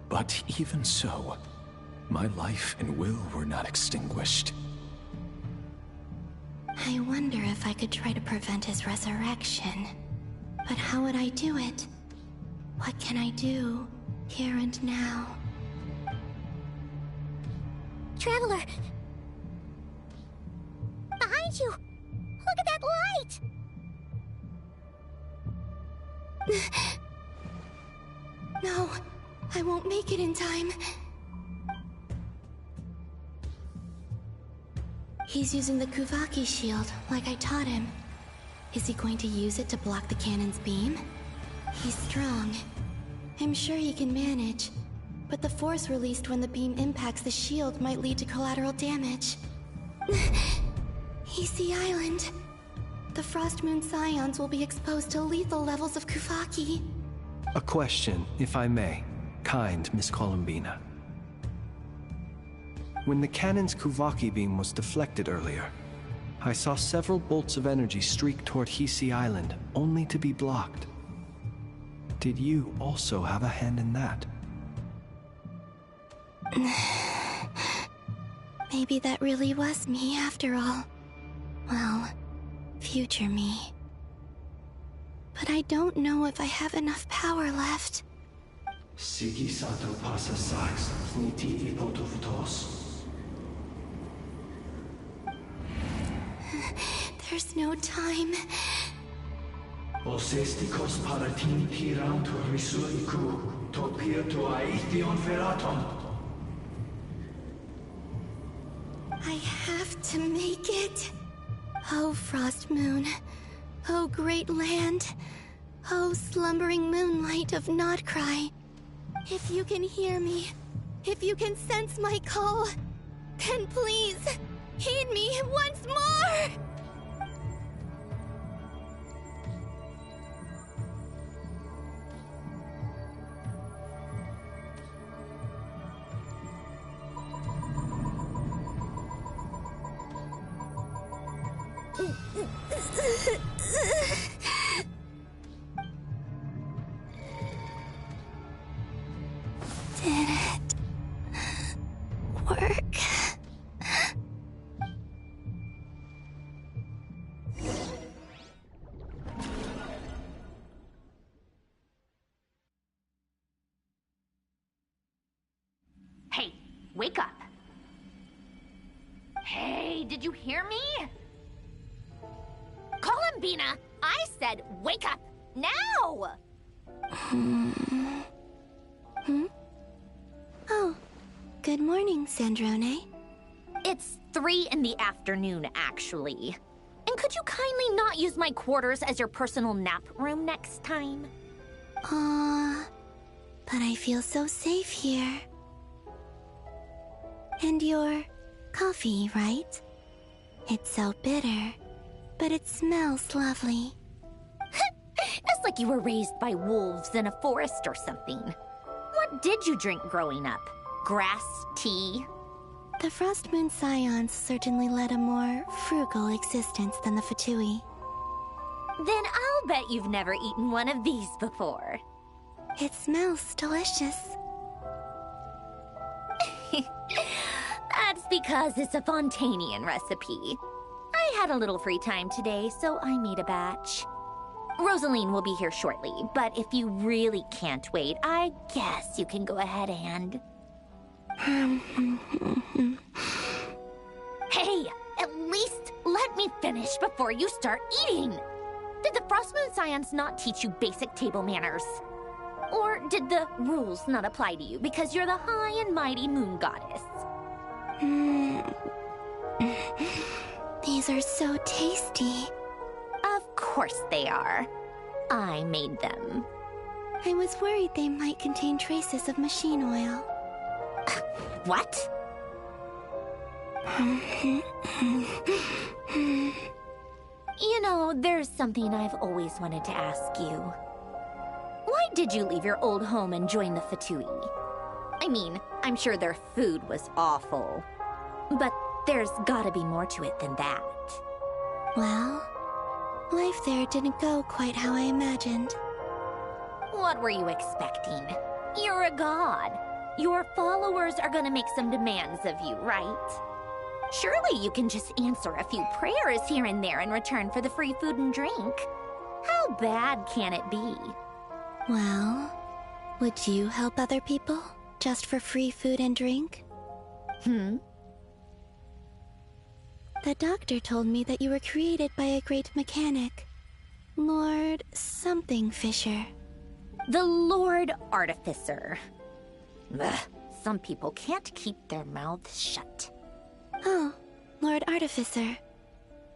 But even so, my life and will were not extinguished. I wonder if I could try to prevent his resurrection. But how would I do it? What can I do, here and now? Traveler! Behind you! Look at that light! No, I won't make it in time. He's using the Kuvaki shield, like I taught him. Is he going to use it to block the cannon's beam? He's strong. I'm sure he can manage. But the force released when the beam impacts the shield might lead to collateral damage. Easy Island. The Frost Moon Scions will be exposed to lethal levels of Kuvaki. A question, if I may. Kind Miss Columbina. When the cannon's Kuvaki beam was deflected earlier, I saw several bolts of energy streak toward Hisi Island, only to be blocked. Did you also have a hand in that? Maybe that really was me after all. Well, future me. But I don't know if I have enough power left. Siki Sato Pasa Sax, Niti Ipotofutos. There's no time. Osestikos paratini tiram to risuiku, topia to aithion feraton. I have to make it. Oh, Frost Moon. Oh, great land. Oh, slumbering moonlight of Notcry. If you can hear me, if you can sense my call, then please, heed me once more! Did it work? Hey, wake up. Hey, did you hear me? Columbina, I said wake up, now! Oh, good morning, Sandrone. It's 3 in the afternoon, actually. And could you kindly not use my quarters as your personal nap room next time? But I feel so safe here. And your coffee, right? It's so bitter, but it smells lovely. It's like you were raised by wolves in a forest or something. What did you drink growing up? Grass tea? The Frost Moon Scions certainly led a more frugal existence than the Fatui. Then I'll bet you've never eaten one of these before. It smells delicious. That's because it's a Fontanian recipe. I had a little free time today, so I made a batch. Rosaline will be here shortly, but if you really can't wait, I guess you can go ahead and... Hey, at least let me finish before you start eating! Did the Frost Moon Scions not teach you basic table manners? Or did the rules not apply to you because you're the high and mighty moon goddess? These are so tasty. Of course they are. I made them. I was worried they might contain traces of machine oil. What? You know, there's something I've always wanted to ask you. Why did you leave your old home and join the Fatui? I mean, I'm sure their food was awful. But there's gotta be more to it than that. Well, life there didn't go quite how I imagined. What were you expecting? You're a god. Your followers are gonna make some demands of you, right? Surely you can just answer a few prayers here and there in return for the free food and drink. How bad can it be? Well, would you help other people just for free food and drink? The doctor told me that you were created by a great mechanic. Lord something Fisher. The Lord Artificer. Ugh, some people can't keep their mouths shut. Oh, Lord Artificer.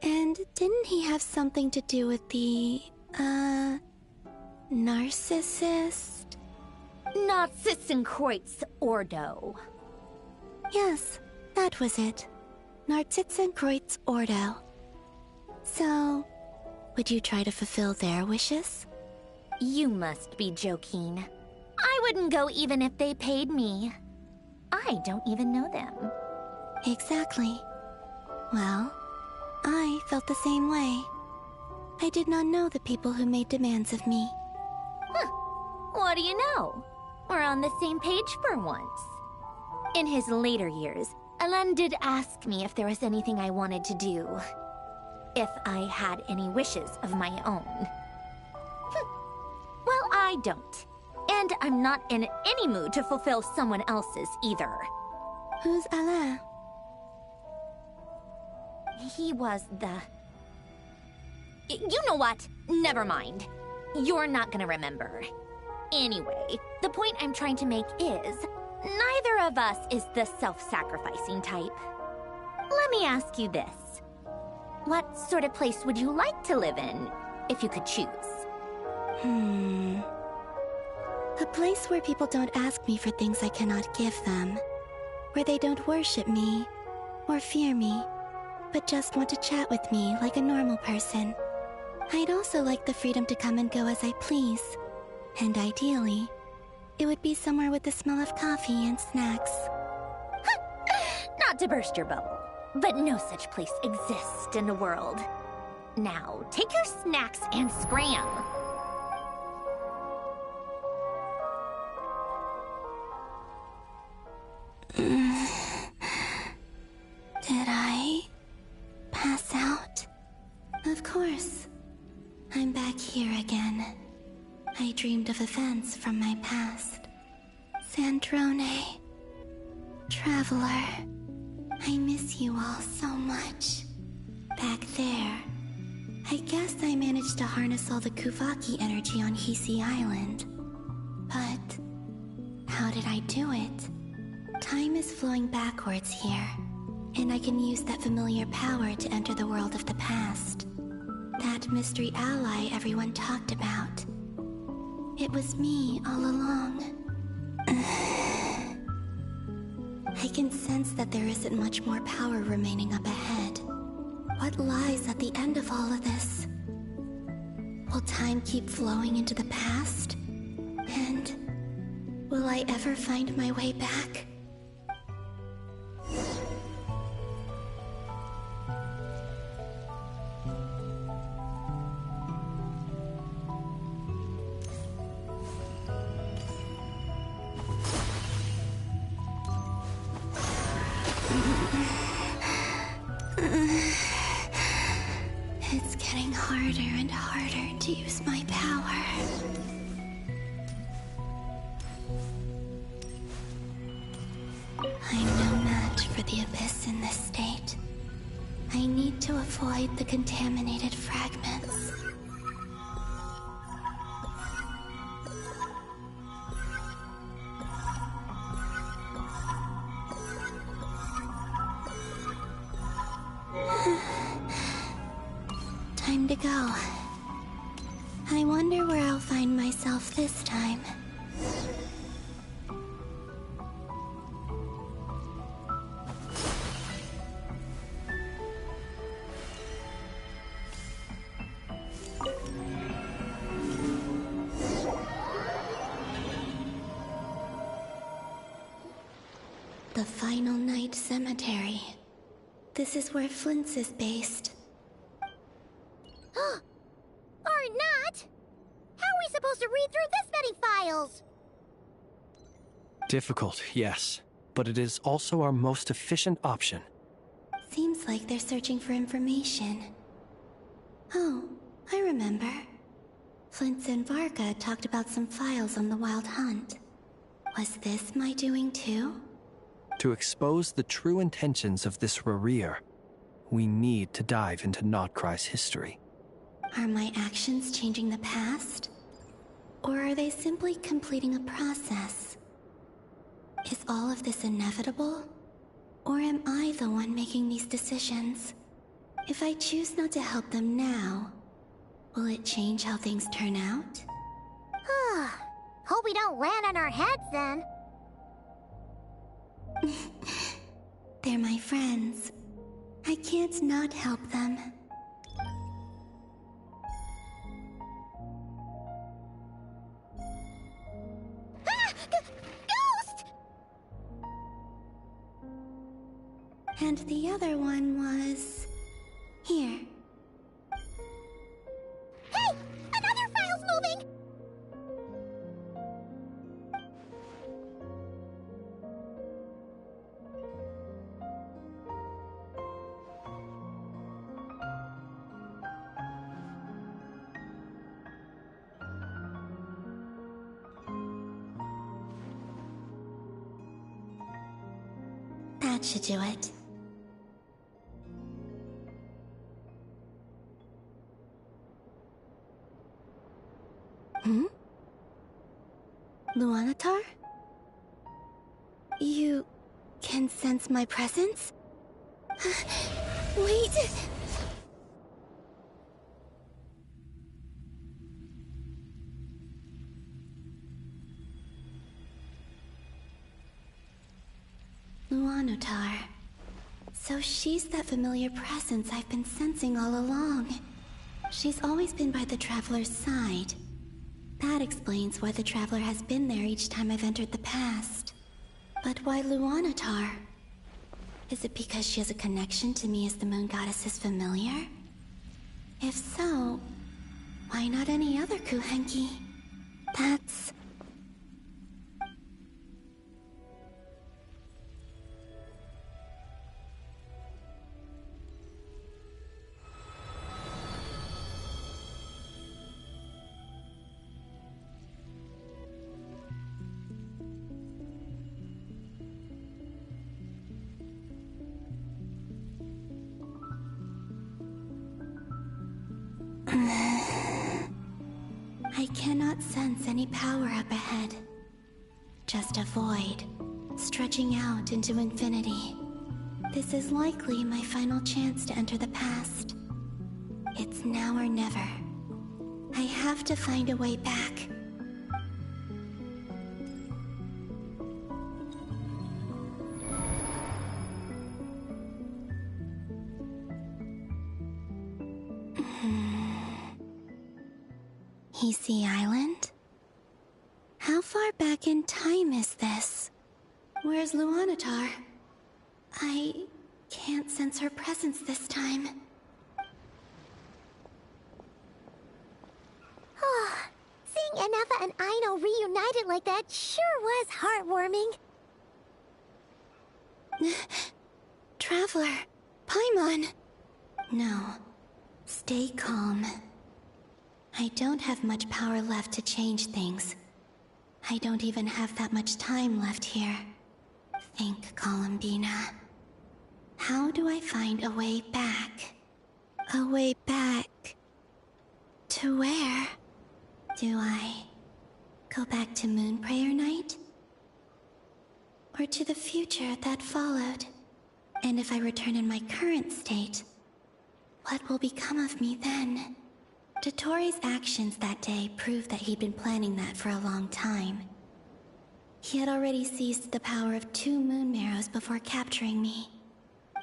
And didn't he have something to do with the, narcissist? Narcissenkreuz Ordo. Yes, that was it. Narcissenkreuz Ordo. So, would you try to fulfill their wishes? You must be joking. I wouldn't go even if they paid me. I don't even know them. Exactly. Well, I felt the same way. I did not know the people who made demands of me. Huh. What do you know? We're on the same page for once. In his later years, Alan did ask me if there was anything I wanted to do. If I had any wishes of my own. Well, I don't. And I'm not in any mood to fulfill someone else's either. Who's Alain? He was the... You know what? Never mind. You're not gonna remember. Anyway, the point I'm trying to make is, neither of us is the self-sacrificing type. Let me ask you this. What sort of place would you like to live in, if you could choose? A place where people don't ask me for things I cannot give them. Where they don't worship me, or fear me, but just want to chat with me like a normal person. I'd also like the freedom to come and go as I please. And ideally, it would be somewhere with the smell of coffee and snacks. Not to burst your bubble, but no such place exists in the world. Now, take your snacks and scram. Did I pass out? Of course. I'm back here again. I dreamed of events from my past. Sandrone. Traveler. I miss you all so much. Back there. I guess I managed to harness all the Kuvaki energy on Hisi Island. But how did I do it? Time is flowing backwards here, and I can use that familiar power to enter the world of the past. That mystery ally everyone talked about. It was me all along. I can sense that there isn't much more power remaining up ahead. What lies at the end of all of this? Will time keep flowing into the past? And will I ever find my way back? It's getting harder and harder to use my power. I'm no match for the Abyss in this state. I need to avoid the contaminated fragments. Time to go. I wonder where I'll find myself this time. The Final Night Cemetery. This is where Flint's is based. Or not! How are we supposed to read through this many files? Difficult, yes, but it is also our most efficient option. Seems like they're searching for information. Oh, I remember. Flint and Varga talked about some files on the Wild Hunt. Was this my doing too? To expose the true intentions of this Rereer, we need to dive into Notcry's history. Are my actions changing the past? Or are they simply completing a process? Is all of this inevitable? Or am I the one making these decisions? If I choose not to help them now, will it change how things turn out? Hope we don't land on our heads then. They're my friends. I can't not help them. Ghost! And the other one was... here. Hey! Another file's moving! That should do it. Luanatar? You can sense my presence? Wait! Luanatar. So she's that familiar presence I've been sensing all along. She's always been by the Traveler's side. That explains why the Traveler has been there each time I've entered the past. But why Luanatar? Is it because she has a connection to me as the Moon Goddess's familiar? If so, why not any other Kuhenki? That's... I cannot sense any power up ahead. Just a void, stretching out into infinity. This is likely my final chance to enter the past. It's now or never. I have to find a way back. Hisi Island? How far back in time is this? Where's Luanatar? I can't sense her presence this time. Seeing Enefa and Aino reunited like that sure was heartwarming. Traveler, Paimon. No, stay calm. I don't have much power left to change things. I don't even have that much time left here. Think, Columbina. How do I find a way back? A way back... to where? Do I go back to Moonprayer Night? Or to the future that followed? And if I return in my current state, what will become of me then? Dotori's actions that day proved that he'd been planning that for a long time. He had already seized the power of 2 moon marrows before capturing me.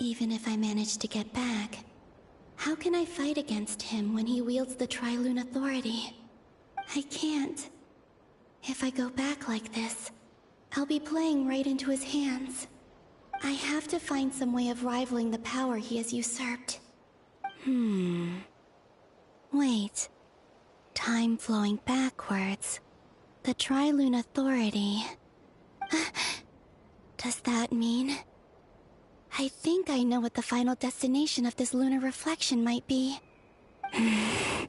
Even if I managed to get back, how can I fight against him when he wields the Tri-Lune Authority? I can't. If I go back like this, I'll be playing right into his hands. I have to find some way of rivaling the power he has usurped. Wait. Time flowing backwards. The Trilune Authority. Does that mean... I think I know what the final destination of this lunar reflection might be. I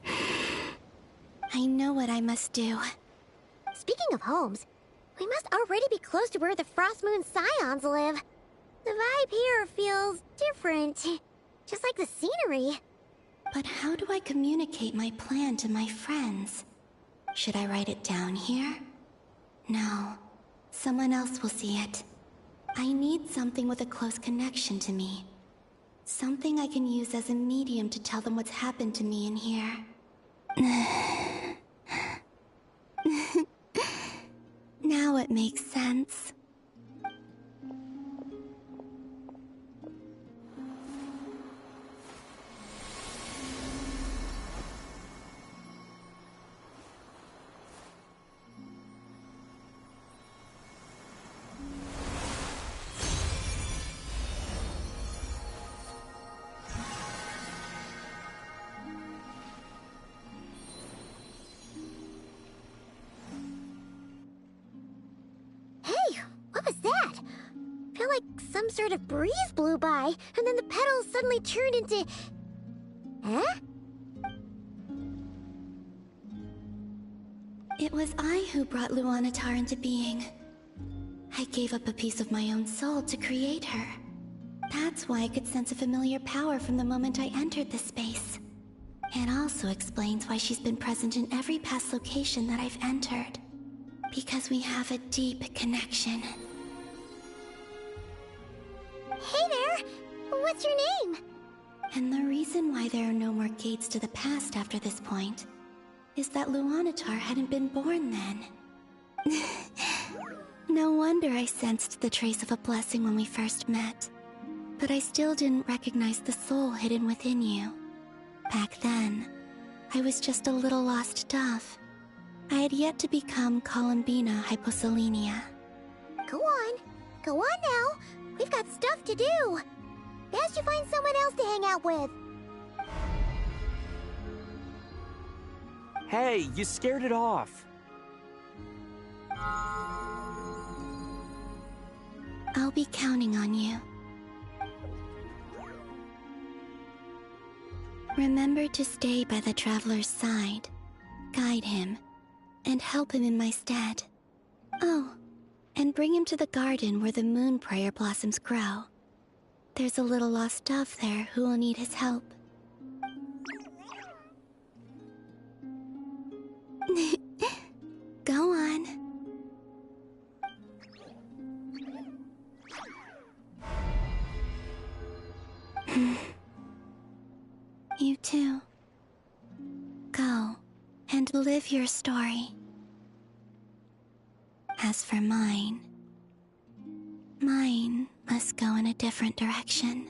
know what I must do. Speaking of homes, we must already be close to where the Frost Moon Scions live. The vibe here feels different, just like the scenery. But how do I communicate my plan to my friends? Should I write it down here? No. Someone else will see it. I need something with a close connection to me. Something I can use as a medium to tell them what's happened to me in here. Now it makes sense. Some sort of breeze blew by, and then the petals suddenly turned into... Huh? It was I who brought Luanatar into being. I gave up a piece of my own soul to create her. That's why I could sense a familiar power from the moment I entered this space. It also explains why she's been present in every past location that I've entered. Because we have a deep connection. Hey there! What's your name? And the reason why there are no more gates to the past after this point is that Luanatar hadn't been born then. No wonder I sensed the trace of a blessing when we first met. But I still didn't recognize the soul hidden within you. Back then, I was just a little lost dove. I had yet to become Columbina Hyposelenia. Go on now. We've got stuff to do. Best you find someone else to hang out with. Hey, you scared it off. I'll be counting on you. Remember to stay by the Traveler's side, guide him, and help him in my stead. Oh, and bring him to the garden where the moon prayer blossoms grow. There's a little lost dove there who will need his help. Go on. You too. Go and live your story. As for mine must go in a different direction.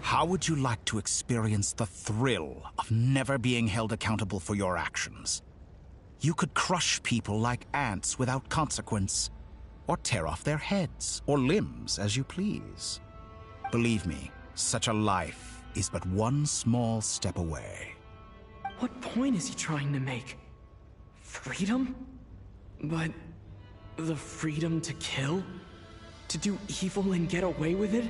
How would you like to experience the thrill of never being held accountable for your actions? You could crush people like ants without consequence, or tear off their heads or limbs as you please. Believe me, such a life is but one small step away. What point is he trying to make? Freedom? But the freedom to kill? To do evil and get away with it?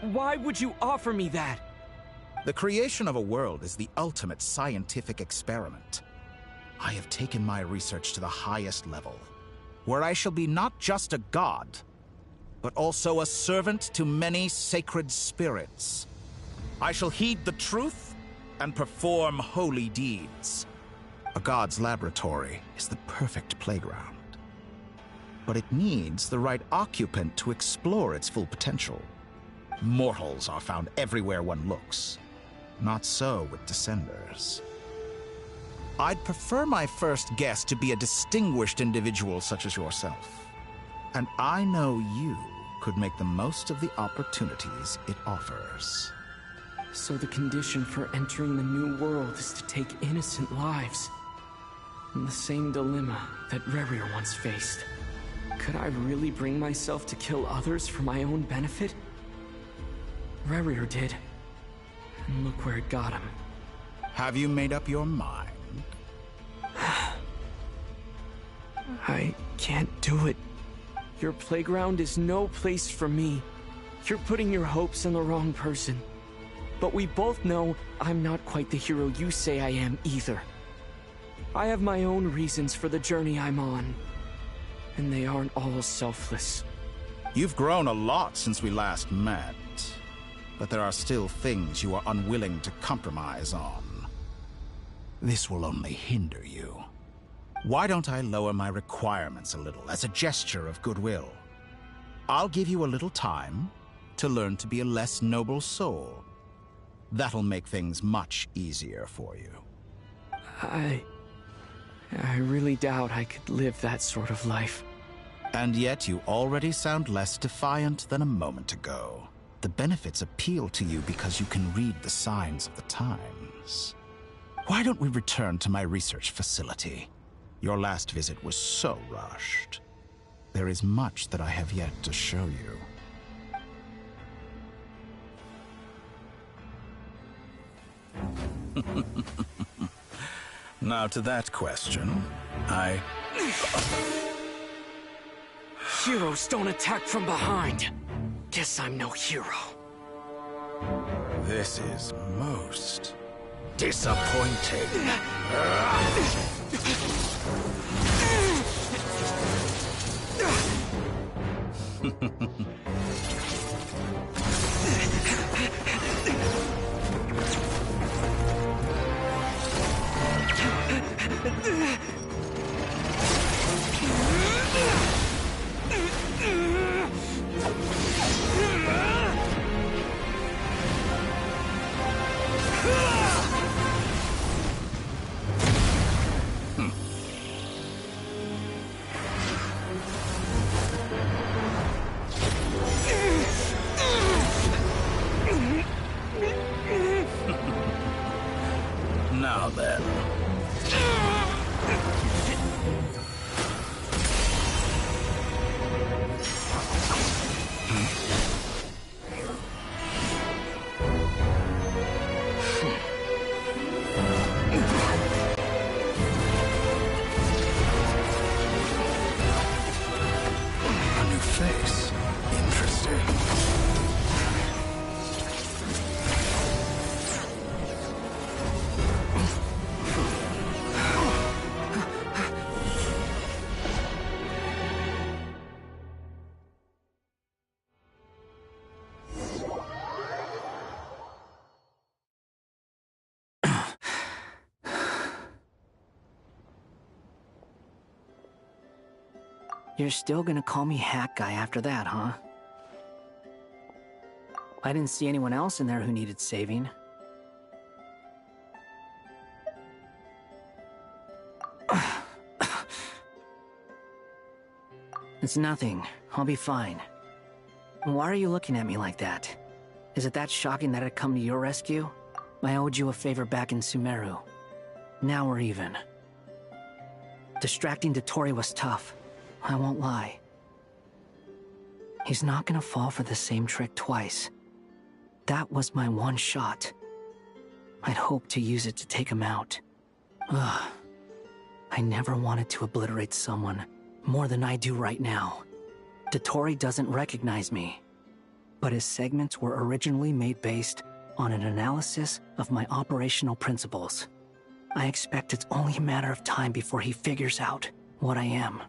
Why would you offer me that? The creation of a world is the ultimate scientific experiment. I have taken my research to the highest level, where I shall be not just a god, but also a servant to many sacred spirits. I shall heed the truth and perform holy deeds. A god's laboratory is the perfect playground, but it needs the right occupant to explore its full potential. Mortals are found everywhere one looks. Not so with Descenders. I'd prefer my first guest to be a distinguished individual such as yourself. And I know you could make the most of the opportunities it offers. So the condition for entering the new world is to take innocent lives. In the same dilemma that Rerir once faced. Could I really bring myself to kill others for my own benefit? Rerir did. And look where it got him. Have you made up your mind? I can't do it. Your playground is no place for me. You're putting your hopes on the wrong person. But we both know I'm not quite the hero you say I am either. I have my own reasons for the journey I'm on. And they aren't all selfless. You've grown a lot since we last met. But there are still things you are unwilling to compromise on. This will only hinder you. Why don't I lower my requirements a little as a gesture of goodwill? I'll give you a little time to learn to be a less noble soul. That'll make things much easier for you. I really doubt I could live that sort of life. And yet you already sound less defiant than a moment ago. The benefits appeal to you because you can read the signs of the times. Why don't we return to my research facility? Your last visit was so rushed. There is much that I have yet to show you. Now to that question, Heroes don't attack from behind. Guess I'm no hero. This is most disappointing. Now then. A new face. Interesting. You're still gonna call me Hack Guy after that, huh? I didn't see anyone else in there who needed saving. It's nothing. I'll be fine. Why are you looking at me like that? Is it that shocking that I'd come to your rescue? I owed you a favor back in Sumeru. Now we're even. Distracting Dotori was tough. I won't lie. He's not gonna fall for the same trick twice. That was my one shot. I'd hoped to use it to take him out. Ugh. I never wanted to obliterate someone more than I do right now. Dotori doesn't recognize me, but his segments were originally made based on an analysis of my operational principles. I expect it's only a matter of time before he figures out what I am.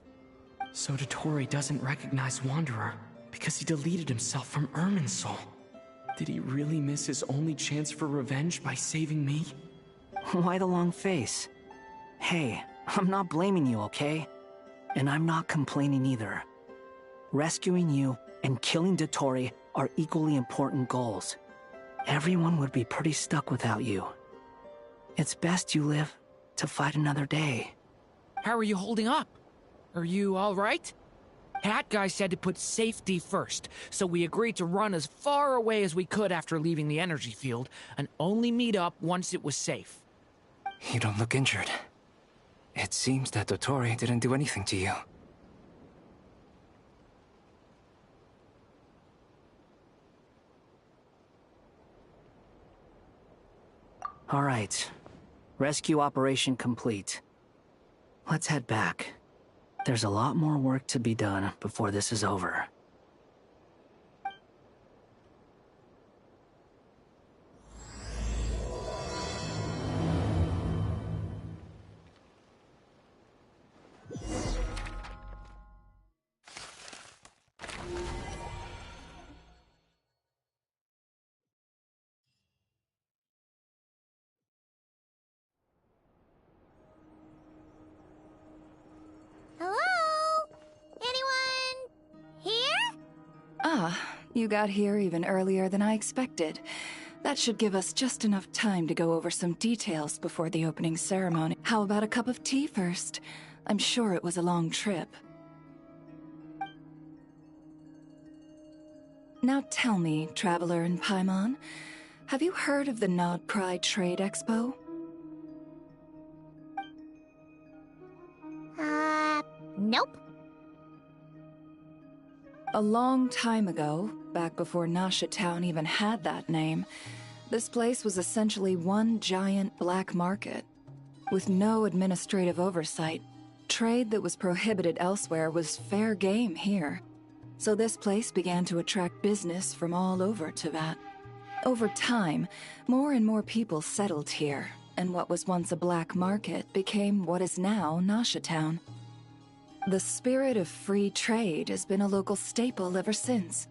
So Dotori doesn't recognize Wanderer because he deleted himself from Irminsul. Did he really miss his only chance for revenge by saving me? Why the long face? Hey, I'm not blaming you, okay? And I'm not complaining either. Rescuing you and killing Dotori are equally important goals. everyone would be pretty stuck without you. It's best you live to fight another day. How are you holding up? Are you alright? Hat Guy said to put safety first, so we agreed to run as far away as we could after leaving the energy field, and only meet up once it was safe. You don't look injured. It seems that Dottore didn't do anything to you. All right. Rescue operation complete. Let's head back. There's a lot more work to be done before this is over. Hello? Anyone here? Ah, you got here even earlier than I expected. That should give us just enough time to go over some details before the opening ceremony. How about a cup of tea first? I'm sure it was a long trip. Now tell me, Traveler in Paimon, have you heard of the Nod Pride Trade Expo? Nope. A long time ago, back before Nasha Town even had that name, this place was essentially one giant black market. With no administrative oversight, trade that was prohibited elsewhere was fair game here. So this place began to attract business from all over Teyvat. Over time, more and more people settled here, and what was once a black market became what is now Nasha Town. The spirit of free trade has been a local staple ever since.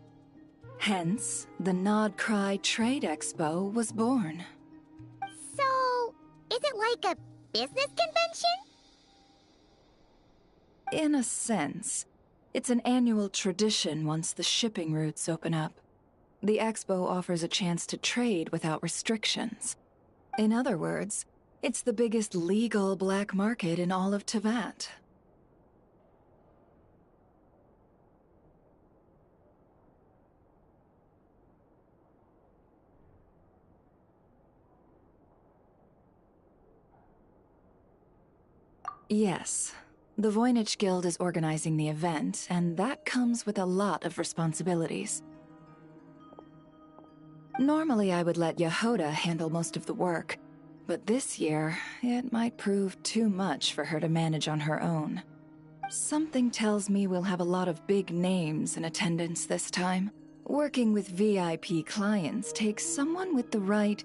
Hence, the Nod Cry Trade Expo was born. So, is it like a business convention? In a sense, it's an annual tradition once the shipping routes open up. The expo offers a chance to trade without restrictions. In other words, it's the biggest legal black market in all of Teyvat. Yes. The Voynich Guild is organizing the event, and that comes with a lot of responsibilities. Normally I would let Yehoda handle most of the work, but this year, it might prove too much for her to manage on her own. Something tells me we'll have a lot of big names in attendance this time. Working with VIP clients takes someone with the right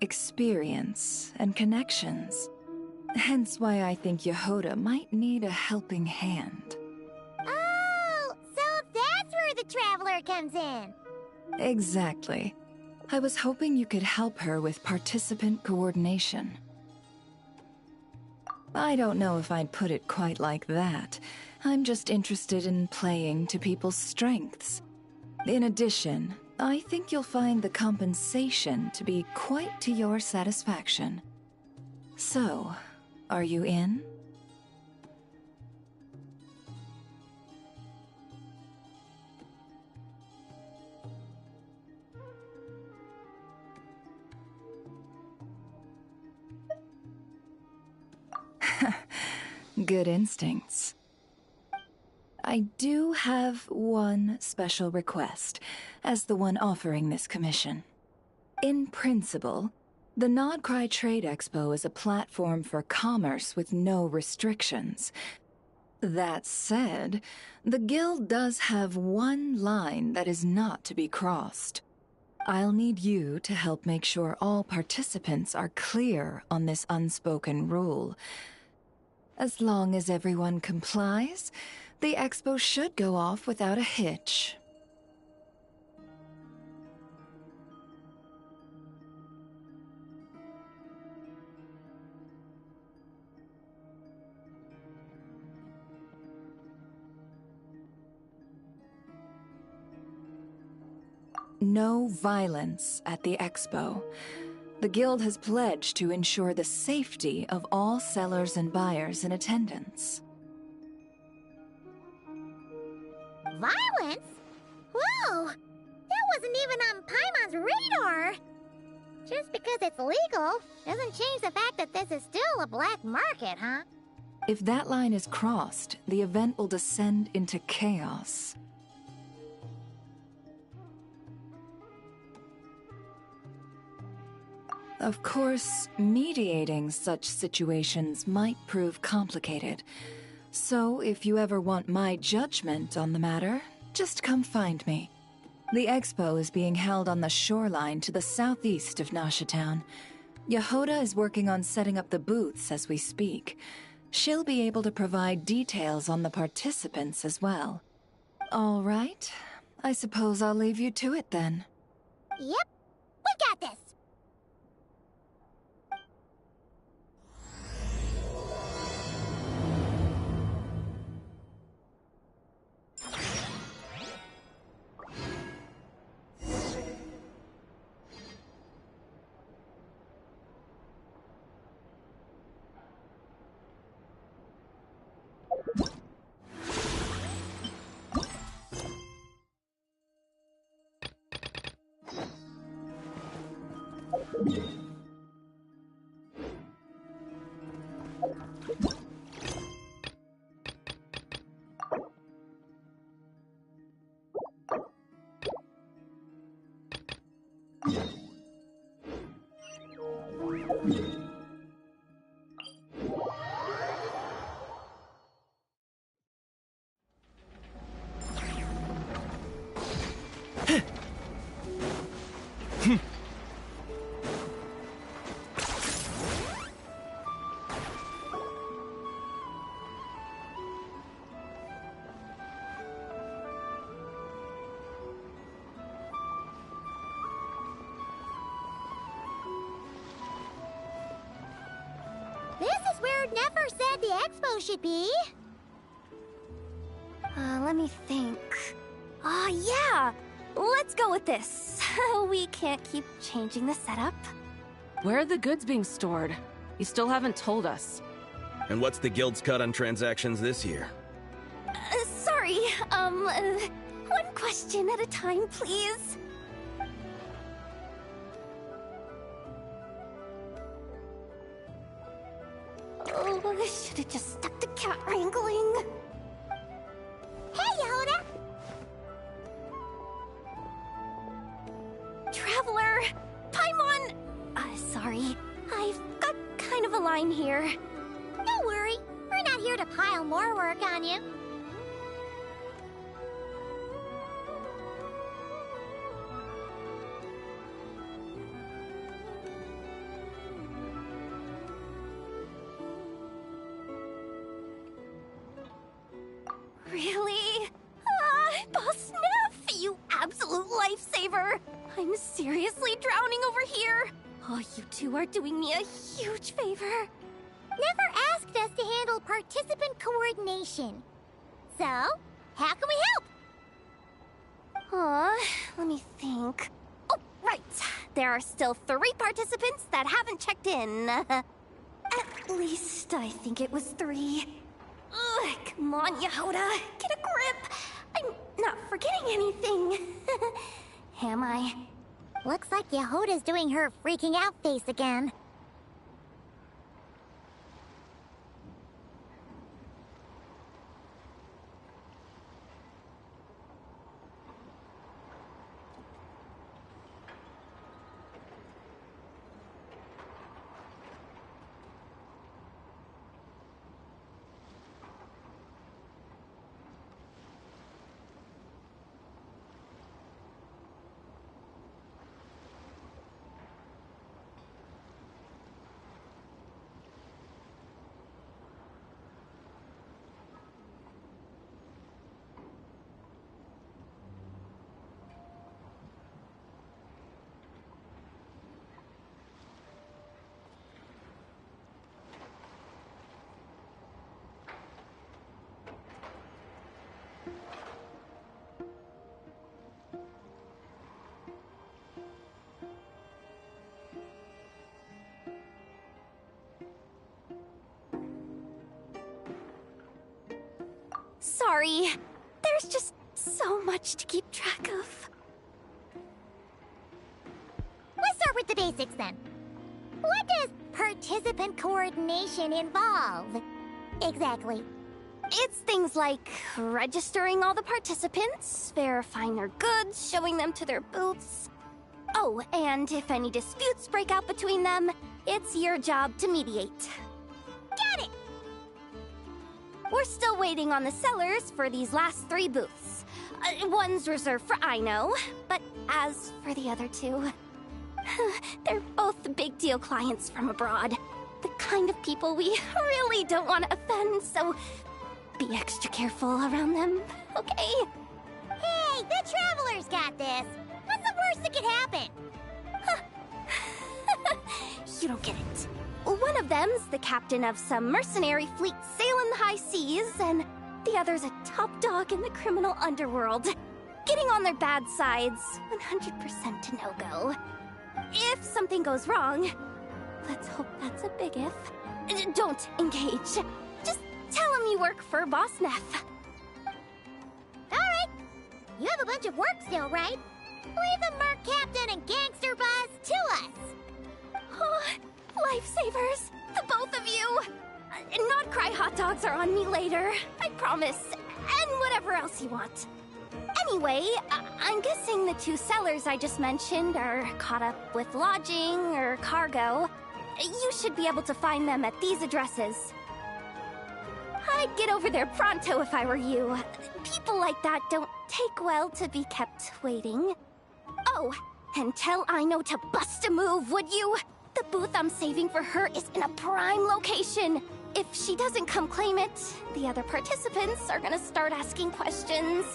experience and connections. Hence why I think Yehoda might need a helping hand. Oh, so that's where the Traveler comes in. Exactly. I was hoping you could help her with participant coordination. I don't know if I'd put it quite like that. I'm just interested in playing to people's strengths. In addition, I think you'll find the compensation to be quite to your satisfaction. So, are you in? Good instincts. I do have one special request, as the one offering this commission. In principle, the Nodcry Trade Expo is a platform for commerce with no restrictions. That said, the Guild does have one line that is not to be crossed. I'll need you to help make sure all participants are clear on this unspoken rule. As long as everyone complies, the expo should go off without a hitch. no violence at the expo. The Guild has pledged to ensure the safety of all sellers and buyers in attendance. Violence? Whoa! That wasn't even on Paimon's radar! Just because it's legal doesn't change the fact that this is still a black market, huh? If that line is crossed, the event will descend into chaos. Of course, mediating such situations might prove complicated. So, if you ever want my judgment on the matter, just come find me. The expo is being held on the shoreline to the southeast of Nasha Town. Yehoda is working on setting up the booths as we speak. She'll be able to provide details on the participants as well. All right. I suppose I'll leave you to it then. Yep, we got this! This is where Nefer said the expo should be. Let me think. Yeah! Let's go with this. We can't keep changing the setup. Where are the goods being stored? You still haven't told us. And what's the Guild's cut on transactions this year? Sorry, one question at a time, please. Oh, I should have just stuck to cat wrangling. Hey, Yehoda! Traveler! Paimon! Sorry. I've got kind of a line here. Don't worry. We're not here to pile more work on you. Really? Boss Neff, you absolute lifesaver! I'm seriously drowning over here. Oh, you two are doing me a huge favor. Never asked us to handle participant coordination. So, how can we help? Let me think. Oh, right. There are still 3 participants that haven't checked in. At least I think it was 3. Ugh, come on, Yehoda. Get a grip. I'm not forgetting anything. Am I? Looks like Yehoda's doing her freaking out face again. sorry. There's just so much to keep track of. Let's start with the basics then. What does participant coordination involve? Exactly. It's things like registering all the participants, verifying their goods, showing them to their booths. Oh, and if any disputes break out between them, it's your job to mediate. Got it! We're still waiting on the sellers for these last 3 booths. One's reserved for Aino, but as for the other 2, they're both big deal clients from abroad. The kind of people we really don't want to offend, so be extra careful around them, okay? Hey, the Travelers got this! What's the worst that could happen? You don't get it. One of them's the captain of some mercenary fleet sailing the high seas, and the other's a top dog in the criminal underworld. Getting on their bad sides, 100% a no-go. If something goes wrong, let's hope that's a big if, don't engage. Just tell him you work for Boss Neff. Alright. You have a bunch of work still, right? Leave the Merc Captain and Gangster Boss to us. Oh, lifesavers, the both of you. Not cry hot dogs are on me later, I promise. And whatever else you want. Anyway, I'm guessing the 2 sellers I just mentioned are caught up with lodging or cargo. You should be able to find them at these addresses. I'd get over there pronto if I were you. People like that don't take well to be kept waiting. Oh, and tell Aino to bust a move, would you? The booth I'm saving for her is in a prime location. If she doesn't come claim it, the other participants are gonna start asking questions.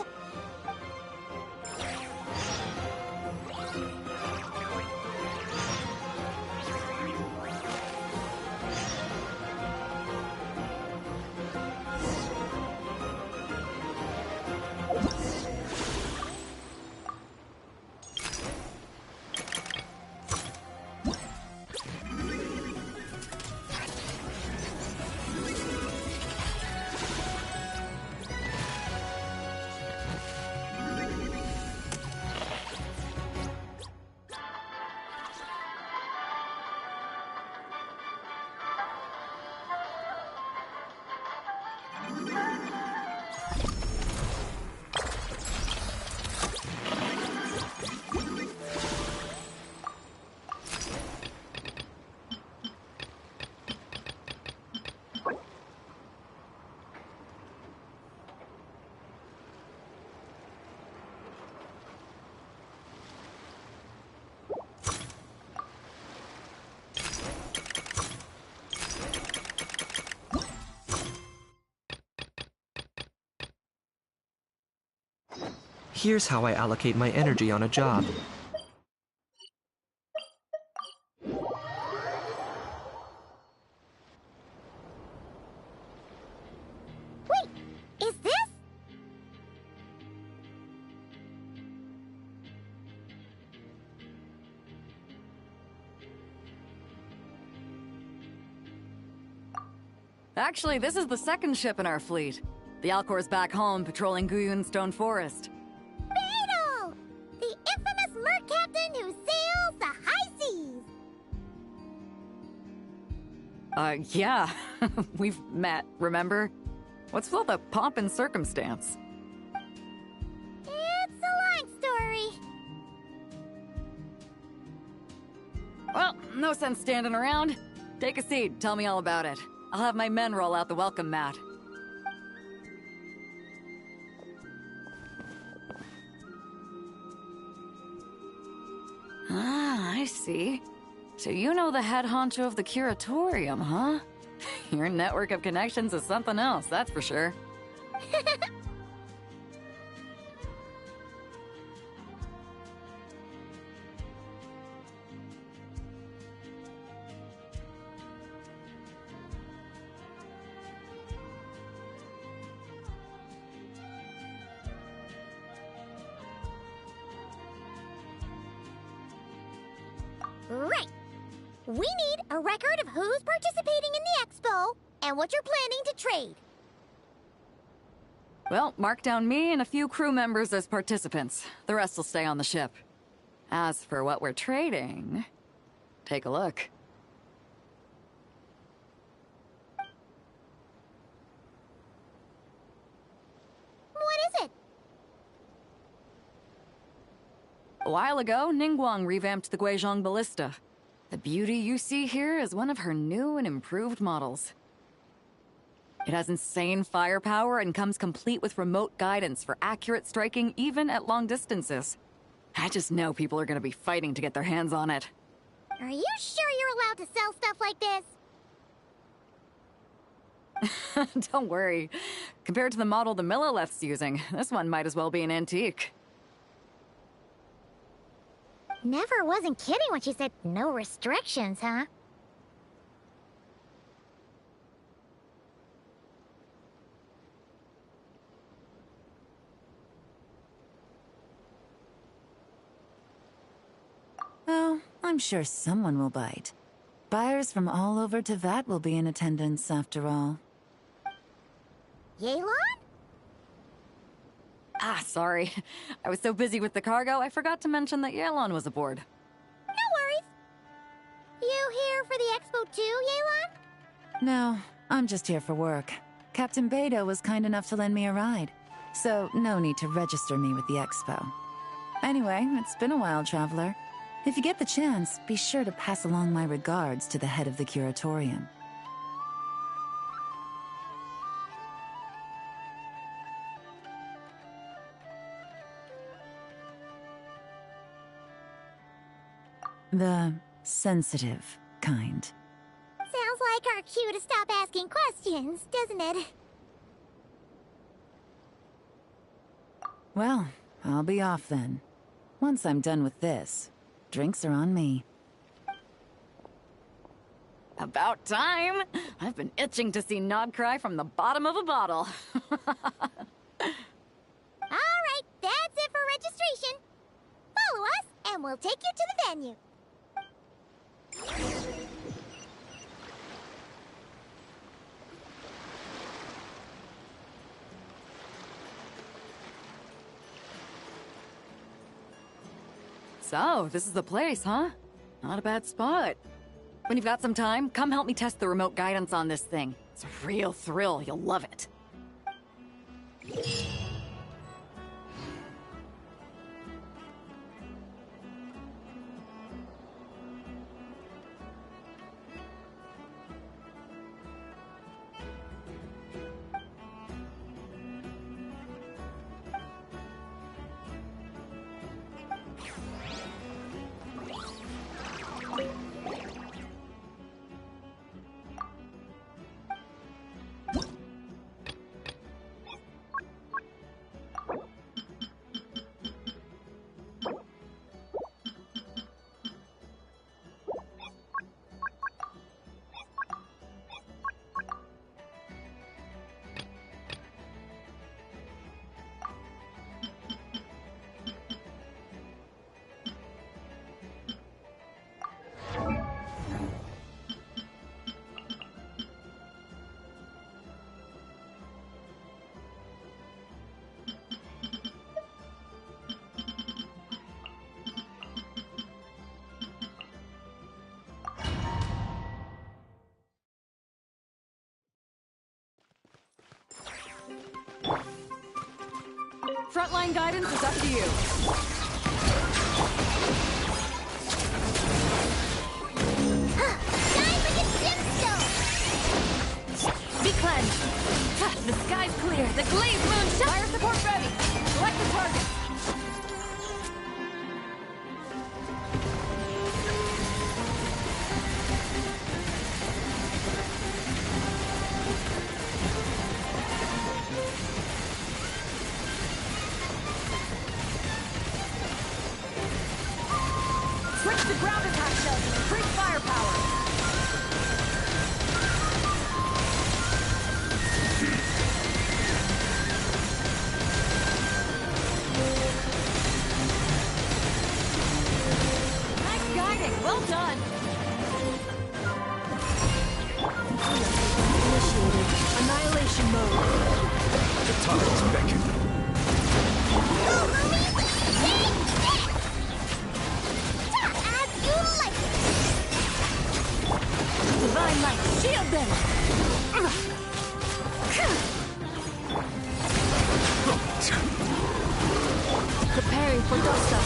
Here's how I allocate my energy on a job. Wait, is this? Actually, this is the 2nd ship in our fleet. The Alcor's back home patrolling Guyun Stone Forest. Beidou! The infamous Merc Captain who sails the high seas! Yeah. We've met, remember? What's with all the pomp and circumstance? It's a long story. Well, no sense standing around. Take a seat, tell me all about it. I'll have my men roll out the welcome mat. Ah, I see. So you know the head honcho of the curatorium, huh? Your network of connections is something else, that's for sure. Right. We need a record of who's participating in the expo and what you're planning to trade. Well, mark down me and a few crew members as participants. The rest will stay on the ship. As for what we're trading, take a look. What is it? A while ago, Ningguang revamped the Guizhong Ballista. The beauty you see here is one of her new and improved models. It has insane firepower and comes complete with remote guidance for accurate striking even at long distances. I just know people are gonna be fighting to get their hands on it. Are you sure you're allowed to sell stuff like this? Don't worry. Compared to the model the Millileth's using, this one might as well be an antique. Never wasn't kidding when she said no restrictions, huh? Oh, I'm sure someone will bite. Buyers from all over Teyvat will be in attendance, after all. Yelan? Ah, sorry. I was so busy with the cargo, I forgot to mention that Yelan was aboard. No worries. You here for the expo too, Yelan? No, I'm just here for work. Captain Beidou was kind enough to lend me a ride, so no need to register me with the expo. Anyway, it's been a while, Traveler. If you get the chance, be sure to pass along my regards to the head of the Curatorium. The sensitive kind. Sounds like our cue to stop asking questions, doesn't it? Well, I'll be off then. Once I'm done with this, drinks are on me. About time! I've been itching to see Nod cry from the bottom of a bottle. Alright, that's it for registration. Follow us, and we'll take you to the venue. So, this is the place, huh? Not a bad spot. When you've got some time, come help me test the remote guidance on this thing. It's a real thrill, you'll love it. Frontline guidance is up to you. Be cleansed. The sky's clear. The glazed moon shot. Fire support ready. Select the target. Switch to ground attack shells and increase firepower. Divine light, shield them! Preparing for Dosta.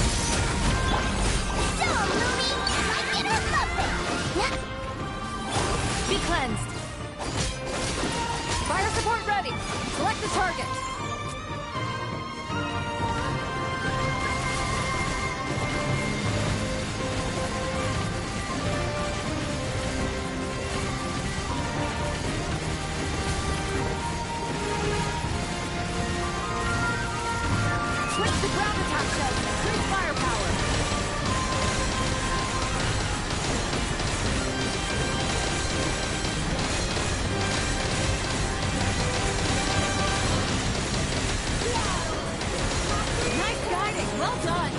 So, Lumi, like it or love it! Be cleansed. Fire support ready. Select the target. Switch to ground attack shell to increase firepower. Nice guiding, well done.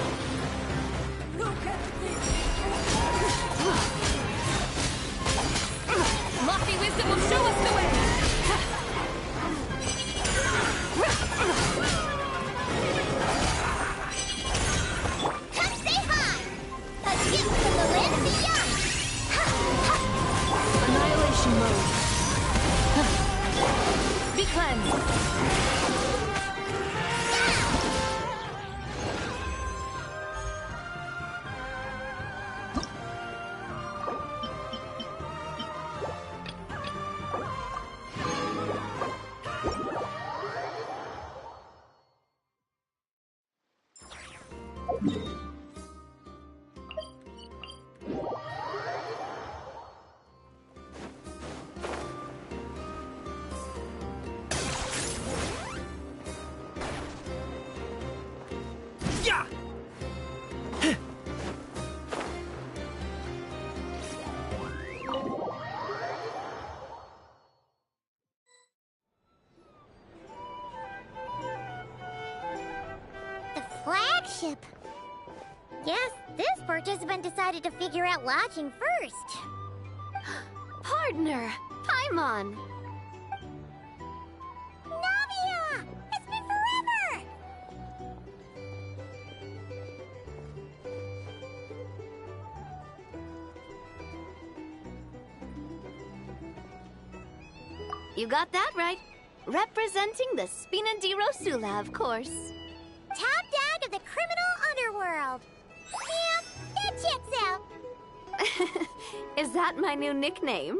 Lofty wisdom will show us the way. Come say hi! A gift from the land of the young! Annihilation mode. Be cleansed. The flagship! Guess this participant decided to figure out lodging first. Partner, Paimon. Navia! It's been forever! You got that right. Representing the Spina di Rosula, of course. Top dog of the criminal underworld. Yeah, that checks out. Is that my new nickname?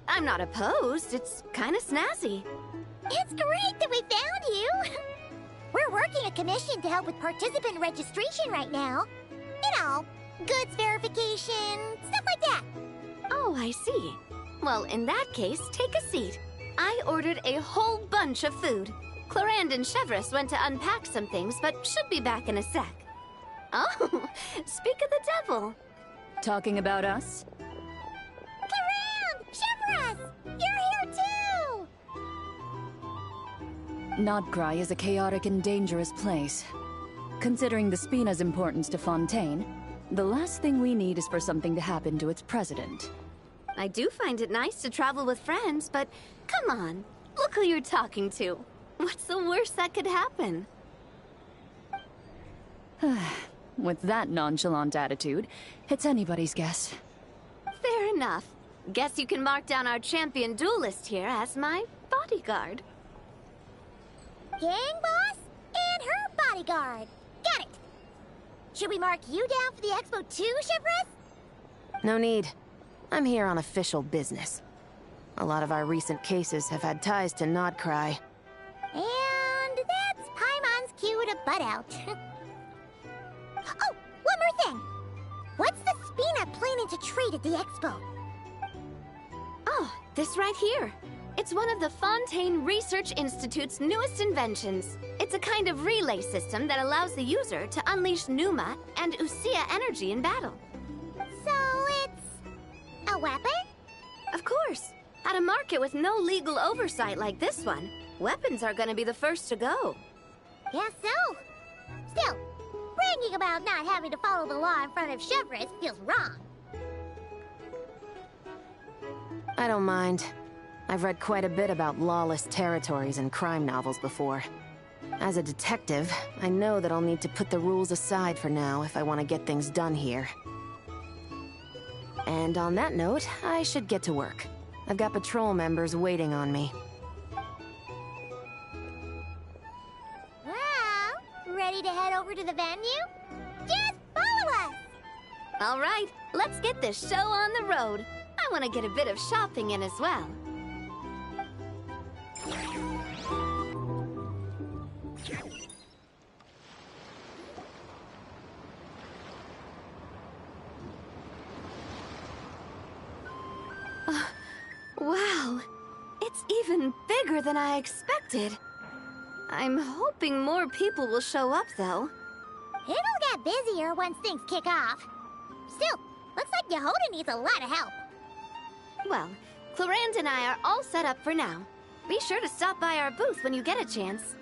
I'm not opposed. It's kind of snazzy. It's great that we found you. We're working a commission to help with participant registration right now. You know, goods verification, stuff like that. Oh, I see. Well, in that case, take a seat. I ordered a whole bunch of food. Clorand and Chevreuse went to unpack some things, but should be back in a sec. Oh, speak of the devil. Talking about us? Clorand! Chevreuse! You're here too! Nodcry is a chaotic and dangerous place. Considering the Spina's importance to Fontaine, the last thing we need is for something to happen to its president. I do find it nice to travel with friends, but come on, look who you're talking to. What's the worst that could happen? With that nonchalant attitude, it's anybody's guess. Fair enough. Guess you can mark down our champion duelist here as my bodyguard. Gang boss and her bodyguard. Got it! Should we mark you down for the expo too, Chevreuse? No need. I'm here on official business. A lot of our recent cases have had ties to Nodcry. And that's Paimon's cue to butt out. Oh, one more thing! What's the Spina planning to trade at the expo? Oh, this right here. It's one of the Fontaine Research Institute's newest inventions. It's a kind of relay system that allows the user to unleash Pneuma and Usia energy in battle. So it's a weapon? Of course. At a market with no legal oversight like this one, weapons are gonna be the first to go. Guess so. Still, bragging about not having to follow the law in front of Chevreuse feels wrong. I don't mind. I've read quite a bit about lawless territories and crime novels before. As a detective, I know that I'll need to put the rules aside for now if I want to get things done here. And on that note, I should get to work. I've got patrol members waiting on me. Well, ready to head over to the venue? Just follow us! All right, let's get this show on the road. I want to get a bit of shopping in as well. Wow, it's even bigger than I expected. I'm hoping more people will show up, though. It'll get busier once things kick off. Still, looks like Yehoda needs a lot of help. Well, Clarand and I are all set up for now. Be sure to stop by our booth when you get a chance.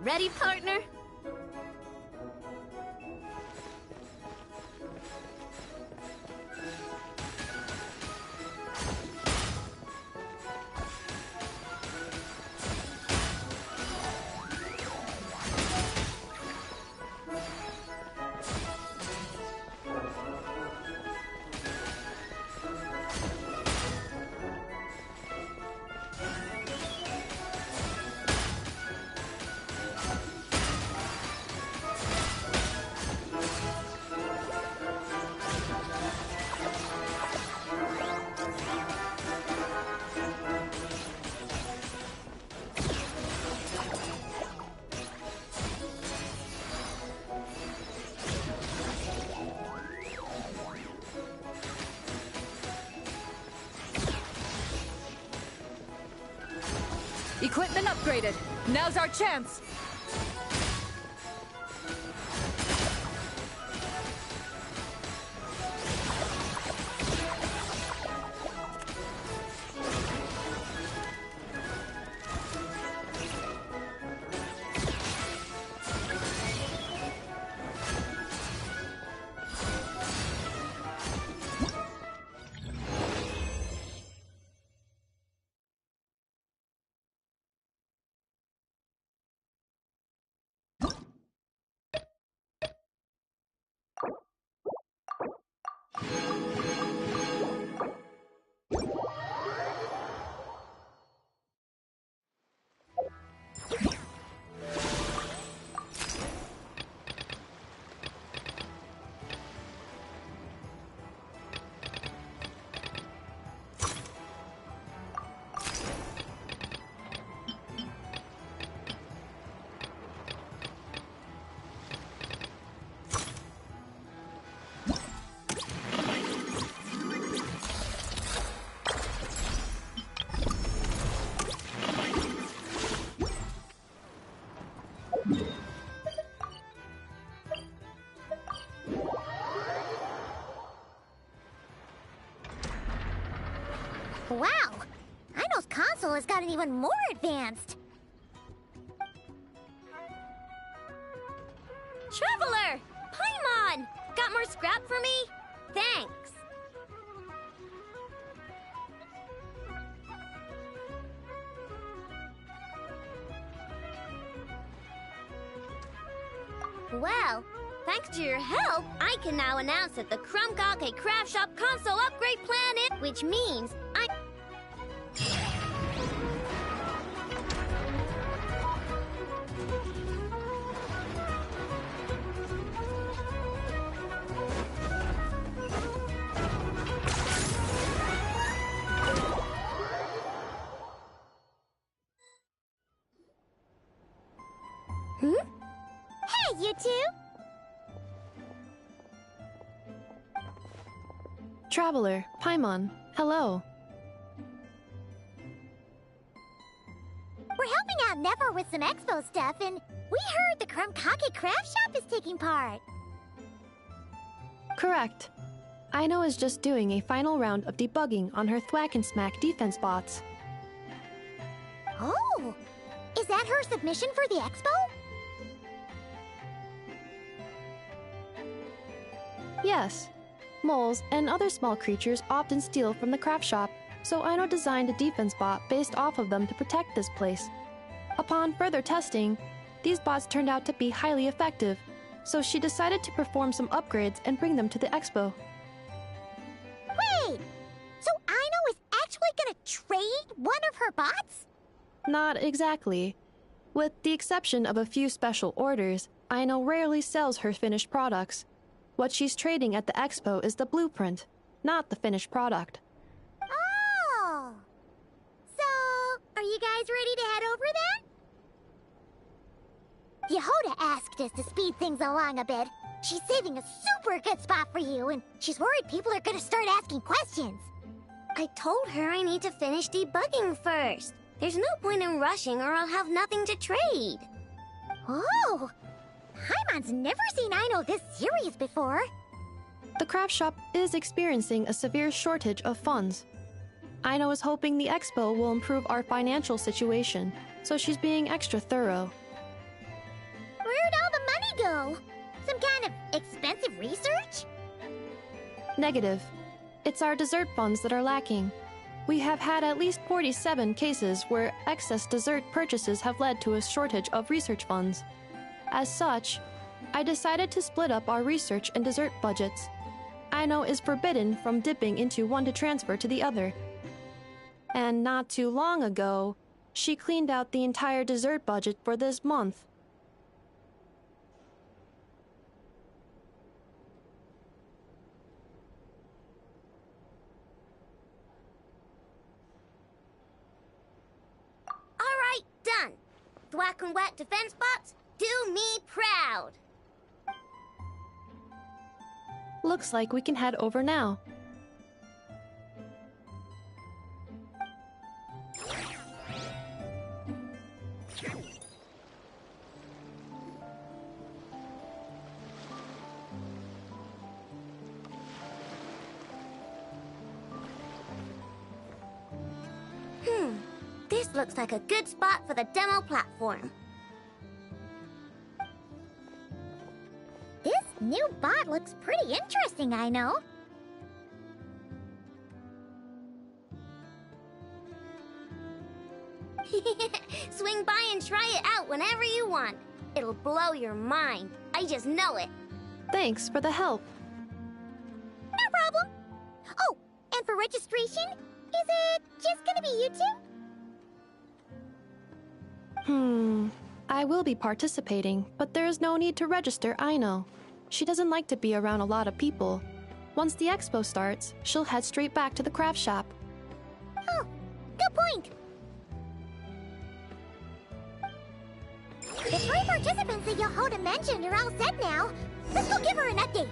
Ready, partner? Equipment upgraded. Now's our chance. Wow! Ino's console has gotten even more advanced! Traveler! Paimon! Got more scrap for me? Thanks. Well, thanks to your help, I can now announce that the Krumkake Craft Shop console upgrade plan is, which means I... Hey, you two! Traveler, Paimon, hello. We're helping out Never with some expo stuff, and we heard the Krumkake Craft Shop is taking part. Correct. Ino is just doing a final round of debugging on her Thwack and Smack defense bots. Oh! Is that her submission for the expo? Yes. Moles and other small creatures often steal from the craft shop, so Ino designed a defense bot based off of them to protect this place. Upon further testing, these bots turned out to be highly effective, so she decided to perform some upgrades and bring them to the expo. Wait! So Ino is actually gonna trade one of her bots? Not exactly. With the exception of a few special orders, Ino rarely sells her finished products. What she's trading at the expo is the blueprint, not the finished product. Oh! So, are you guys ready to head over then? Yehoda asked us to speed things along a bit. She's saving a super good spot for you, and she's worried people are gonna start asking questions. I told her I need to finish debugging first. There's no point in rushing or I'll have nothing to trade. Oh! Paimon's never seen Ino this serious before. The craft shop is experiencing a severe shortage of funds. Ino is hoping the expo will improve our financial situation, so she's being extra thorough. Where'd all the money go? Some kind of expensive research? Negative. It's our dessert funds that are lacking. We have had at least 47 cases where excess dessert purchases have led to a shortage of research funds. As such, I decided to split up our research and dessert budgets. Ino is forbidden from dipping into one to transfer to the other. And not too long ago, she cleaned out the entire dessert budget for this month. Alright, done. Thwack and Whack defense bots, do me proud. Looks like we can head over now. This looks like a good spot for the demo platform. This new bot looks pretty interesting, I know. Swing by and try it out whenever you want. It'll blow your mind. I just know it. Thanks for the help. No problem. Oh, and for registration, is it just gonna be you two? I will be participating, but there is no need to register, Ino. She doesn't like to be around a lot of people. Once the expo starts, she'll head straight back to the craft shop. Oh, good point. The 3 participants that Yehoda mentioned are all set now. Let's go give her an update.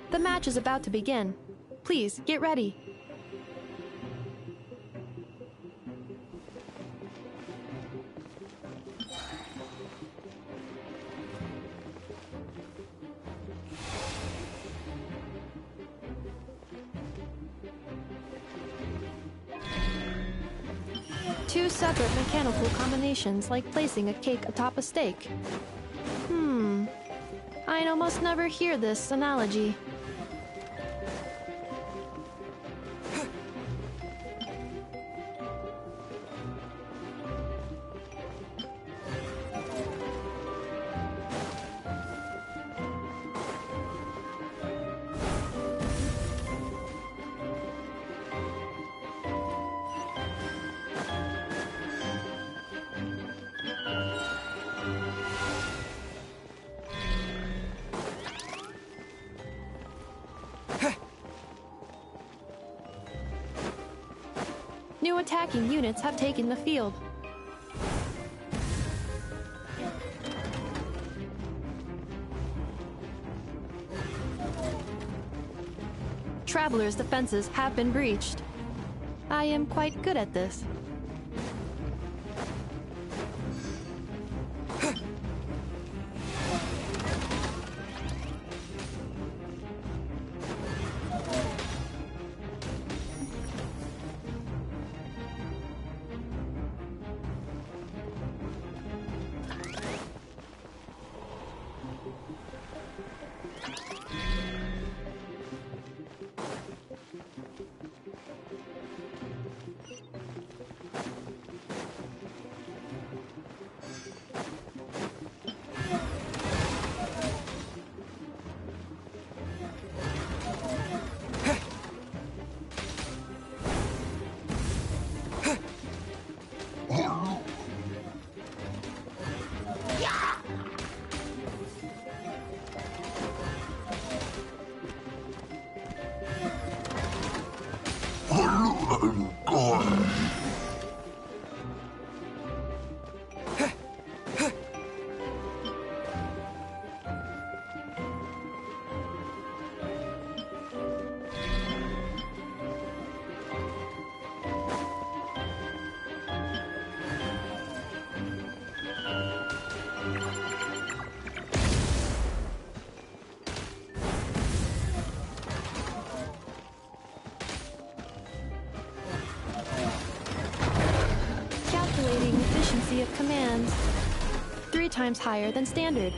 The match is about to begin. Please, get ready. Two separate mechanical combinations, like placing a cake atop a steak. I'd almost never hear this analogy. New attacking units have taken the field. Traveler's defenses have been breached. I am quite good at this. Efficiency of commands. 3 times higher than standard.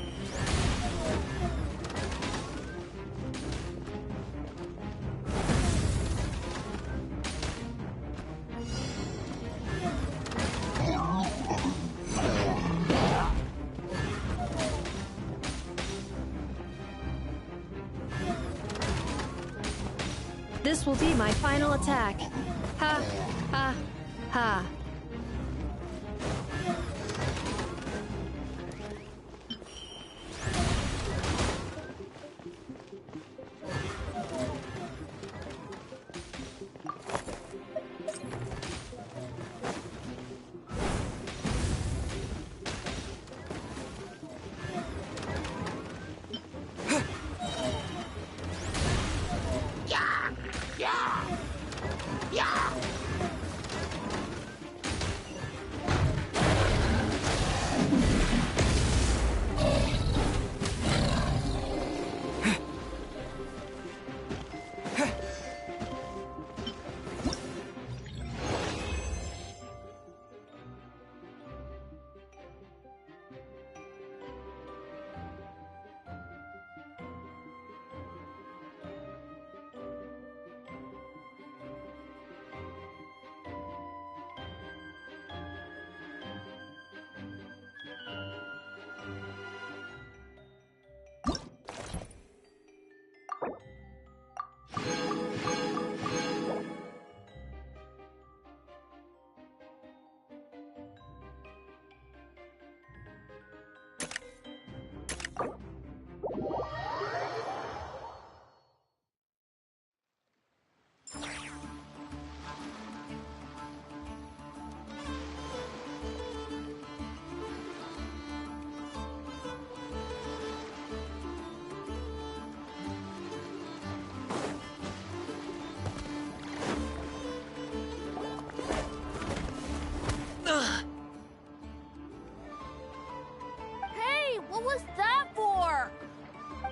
This will be my final attack. Ha, ha, ha.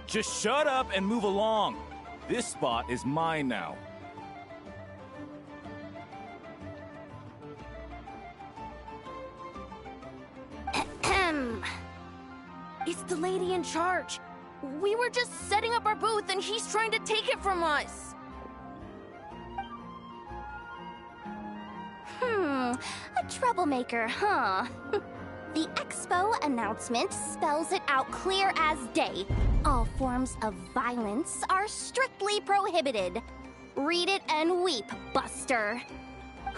Just shut up and move along. This spot is mine now. It's the lady in charge. We were just setting up our booth and he's trying to take it from us. A troublemaker, huh? The expo announcement spells it out clear as day. All forms of violence are strictly prohibited. Read it and weep, Buster.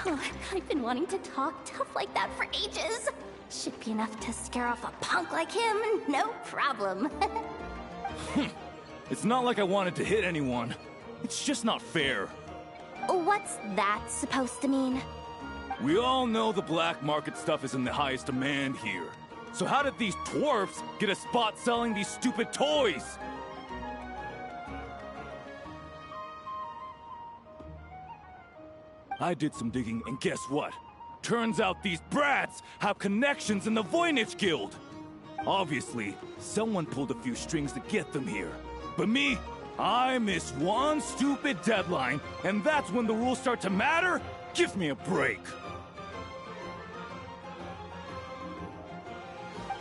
I've been wanting to talk tough like that for ages. Should be enough to scare off a punk like him, no problem. It's not like I wanted to hit anyone. It's just not fair. What's that supposed to mean? We all know the black market stuff is in the highest demand here. So how did these dwarfs get a spot selling these stupid toys? I did some digging, and guess what? Turns out these brats have connections in the Voynich Guild. Obviously, someone pulled a few strings to get them here. But me, I missed one stupid deadline, and that's when the rules start to matter? Give me a break.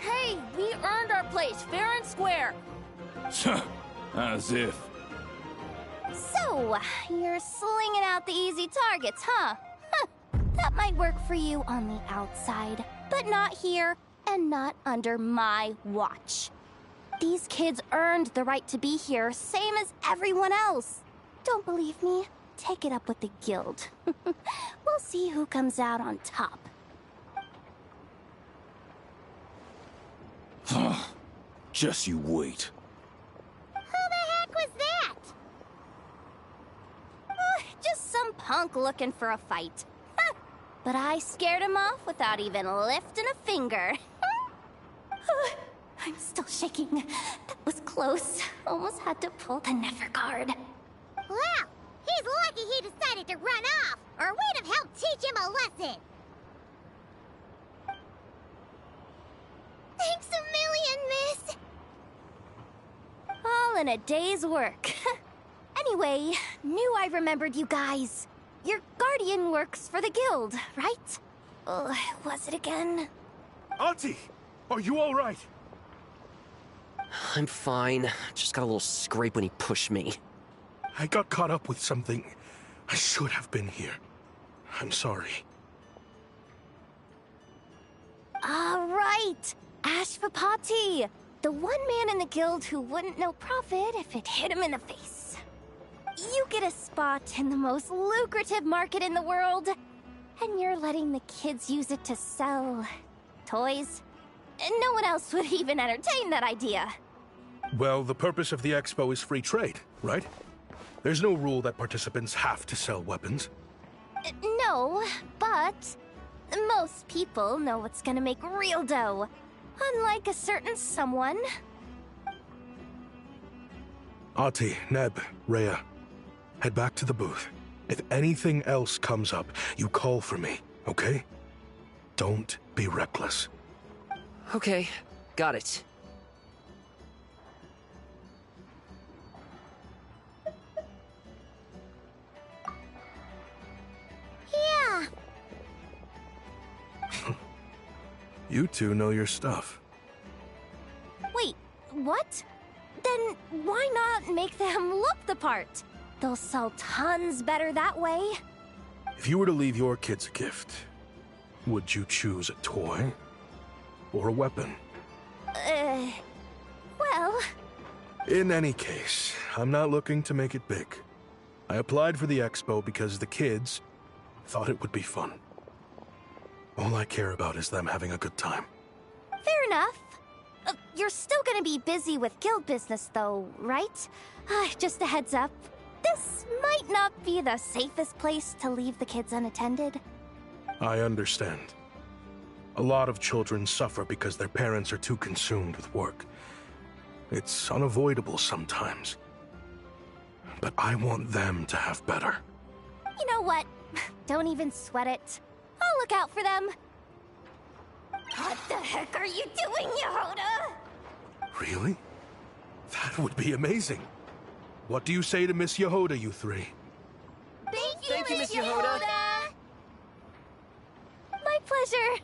Hey, we earned our place, fair and square. As if. So, you're slinging out the easy targets, huh? That might work for you on the outside, but not here and not under my watch. These kids earned the right to be here, same as everyone else. Don't believe me? Take it up with the guild. We'll see who comes out on top. Just you wait. Who the heck was that? Just some punk looking for a fight. But I scared him off without even lifting a finger. I'm still shaking. That was close. Almost had to pull the Never guard. Well, he's lucky he decided to run off, or we'd have helped teach him a lesson. Thanks a million, miss. All in a day's work. Anyway, knew I remembered you guys. Your guardian works for the guild, right? Was it again? Auntie! Are you alright? I'm fine. Just got a little scrape when he pushed me. I got caught up with something. I should have been here. I'm sorry. Right! Ashvapati! The one man in the guild who wouldn't know profit if it hit him in the face. You get a spot in the most lucrative market in the world, and you're letting the kids use it to sell toys. No one else would even entertain that idea. Well, the purpose of the expo is free trade, right? There's no rule that participants have to sell weapons. No, but most people know what's gonna make real dough. Unlike a certain someone. Ati, Neb, Rhea, head back to the booth. If anything else comes up, you call for me, okay? Don't be reckless. Okay, got it. Yeah. You two know your stuff. Wait, what? Then why not make them look the part? They'll sell tons better that way. If you were to leave your kids a gift, would you choose a toy or a weapon? Well... In any case, I'm not looking to make it big. I applied for the expo because the kids thought it would be fun. All I care about is them having a good time. Fair enough. You're still gonna be busy with guild business though, right? Just a heads up. This might not be the safest place to leave the kids unattended. I understand. A lot of children suffer because their parents are too consumed with work. It's unavoidable sometimes. But I want them to have better. You know what? Don't even sweat it. I'll look out for them. What the heck are you doing, Yehoda? Really? That would be amazing. What do you say to Miss Yehoda, you three? Thank you, Miss Yehoda. My pleasure.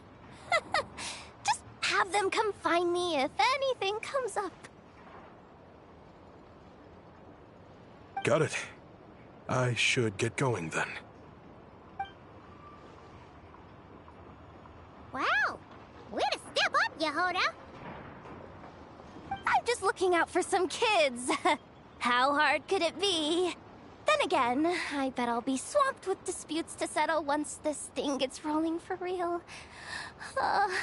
Just have them come find me if anything comes up. Got it. I should get going then. Wow! Way to step up, Yehoda! I'm just looking out for some kids. How hard could it be? Then again, I bet I'll be swamped with disputes to settle once this thing gets rolling for real. Relax!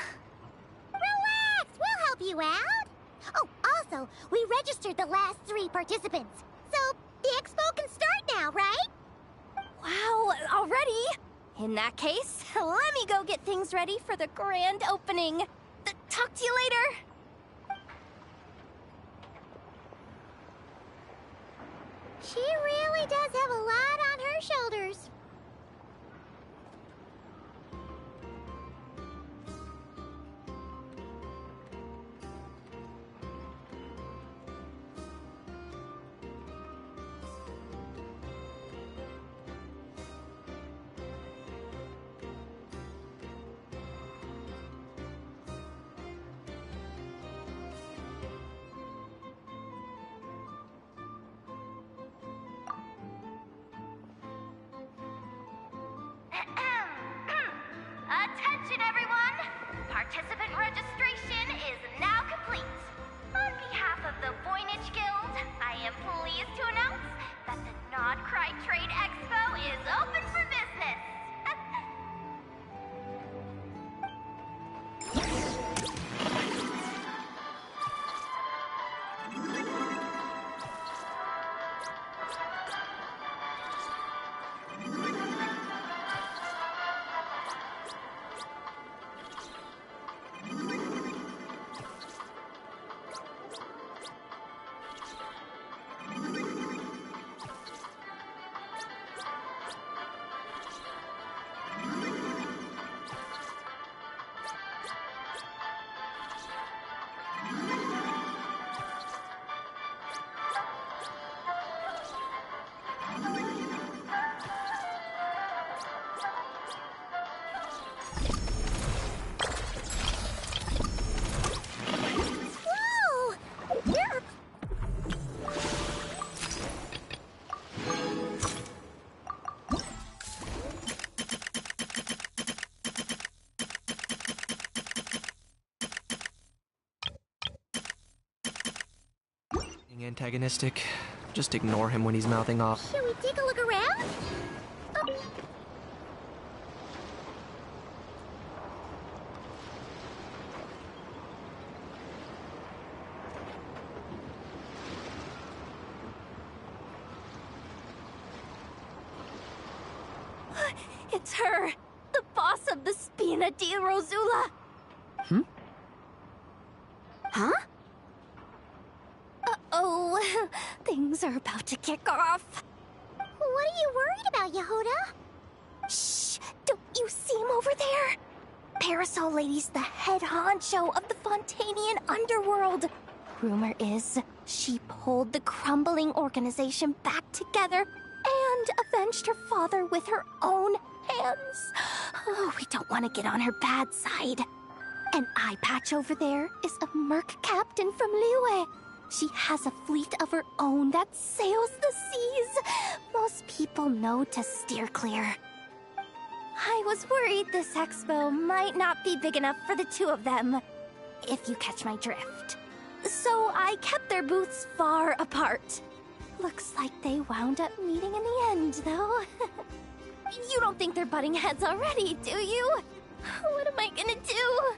We'll help you out! Oh, also, we registered the last 3 participants. So, the expo can start now, right? Wow, already? In that case, let me go get things ready for the grand opening. Talk to you later. She really does have a lot on her shoulders. Attention, everyone! Participant registration is now complete. On behalf of the Voynich Guild, I am pleased to announce that the Nod Cry Trade Expo is open for business. Antagonistic. Just ignore him when he's mouthing off. Should we take a look around? It's her! The boss of the Spina di Rosula! Huh? Uh-oh. Things are about to kick off. What are you worried about, Yehoda? Shh! Don't you see him over there? Parasol Lady's the head honcho of the Fontanian underworld. Rumor is she pulled the crumbling organization back together and avenged her father with her own hands. Oh, we don't want to get on her bad side. An eye patch over there is a merc captain from Liyue. She has a fleet of her own that sails the seas. Most people know to steer clear. I was worried this expo might not be big enough for the 2 of them, if you catch my drift. So I kept their booths far apart. Looks like they wound up meeting in the end, though. You don't think they're butting heads already, do you? What am I gonna do?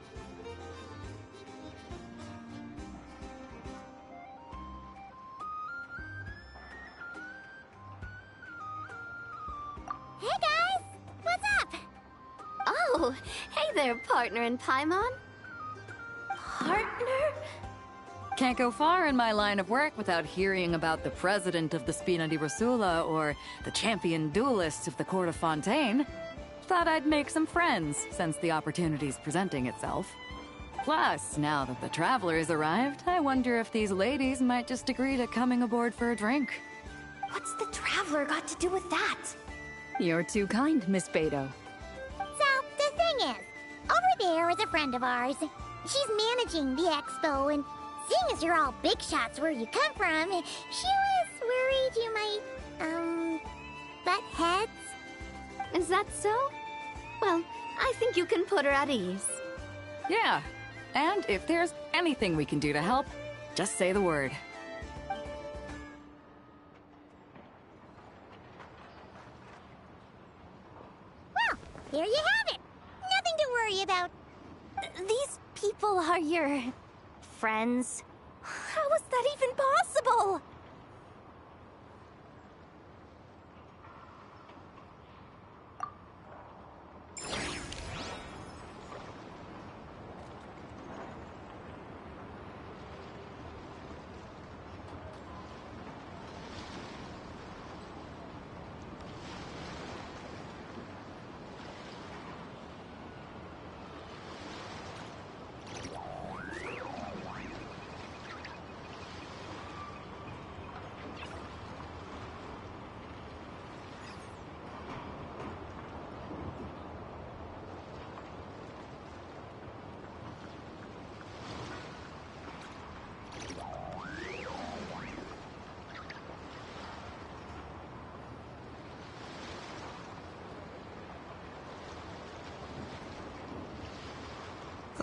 Hey guys! What's up? Oh, hey there, partner in Paimon. Partner? Can't go far in my line of work without hearing about the president of the Spina di Rosula or the champion duelist of the court of Fontaine. Thought I'd make some friends since the opportunity's presenting itself. Plus, now that the Traveler has arrived, I wonder if these ladies might just agree to coming aboard for a drink. What's the Traveler got to do with that? You're too kind, Miss Beto. So, the thing is, over there is a friend of ours. She's managing the expo, and seeing as you're all big shots where you come from, she was worried you might, butt heads. Is that so? Well, I think you can put her at ease. Yeah, and if there's anything we can do to help, just say the word. Well, there you have it. Nothing to worry about. These people are your friends? How is that even possible?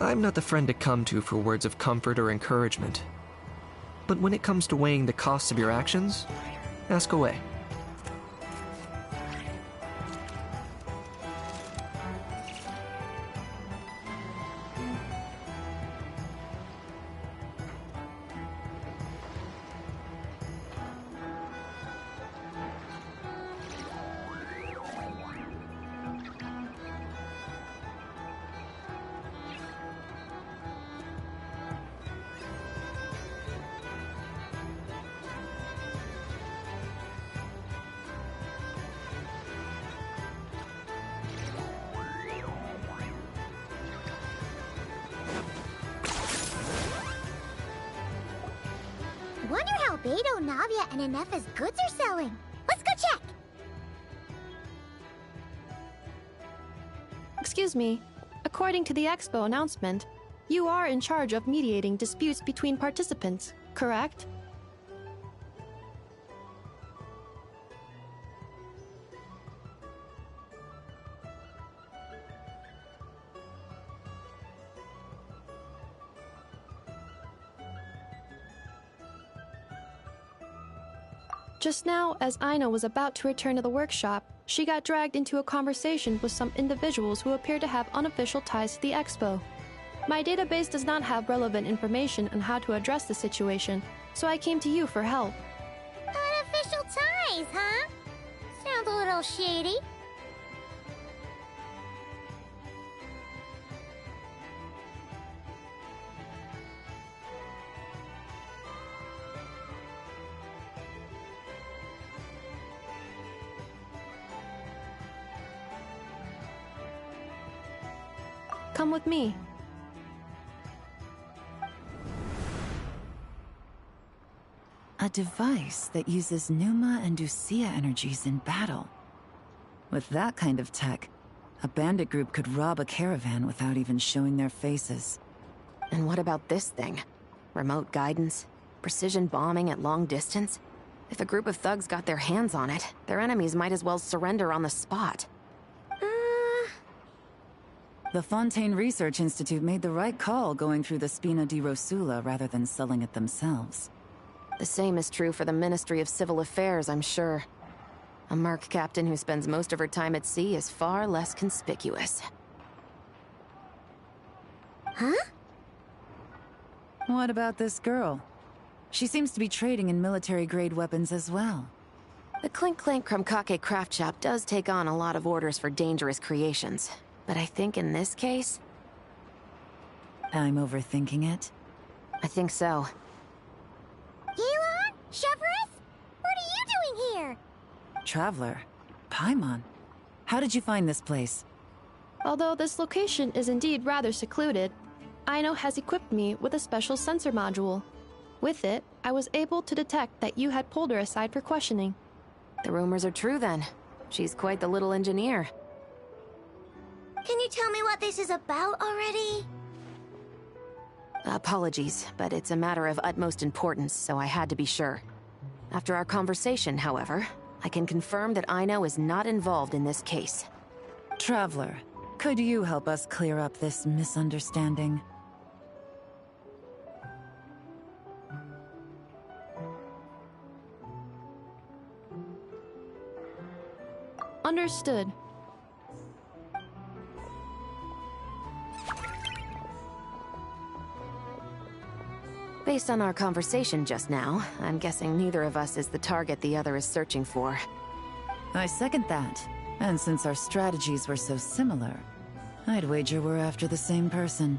I'm not the friend to come to for words of comfort or encouragement. But when it comes to weighing the costs of your actions, ask away. Wonder how Beto, Navia, and Anefa's goods are selling. Let's go check! Excuse me. According to the expo announcement, you are in charge of mediating disputes between participants, correct? Just now, as Aino was about to return to the workshop, she got dragged into a conversation with some individuals who appear to have unofficial ties to the expo. My database does not have relevant information on how to address the situation, so I came to you for help. Unofficial ties, huh? Sounds a little shady. Come with me. A device that uses Numa and Ducia energies in battle. With that kind of tech, a bandit group could rob a caravan without even showing their faces. And what about this thing? Remote guidance? Precision bombing at long distance? If a group of thugs got their hands on it, their enemies might as well surrender on the spot. The Fontaine Research Institute made the right call going through the Spina di Rosula rather than selling it themselves. The same is true for the Ministry of Civil Affairs, I'm sure. A merc captain who spends most of her time at sea is far less conspicuous. Huh? What about this girl? She seems to be trading in military-grade weapons as well. The Clink Clank Krumkake craft shop does take on a lot of orders for dangerous creations. But I think in this case... I'm overthinking it? I think so. Elon? Chevrolet? What are you doing here? Traveler? Paimon? How did you find this place? Although this location is indeed rather secluded, Aino has equipped me with a special sensor module. With it, I was able to detect that you had pulled her aside for questioning. The rumors are true then. She's quite the little engineer. Can you tell me what this is about already? Apologies, but it's a matter of utmost importance, so I had to be sure. After our conversation, however, I can confirm that Aino is not involved in this case. Traveler, could you help us clear up this misunderstanding? Understood. Based on our conversation just now, I'm guessing neither of us is the target the other is searching for. I second that. And since our strategies were so similar, I'd wager we're after the same person.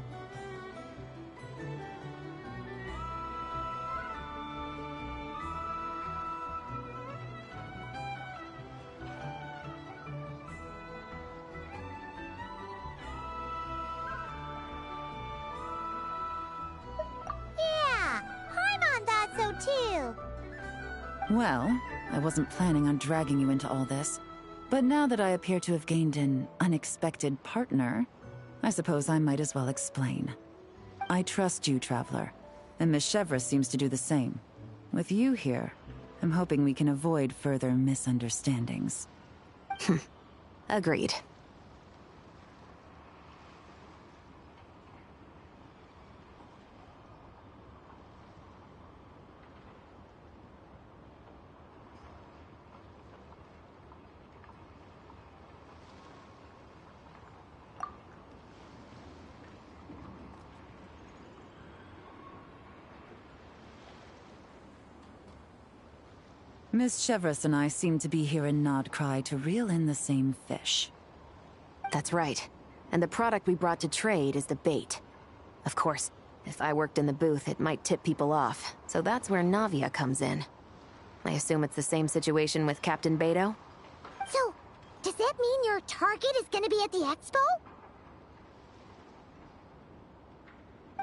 Well, I wasn't planning on dragging you into all this, but now that I appear to have gained an unexpected partner, I suppose I might as well explain. I trust you, Traveler, and Miss Chevreuse seems to do the same. With you here, I'm hoping we can avoid further misunderstandings. Agreed. Miss Chevreuse and I seem to be here in Nodcry to reel in the same fish. That's right. And the product we brought to trade is the bait. Of course, if I worked in the booth, it might tip people off, so that's where Navia comes in. I assume it's the same situation with Captain Beto? So, does that mean your target is gonna be at the expo?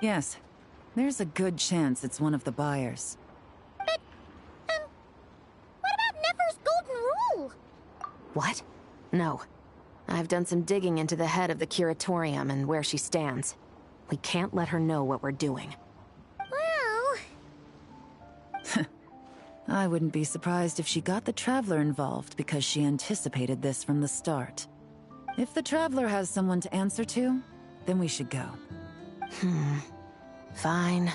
Yes. There's a good chance it's one of the buyers. What? No. I've done some digging into the head of the curatorium and where she stands. We can't let her know what we're doing. Well... I wouldn't be surprised if she got the Traveler involved because she anticipated this from the start. If the Traveler has someone to answer to, then we should go. Fine.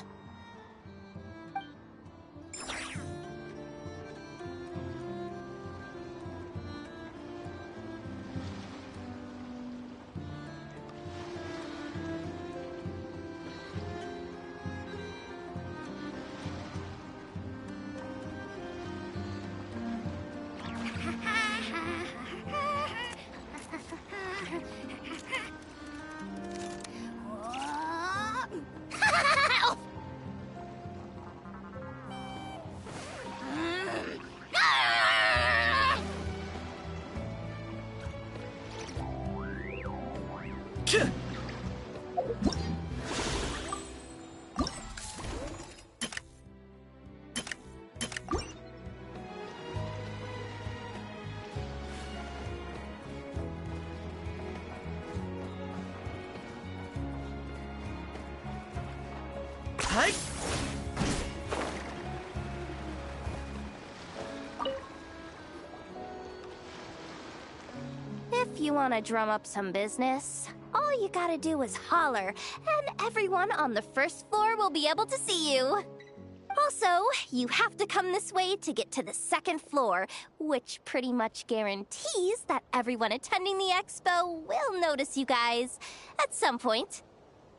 If you want to drum up some business, all you gotta do is holler, and everyone on the first floor will be able to see you. Also, you have to come this way to get to the second floor, which pretty much guarantees that everyone attending the expo will notice you guys at some point.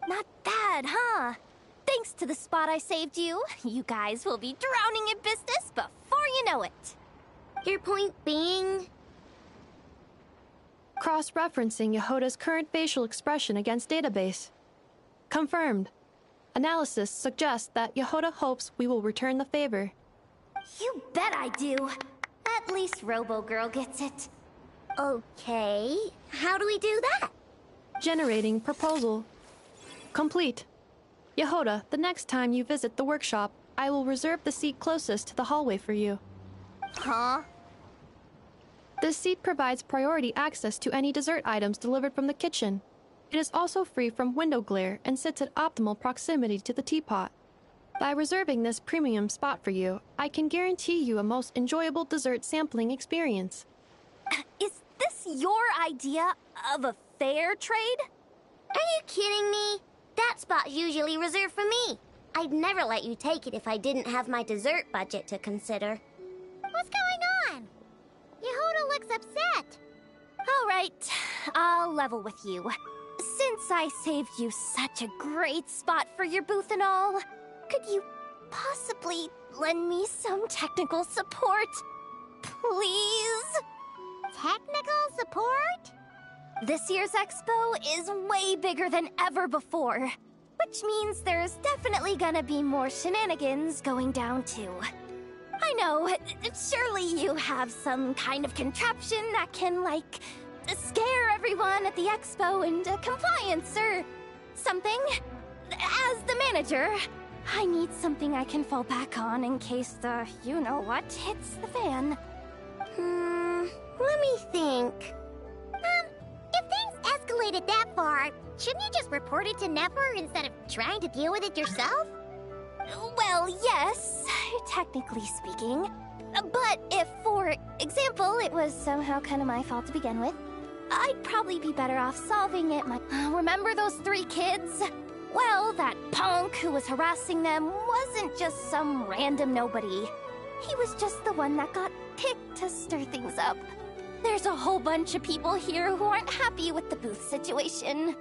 Not bad, huh? Thanks to the spot I saved you, you guys will be drowning in business before you know it. Your point being? Cross-referencing Yehoda's current facial expression against database. Confirmed. Analysis suggests that Yehoda hopes we will return the favor. You bet I do. At least Robo-Girl gets it. Okay, how do we do that? Generating proposal. Complete. Yehoda, the next time you visit the workshop, I will reserve the seat closest to the hallway for you. Huh? This seat provides priority access to any dessert items delivered from the kitchen. It is also free from window glare and sits at optimal proximity to the teapot. By reserving this premium spot for you, I can guarantee you a most enjoyable dessert sampling experience. Is this your idea of a fair trade? Are you kidding me? That spot's usually reserved for me. I'd never let you take it if I didn't have my dessert budget to consider. What's going on? Yehoda looks upset. All right, I'll level with you. Since I saved you such a great spot for your booth and all, could you possibly lend me some technical support? Please? Technical support? This year's expo is way bigger than ever before, which means there's definitely gonna be more shenanigans going down too. I know, surely you have some kind of contraption that can, like, scare everyone at the expo into compliance or something. As the manager, I need something I can fall back on in case the you-know-what hits the fan. Let me think. If things escalated that far, shouldn't you just report it to Nefer instead of trying to deal with it yourself? Well, yes, technically speaking. But if, for example, it was somehow kind of my fault to begin with, I'd probably be better off solving it remember those 3 kids? Well, that punk who was harassing them wasn't just some random nobody. He was just the one that got picked to stir things up. There's a whole bunch of people here who aren't happy with the booth situation.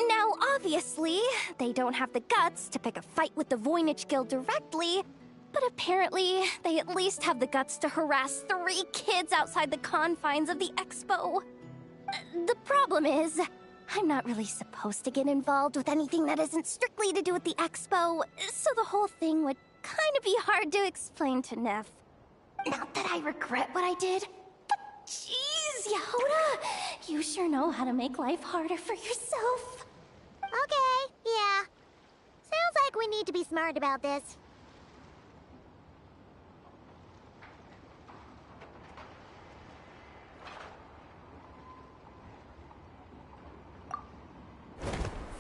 Now, obviously, they don't have the guts to pick a fight with the Voynich Guild directly, but apparently, they at least have the guts to harass 3 kids outside the confines of the expo. The problem is, I'm not really supposed to get involved with anything that isn't strictly to do with the expo, so the whole thing would kind of be hard to explain to Neff. Not that I regret what I did, but jeez, Yehoda, you sure know how to make life harder for yourself. Okay, yeah. Sounds like we need to be smart about this.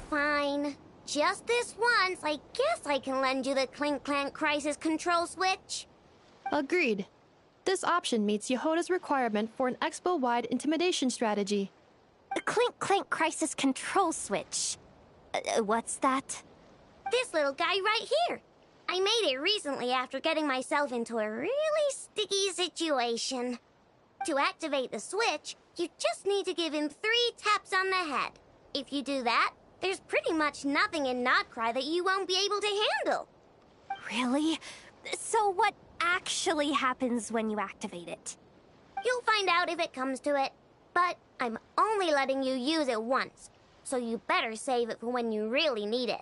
Fine. Just this once, I guess I can lend you the Clink Clank Crisis Control Switch. Agreed. This option meets Yehoda's requirement for an expo-wide intimidation strategy. A Clink Clank Crisis Control Switch. What's that? This little guy right here. I made it recently after getting myself into a really sticky situation. To activate the switch, you just need to give him 3 taps on the head. If you do that, there's pretty much nothing in Notcry that you won't be able to handle. Really? So what actually happens when you activate it? You'll find out if it comes to it, but I'm only letting you use it once, so you better save it for when you really need it.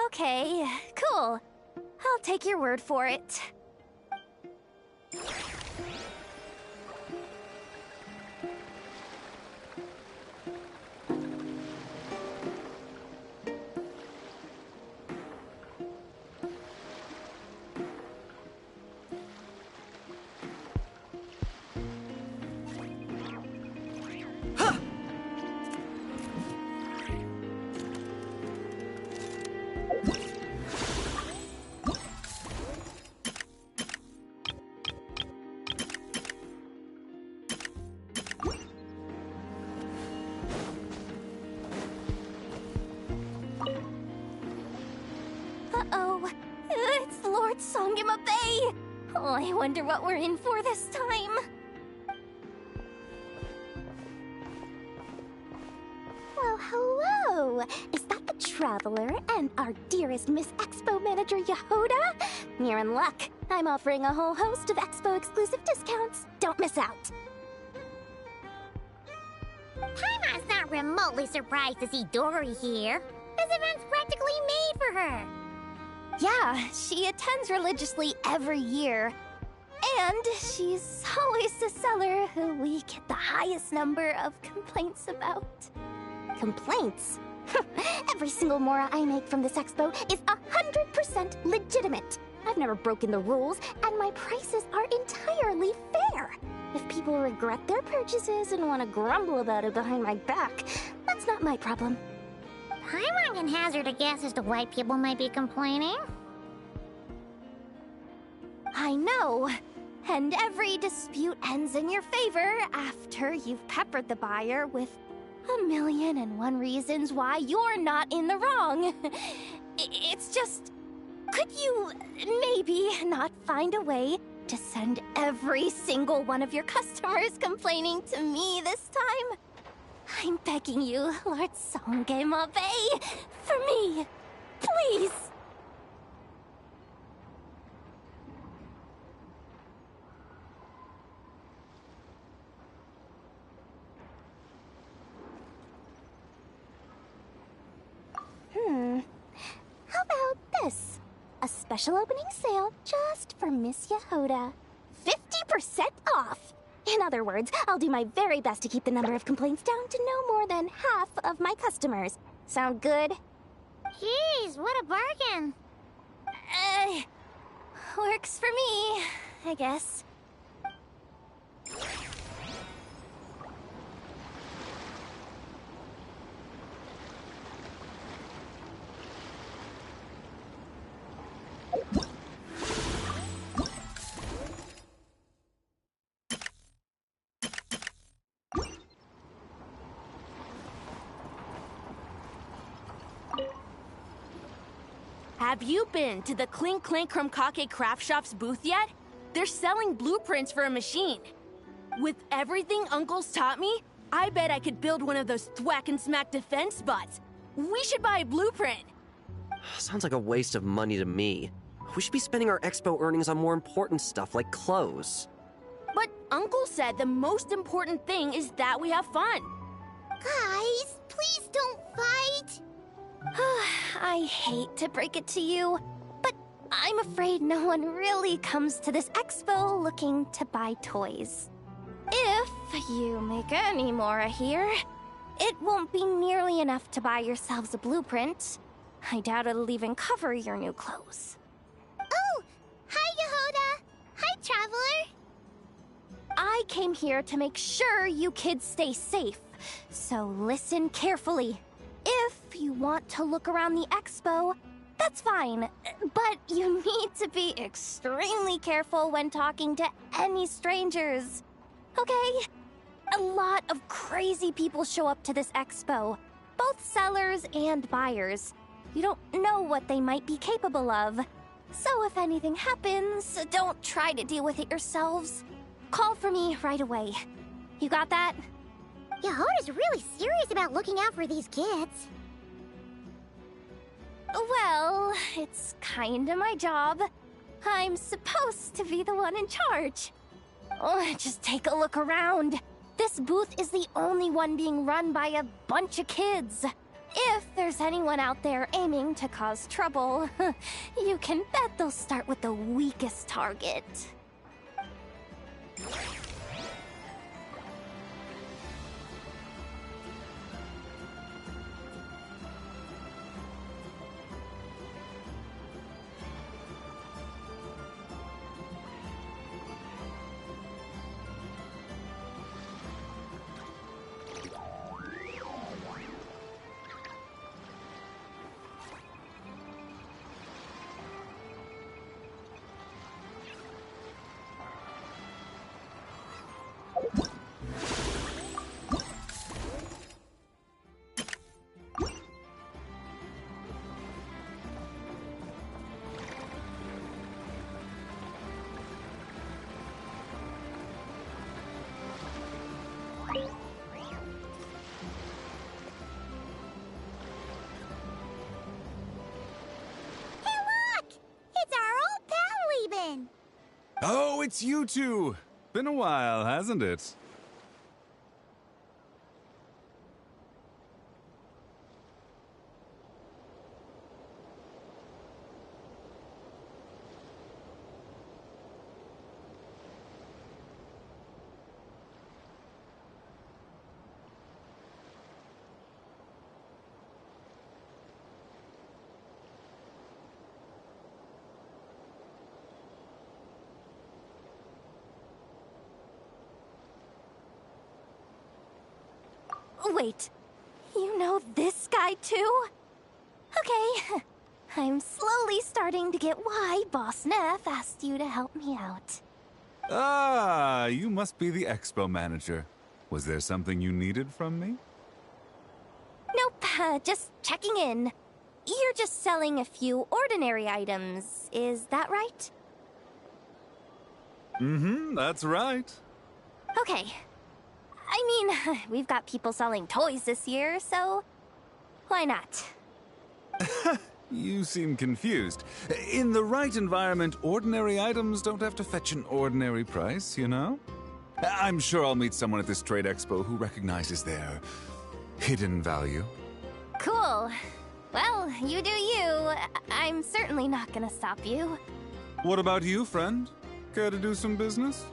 Okay, cool. I'll take your word for it. Uh-oh. It's Lord Songima Bay! Oh, I wonder what we're in for this time. Well, hello! Is that the Traveler and our dearest Miss Expo Manager Yehoda? You're in luck. I'm offering a whole host of Expo-exclusive discounts. Don't miss out. Paimon's not remotely surprised to see Dory here. This event's practically made for her. Yeah, she attends religiously every year. And she's always the seller who we get the highest number of complaints about. Complaints? Every single Mora I make from this expo is 100% legitimate. I've never broken the rules, and my prices are entirely fair. If people regret their purchases and want to grumble about it behind my back, that's not my problem. Paimon can hazard a guess as to why people might be complaining. I know. And every dispute ends in your favor after you've peppered the buyer with 1,000,001 reasons why you're not in the wrong. It's just... Could you maybe not find a way to send every single one of your customers complaining to me this time? I'm begging you, Lord Songemabe, for me, please! How about this? A special opening sale just for Miss Yehoda. 50% off! In other words, I'll do my very best to keep the number of complaints down to no more than half of my customers. Sound good? Jeez, what a bargain! Works for me, I guess. Have you been to the Clink Clank Krumkake Craft Shop's booth yet? They're selling blueprints for a machine. With everything Uncle's taught me, I bet I could build one of those thwack and smack defense bots. We should buy a blueprint. Sounds like a waste of money to me. We should be spending our expo earnings on more important stuff like clothes. But Uncle said the most important thing is that we have fun. Guys, please don't fight! I hate to break it to you, but I'm afraid no one really comes to this expo looking to buy toys. If you make any more here, it won't be nearly enough to buy yourselves a blueprint. I doubt it'll even cover your new clothes. Oh! Hi, Yehoda! Hi, Traveler! I came here to make sure you kids stay safe, so listen carefully. If you want to look around the expo, that's fine, but you need to be extremely careful when talking to any strangers, okay? A lot of crazy people show up to this expo, both sellers and buyers. You don't know what they might be capable of, so if anything happens, don't try to deal with it yourselves. Call for me right away. You got that? Yehoda's really serious about looking out for these kids. Well, it's kinda my job. I'm supposed to be the one in charge. Oh, just take a look around. This booth is the only one being run by a bunch of kids. If there's anyone out there aiming to cause trouble, you can bet they'll start with the weakest target. Oh, it's you two! Been a while, hasn't it? Wait, you know this guy too? Okay, I'm slowly starting to get why Boss Neff asked you to help me out. Ah, you must be the expo manager. Was there something you needed from me? Nope, just checking in. You're just selling a few ordinary items, is that right? Mm-hmm, that's right. Okay. I mean, we've got people selling toys this year, so why not? You seem confused. In the right environment, ordinary items don't have to fetch an ordinary price, you know? I'm sure I'll meet someone at this trade expo who recognizes their hidden value. Cool. Well, you do you. I'm certainly not gonna stop you. What about you, friend? Care to do some business?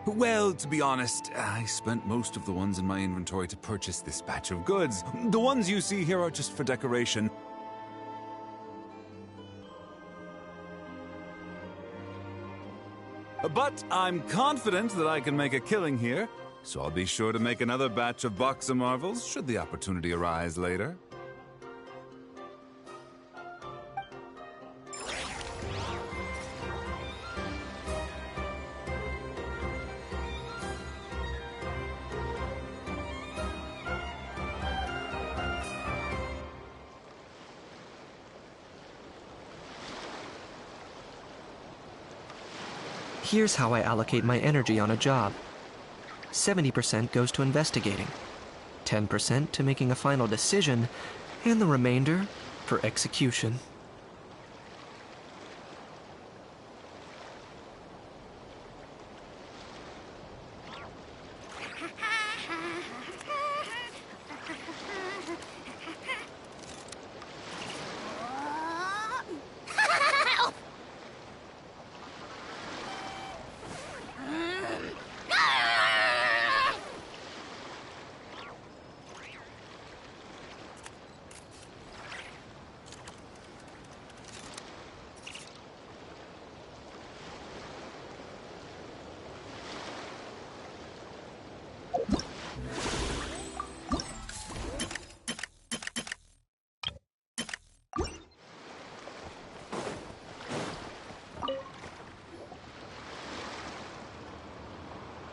Well, to be honest, I spent most of the ones in my inventory to purchase this batch of goods. The ones you see here are just for decoration. But I'm confident that I can make a killing here, so I'll be sure to make another batch of Box of Marvels should the opportunity arise later. Here's how I allocate my energy on a job. 70% goes to investigating, 10% to making a final decision, and the remainder for execution.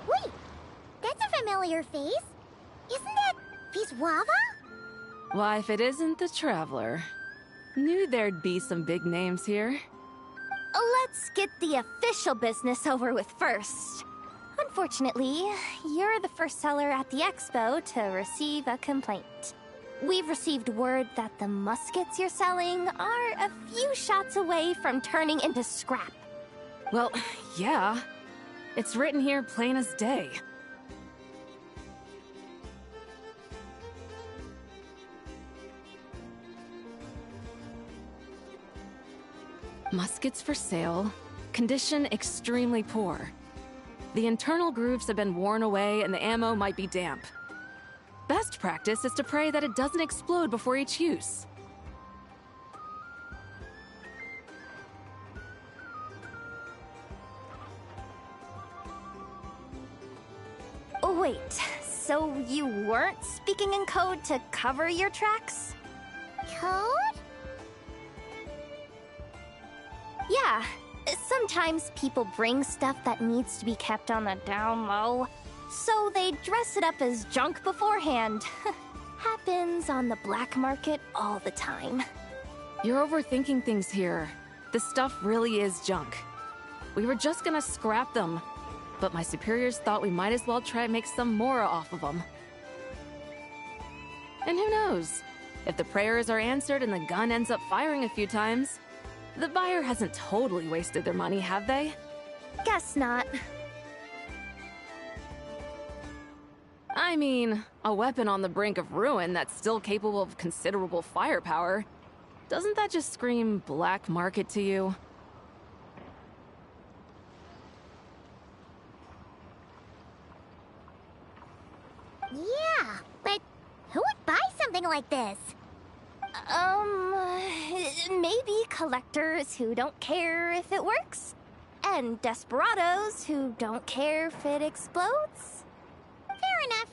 Wait, that's a familiar face. Isn't that Viswava? Why, if it isn't the Traveler. Knew there'd be some big names here. Let's get the official business over with first. Unfortunately, you're the first seller at the expo to receive a complaint. We've received word that the muskets you're selling are a few shots away from turning into scrap. Well, yeah. It's written here plain as day. Muskets for sale. Condition extremely poor. The internal grooves have been worn away and the ammo might be damp. Best practice is to pray that it doesn't explode before each use. Wait, so you weren't speaking in code to cover your tracks? Code? Yeah. Sometimes people bring stuff that needs to be kept on the down low, so they dress it up as junk beforehand. Happens on the black market all the time. You're overthinking things here. This stuff really is junk. We were just gonna scrap them, but my superiors thought we might as well try and make some more off of them. And who knows? If the prayers are answered and the gun ends up firing a few times, the buyer hasn't totally wasted their money, have they? Guess not. I mean, a weapon on the brink of ruin that's still capable of considerable firepower. Doesn't that just scream black market to you? Yeah, but who would buy something like this? Maybe collectors who don't care if it works, and desperados who don't care if it explodes. Fair enough.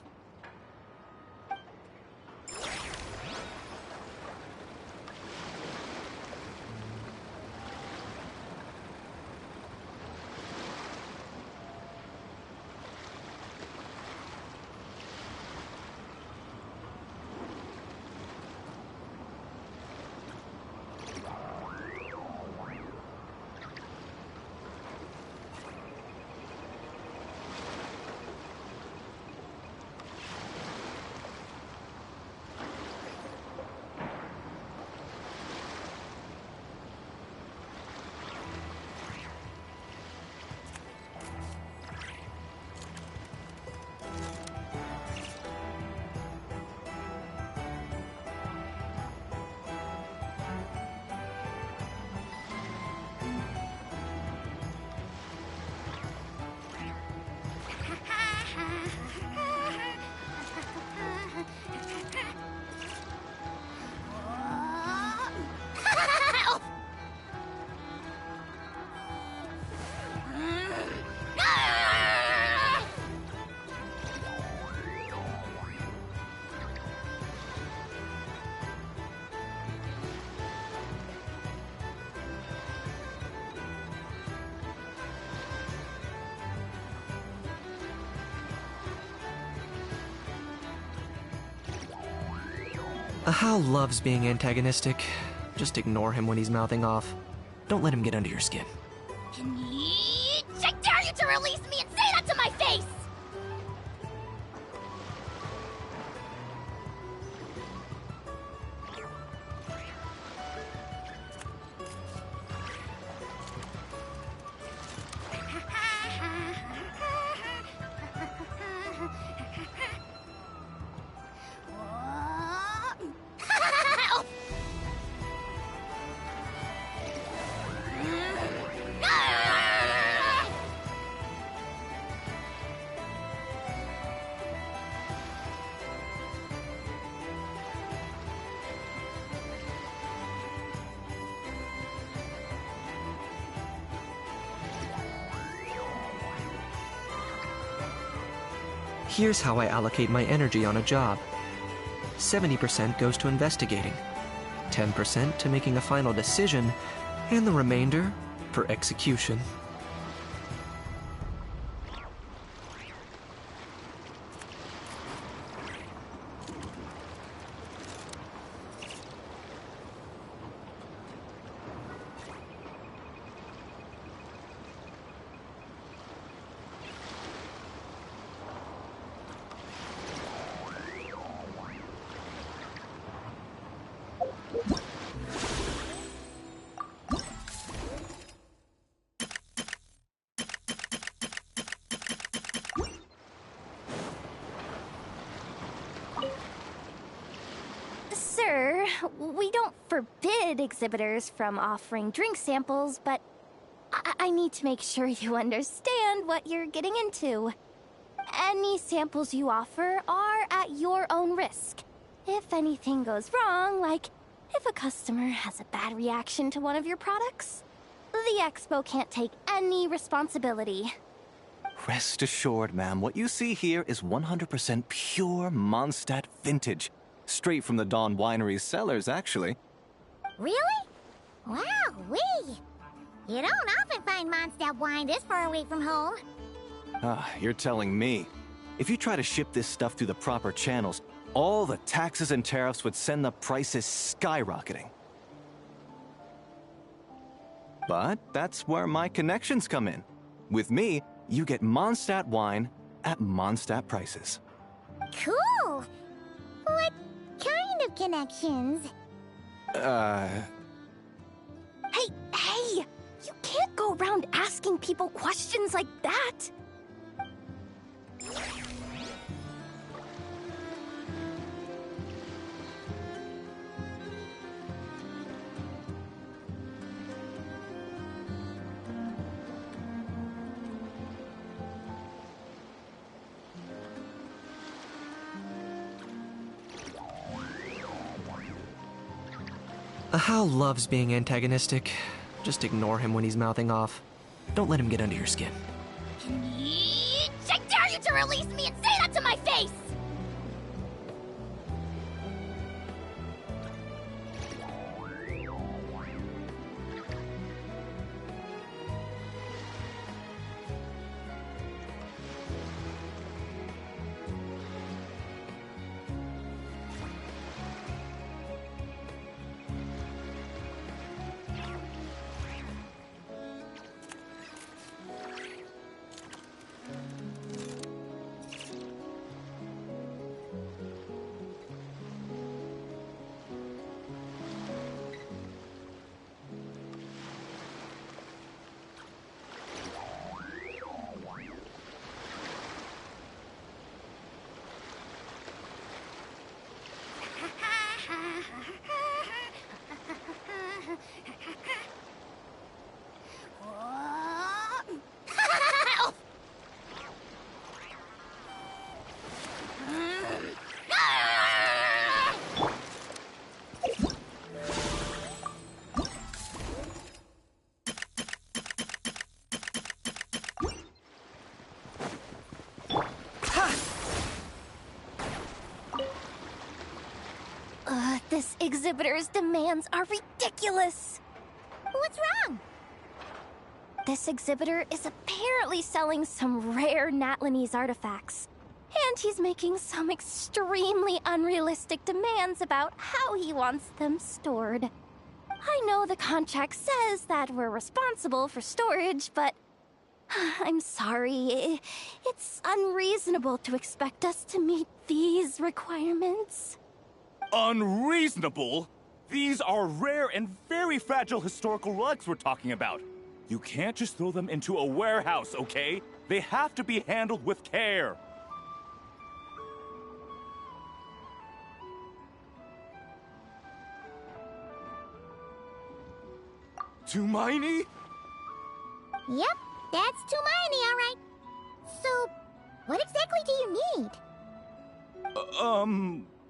Hal loves being antagonistic. Just ignore him when he's mouthing off. Don't let him get under your skin. I dare you to release me and say that to my face! Here's how I allocate my energy on a job. 70% goes to investigating, 10% to making a final decision, and the remainder for execution. Sir, we don't forbid exhibitors from offering drink samples, but I need to make sure you understand what you're getting into. Any samples you offer are at your own risk. If anything goes wrong, like if a customer has a bad reaction to one of your products, the expo can't take any responsibility. Rest assured, ma'am, what you see here is 100% pure Mondstadt vintage. Straight from the Dawn Winery's cellars, actually. Really? Wow-wee! You don't often find Mondstadt wine this far away from home. Ah, you're telling me. If you try to ship this stuff through the proper channels, all the taxes and tariffs would send the prices skyrocketing. But that's where my connections come in. With me, you get Mondstadt wine at Mondstadt prices. Cool! What kind of connections? Hey! You can't go around asking people questions like that! How loves being antagonistic. Just ignore him when he's mouthing off. Don't let him get under your skin. I dare you to release me and say that to my face! This exhibitor's demands are ridiculous! What's wrong? This exhibitor is apparently selling some rare Natlanese artifacts. And he's making some extremely unrealistic demands about how he wants them stored. I know the contract says that we're responsible for storage, but I'm sorry. It's unreasonable to expect us to meet these requirements. Unreasonable? These are rare and very fragile historical relics we're talking about. You can't just throw them into a warehouse, okay? They have to be handled with care. Tumaini? Yep, that's Tumaini, all right. So, what exactly do you need?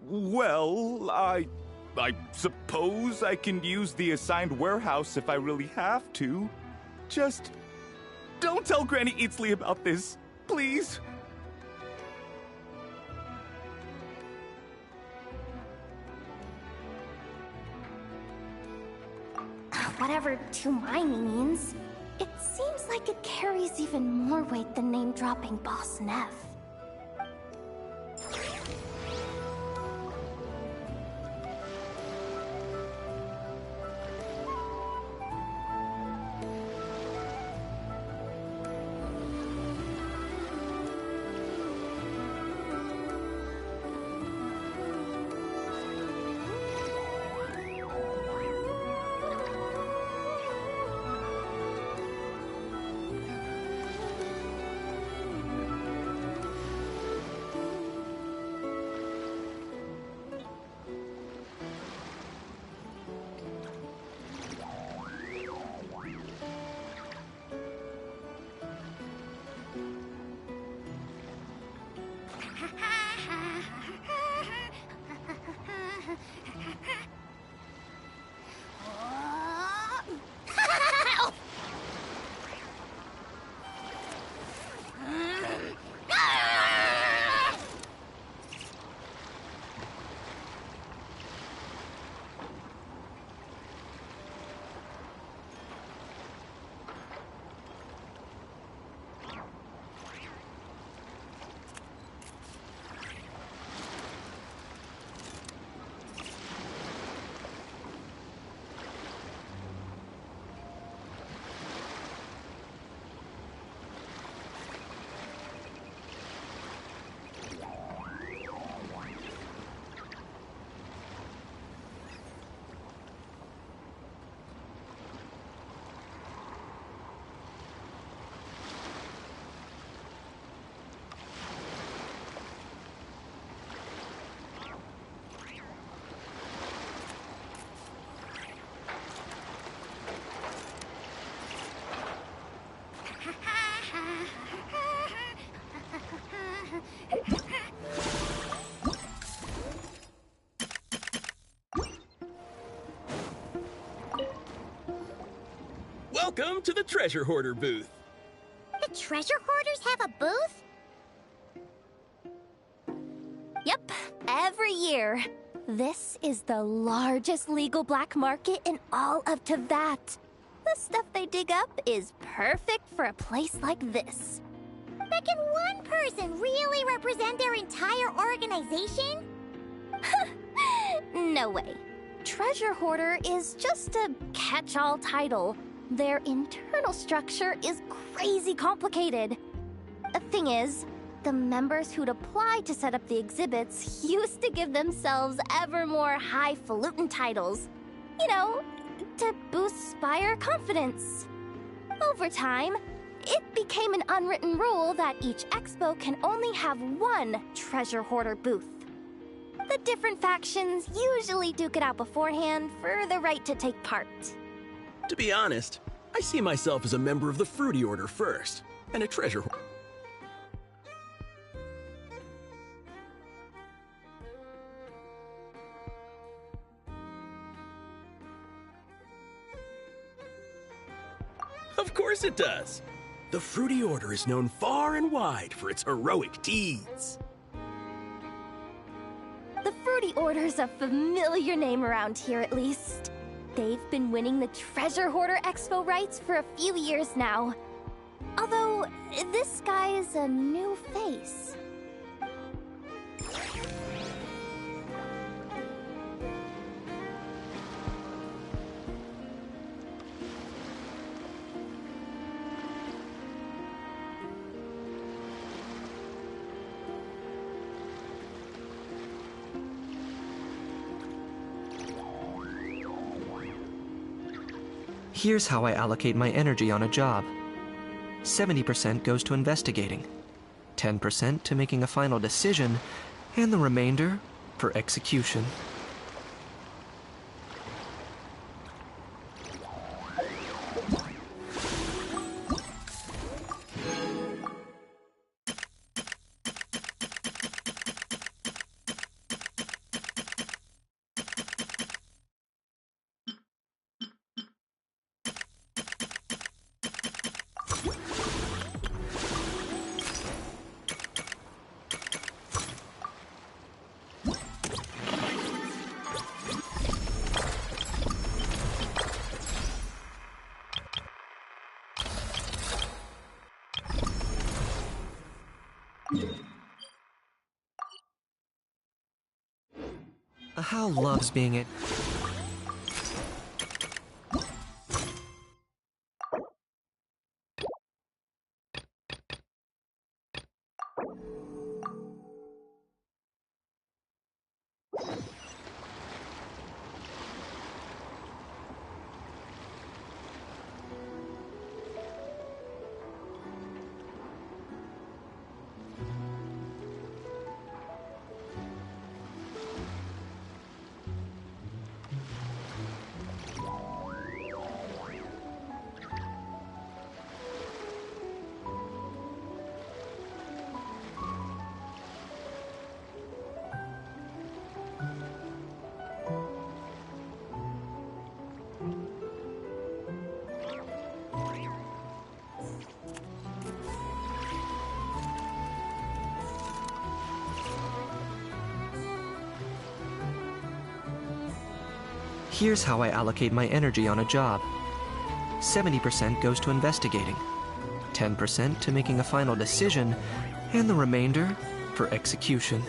Well, I suppose I can use the assigned warehouse if I really have to. Just don't tell Granny Eatsley about this, please. Whatever Tumaini means, it seems like it carries even more weight than name-dropping Boss Neff. Welcome to the Treasure Hoarder booth. The treasure hoarders have a booth? Yep, every year. This is the largest legal black market in all of Teyvat. The stuff they dig up is perfect for a place like this. But can one person really represent their entire organization? No way. Treasure Hoarder is just a catch-all title. Their internal structure is crazy complicated. The thing is, the members who'd apply to set up the exhibits used to give themselves ever more highfalutin titles. You know, to boost Spire confidence. Over time, it became an unwritten rule that each expo can only have one Treasure Hoarder booth. The different factions usually duke it out beforehand for the right to take part. To be honest, I see myself as a member of the Fruity Order first, and a treasure hoarder. Of course it does. The Fruity Order is known far and wide for its heroic deeds. The Fruity Order's a familiar name around here, at least. They've been winning the Treasure Hoarder Expo rights for a few years now. Although, this guy's a new face. Here's how I allocate my energy on a job. 70% goes to investigating, 10% to making a final decision, and the remainder for execution. How loves being it. Here's how I allocate my energy on a job. 70% goes to investigating, 10% to making a final decision, and the remainder for execution.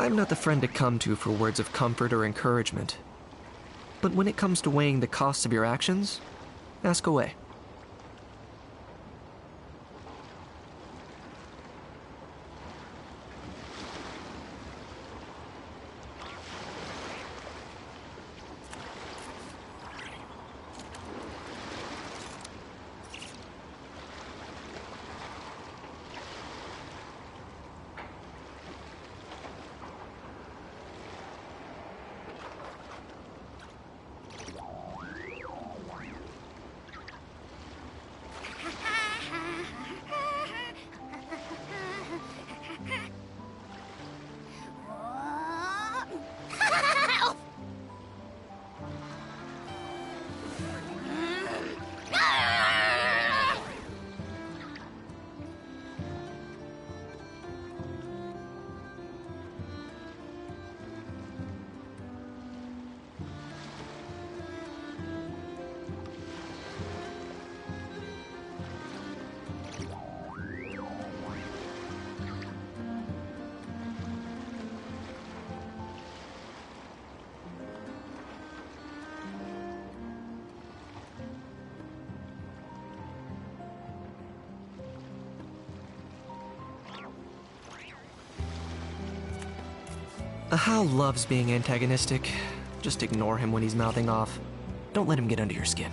I'm not the friend to come to for words of comfort or encouragement. But when it comes to weighing the costs of your actions, ask away. Ahau loves being antagonistic. Just ignore him when he's mouthing off. Don't let him get under your skin.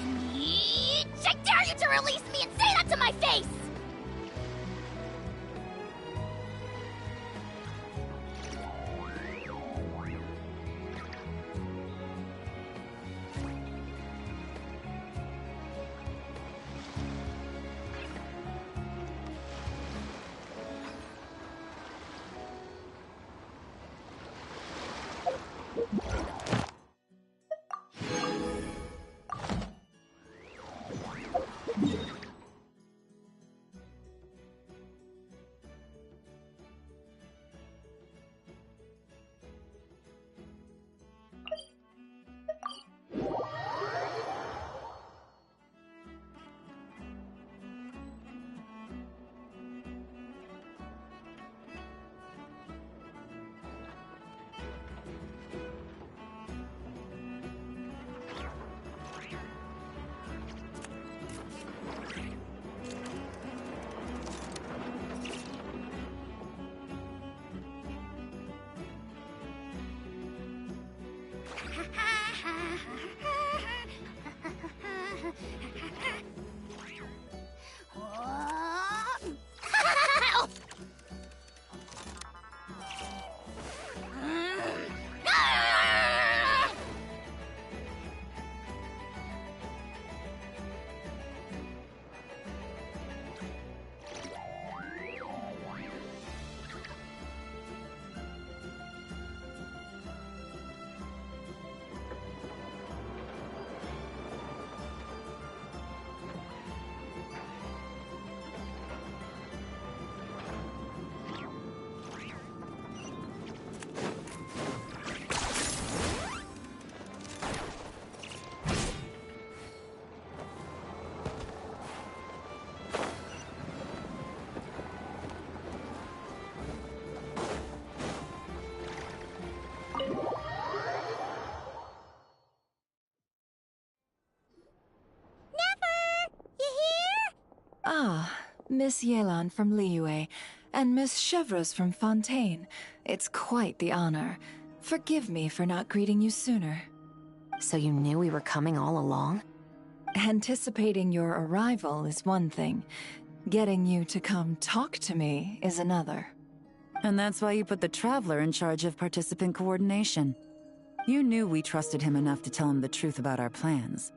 I dare you to release me and say that to my face! Ah, Miss Yelan from Liyue, and Miss Chevreuse from Fontaine. It's quite the honor. Forgive me for not greeting you sooner. So you knew we were coming all along? Anticipating your arrival is one thing. Getting you to come talk to me is another. And that's why you put the Traveler in charge of participant coordination. You knew we trusted him enough to tell him the truth about our plans.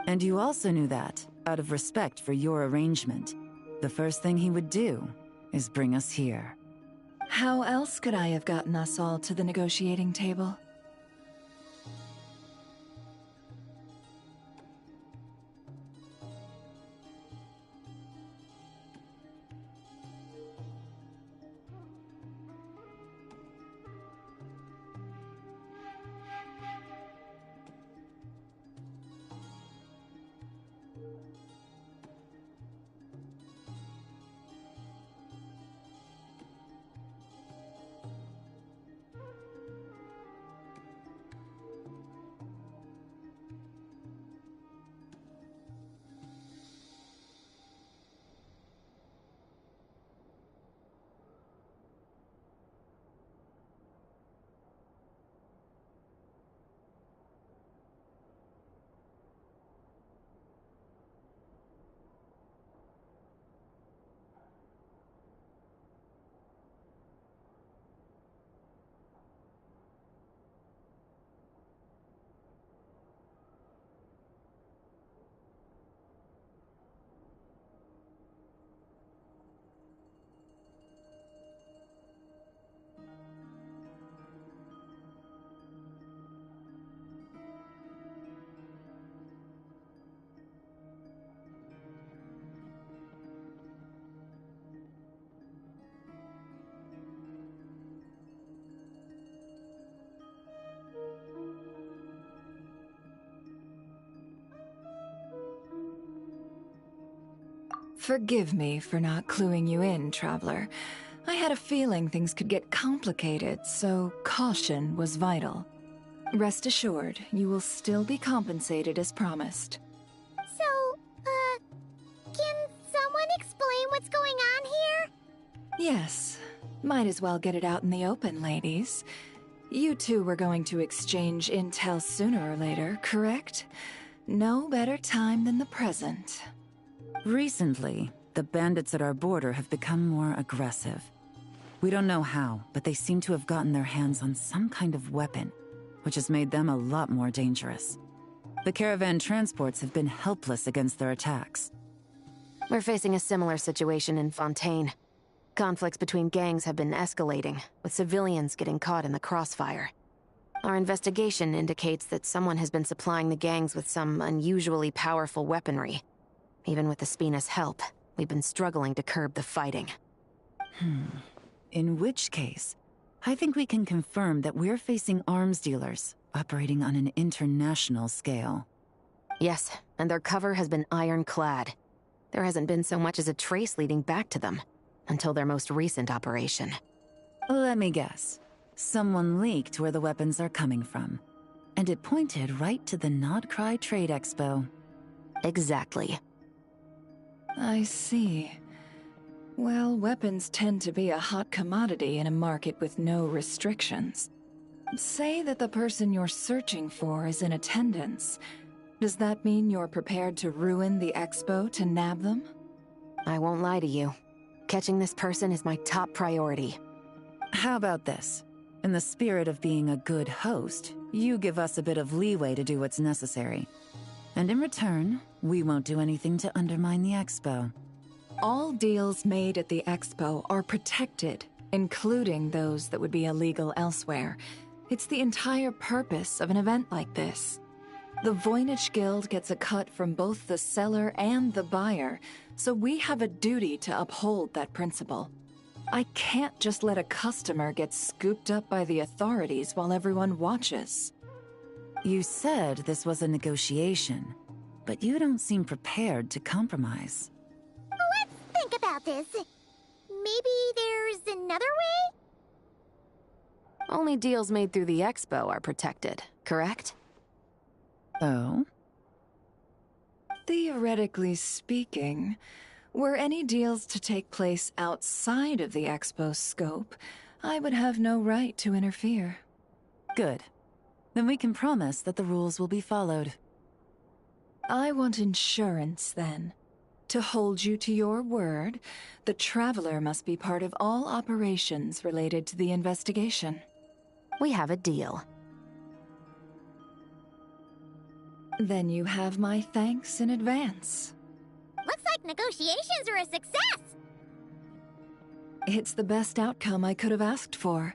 And you also knew that, out of respect for your arrangement, the first thing he would do is bring us here. How else could I have gotten us all to the negotiating table? Forgive me for not cluing you in, Traveler. I had a feeling things could get complicated, so caution was vital. Rest assured, you will still be compensated as promised. So, can someone explain what's going on here? Yes. Might as well get it out in the open, ladies. You two were going to exchange intel sooner or later, correct? No better time than the present. Recently, the bandits at our border have become more aggressive. We don't know how, but they seem to have gotten their hands on some kind of weapon, which has made them a lot more dangerous. The caravan transports have been helpless against their attacks. We're facing a similar situation in Fontaine. Conflicts between gangs have been escalating, with civilians getting caught in the crossfire. Our investigation indicates that someone has been supplying the gangs with some unusually powerful weaponry. Even with the Spina's help, we've been struggling to curb the fighting. In which case, I think we can confirm that we're facing arms dealers operating on an international scale. Yes, and their cover has been ironclad. There hasn't been so much as a trace leading back to them, until their most recent operation. Let me guess. Someone leaked where the weapons are coming from. And it pointed right to the Nodcry Trade Expo. Exactly. I see. Well, weapons tend to be a hot commodity in a market with no restrictions. Say that the person you're searching for is in attendance. Does that mean you're prepared to ruin the expo to nab them? I won't lie to you. Catching this person is my top priority. How about this? In the spirit of being a good host, you give us a bit of leeway to do what's necessary. And in return, we won't do anything to undermine the expo. All deals made at the expo are protected, including those that would be illegal elsewhere. It's the entire purpose of an event like this. The Voynich Guild gets a cut from both the seller and the buyer, so we have a duty to uphold that principle. I can't just let a customer get scooped up by the authorities while everyone watches. You said this was a negotiation, but you don't seem prepared to compromise. Let's think about this. Maybe there's another way? Only deals made through the expo are protected, correct? Oh? Theoretically speaking, were any deals to take place outside of the expo's scope, I would have no right to interfere. Good. Then we can promise that the rules will be followed. I want insurance, then. To hold you to your word, the Traveler must be part of all operations related to the investigation. We have a deal. Then you have my thanks in advance. Looks like negotiations are a success! It's the best outcome I could have asked for.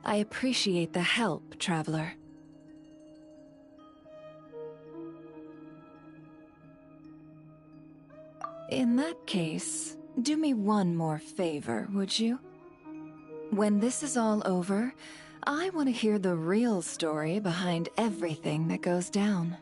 I appreciate the help, Traveler. In that case, do me one more favor, would you? When this is all over, I want to hear the real story behind everything that goes down.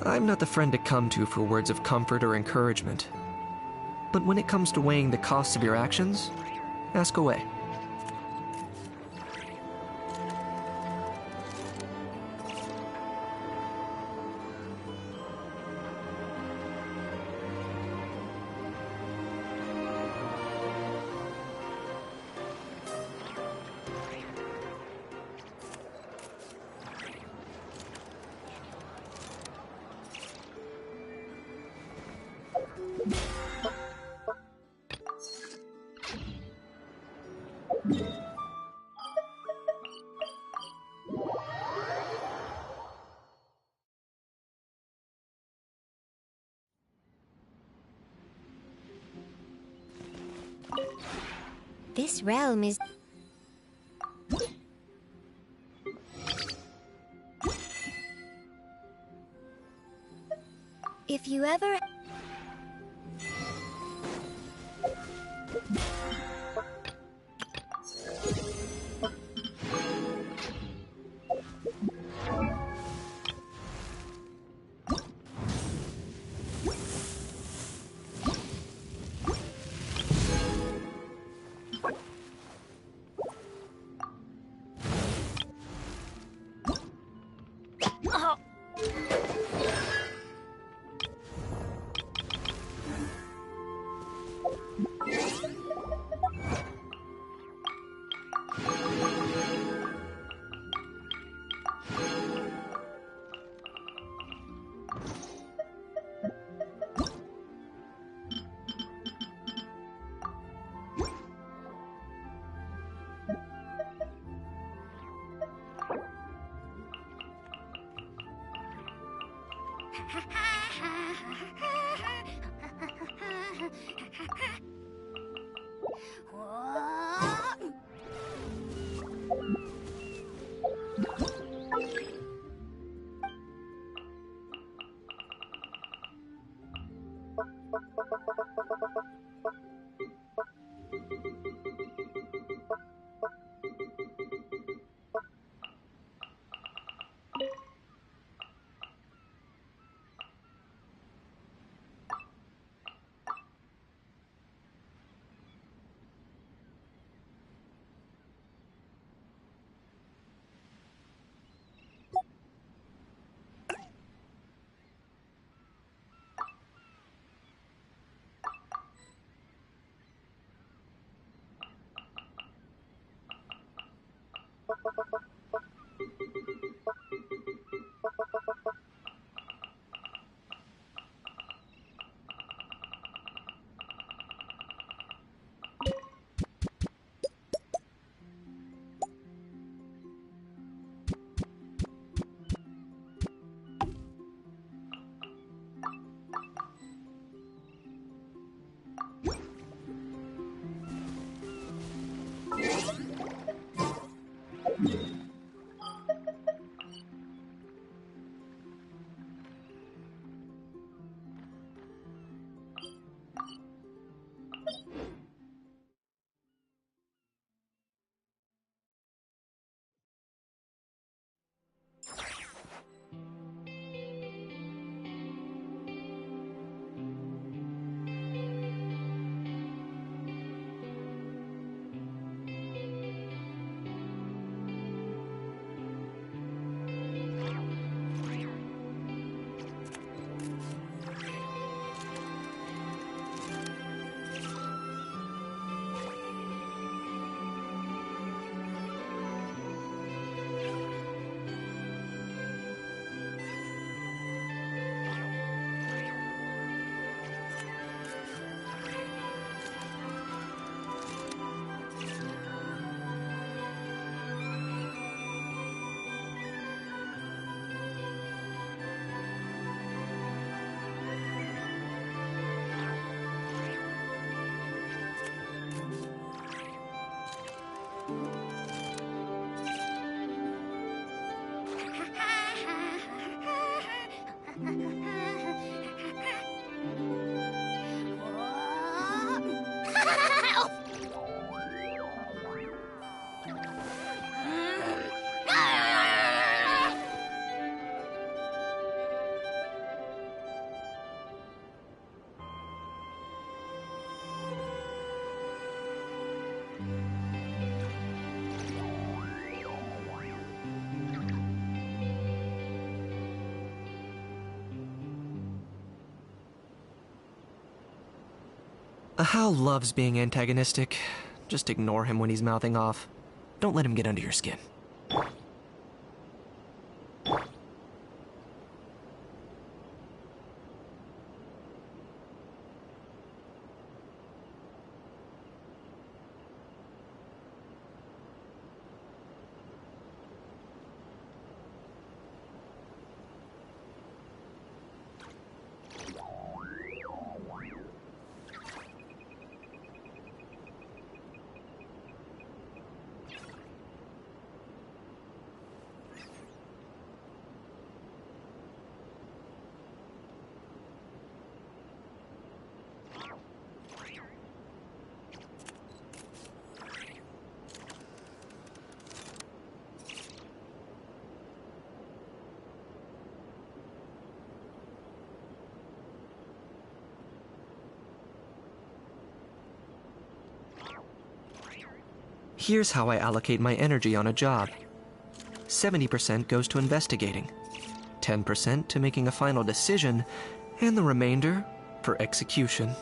I'm not the friend to come to for words of comfort or encouragement. But when it comes to weighing the costs of your actions, ask away. This realm is... If you ever... Hal loves being antagonistic. Just ignore him when he's mouthing off. Don't let him get under your skin. Here's how I allocate my energy on a job. 70% goes to investigating, 10% to making a final decision, and the remainder for execution.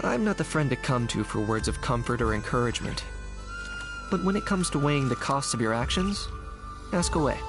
I'm not the friend to come to for words of comfort or encouragement. But when it comes to weighing the costs of your actions, ask away.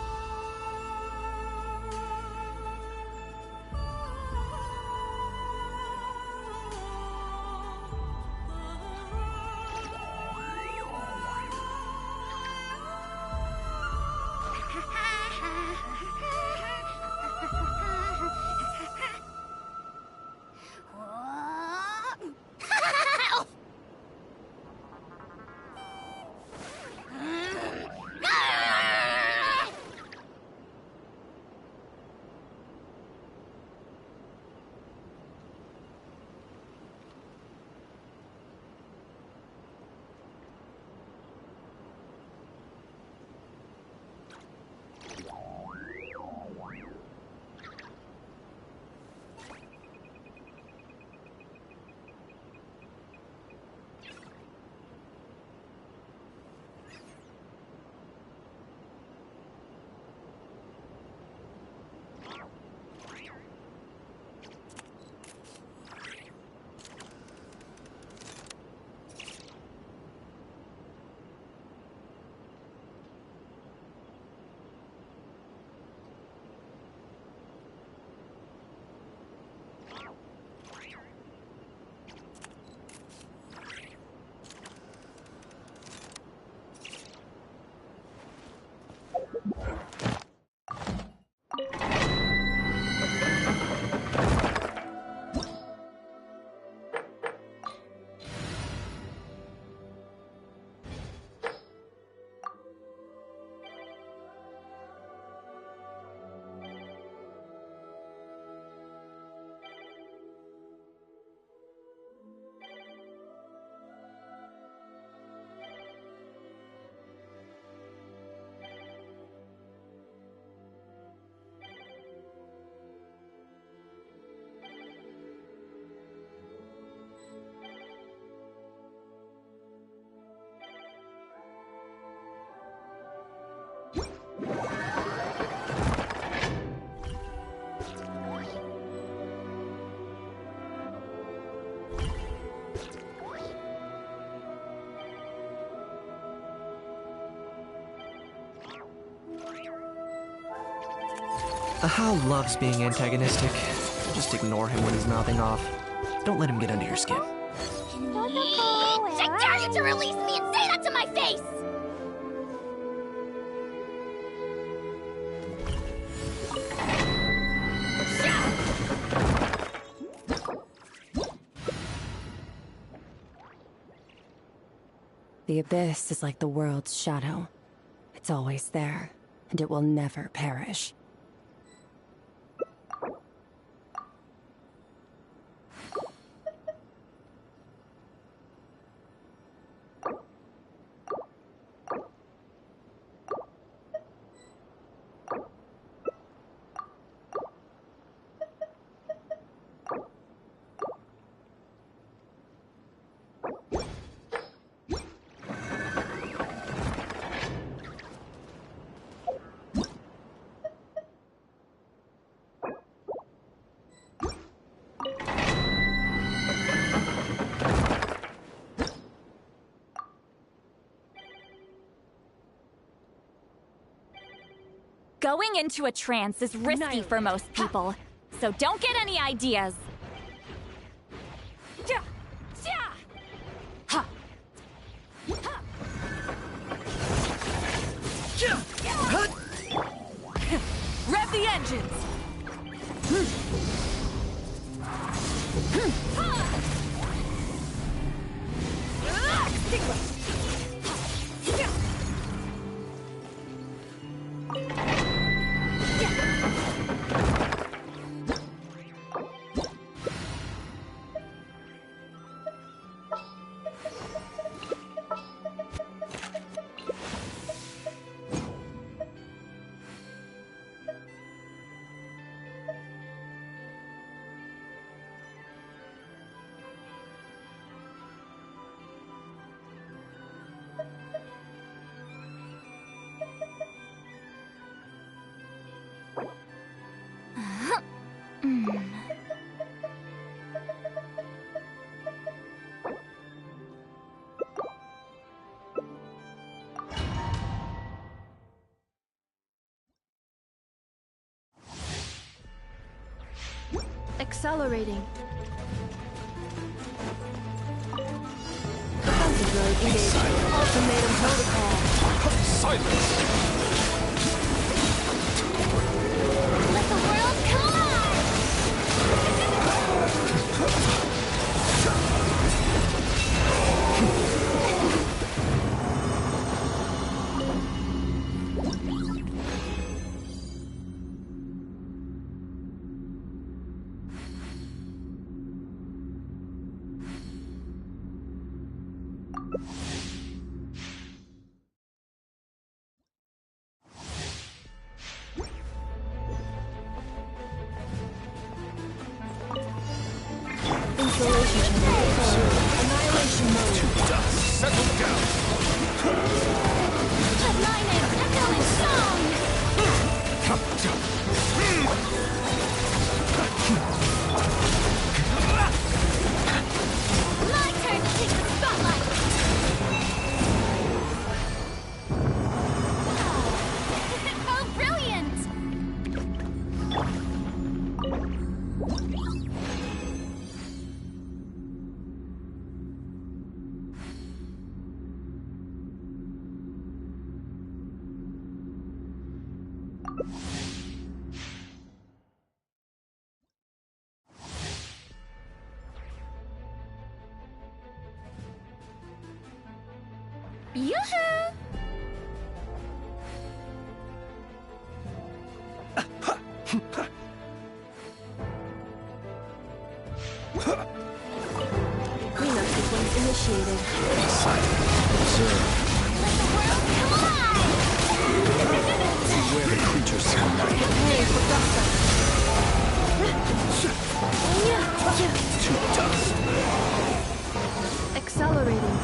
Hal loves being antagonistic. Just ignore him when he's mouthing off. Don't let him get under your skin. I dare you to release me and say that to my face! The The abyss is like the world's shadow. It's always there, and it will never perish. Going into a trance is risky for most people, so don't get any ideas. Rev the engines! Accelerating. Defensive mode engaged. Ultimatum protocol. Silence! Let the world collide! Installation chamber. Annihilation mode. To dust. Settle down. Aligning, echoing song! My turn to take the spotlight! Oh, brilliant! Yoo-hoo! Cleanup sequence initiated. Silent. Observe. Beware the creatures tonight. Preparing for dust-up. To dust. Accelerating.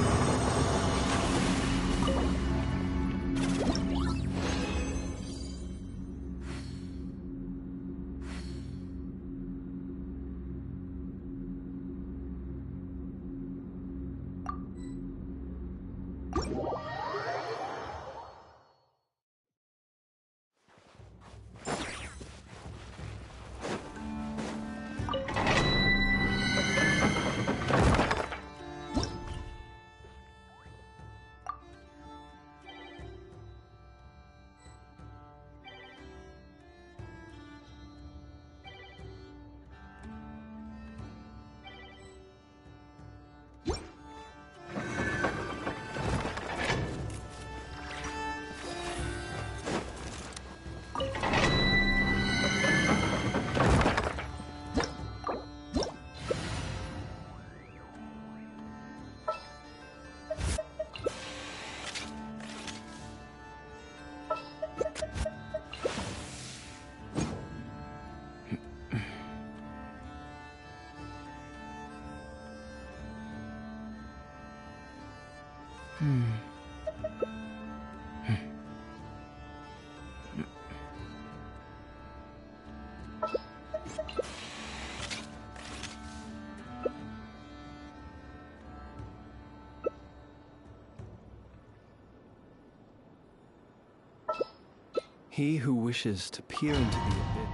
He who wishes to peer into the abyss.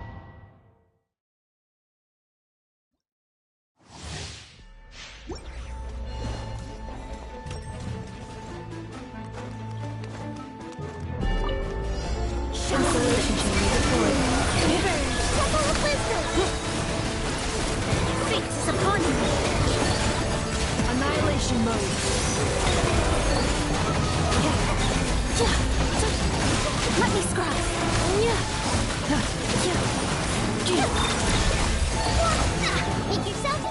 Annihilation mode. Let me scry. Make yourself.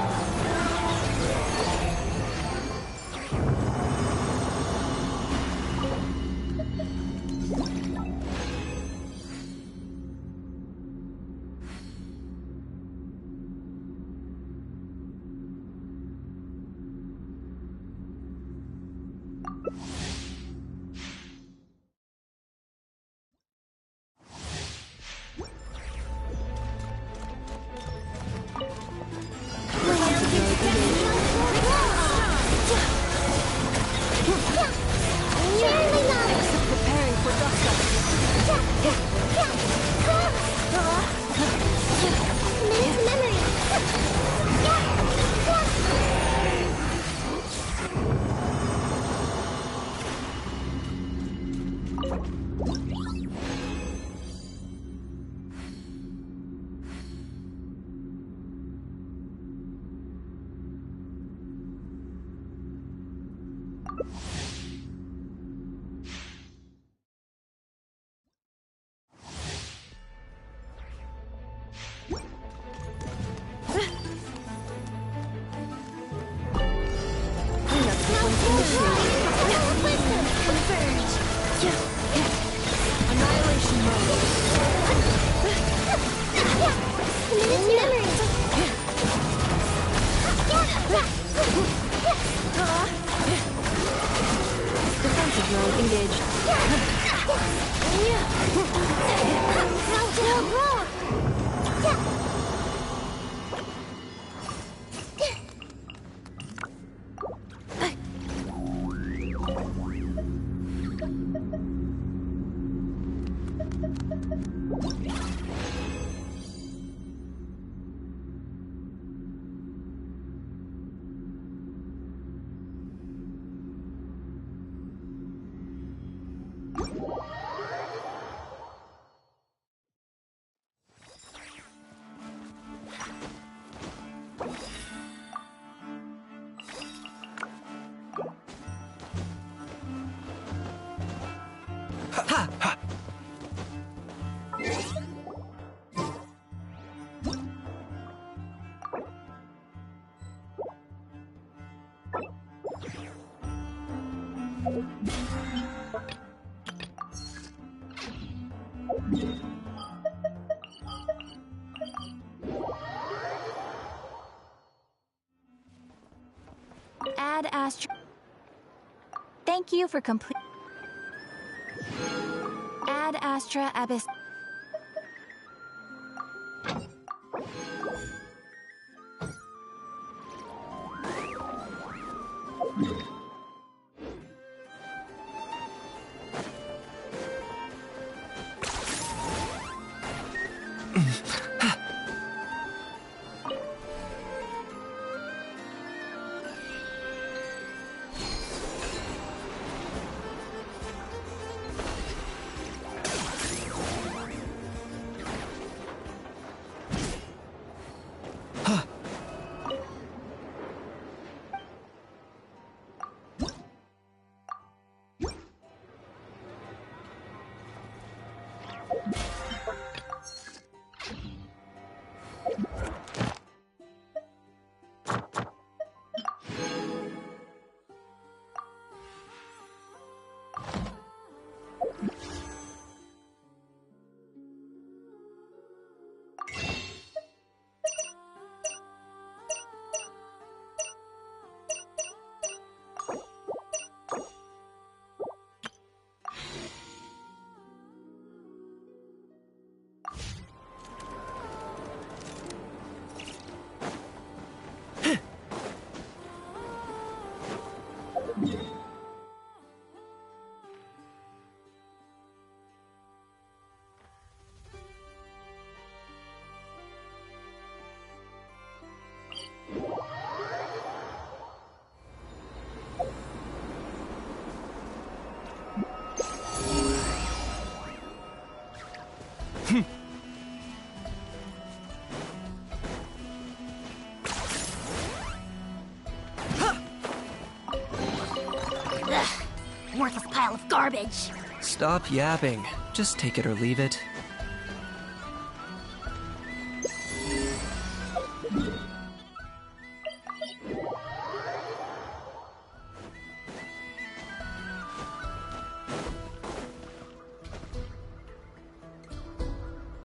Defensive mode engaged. Ad Astra. Thank you for complete. Ad Astra Abyss. pile of garbage. Stop yapping. Just take it or leave it.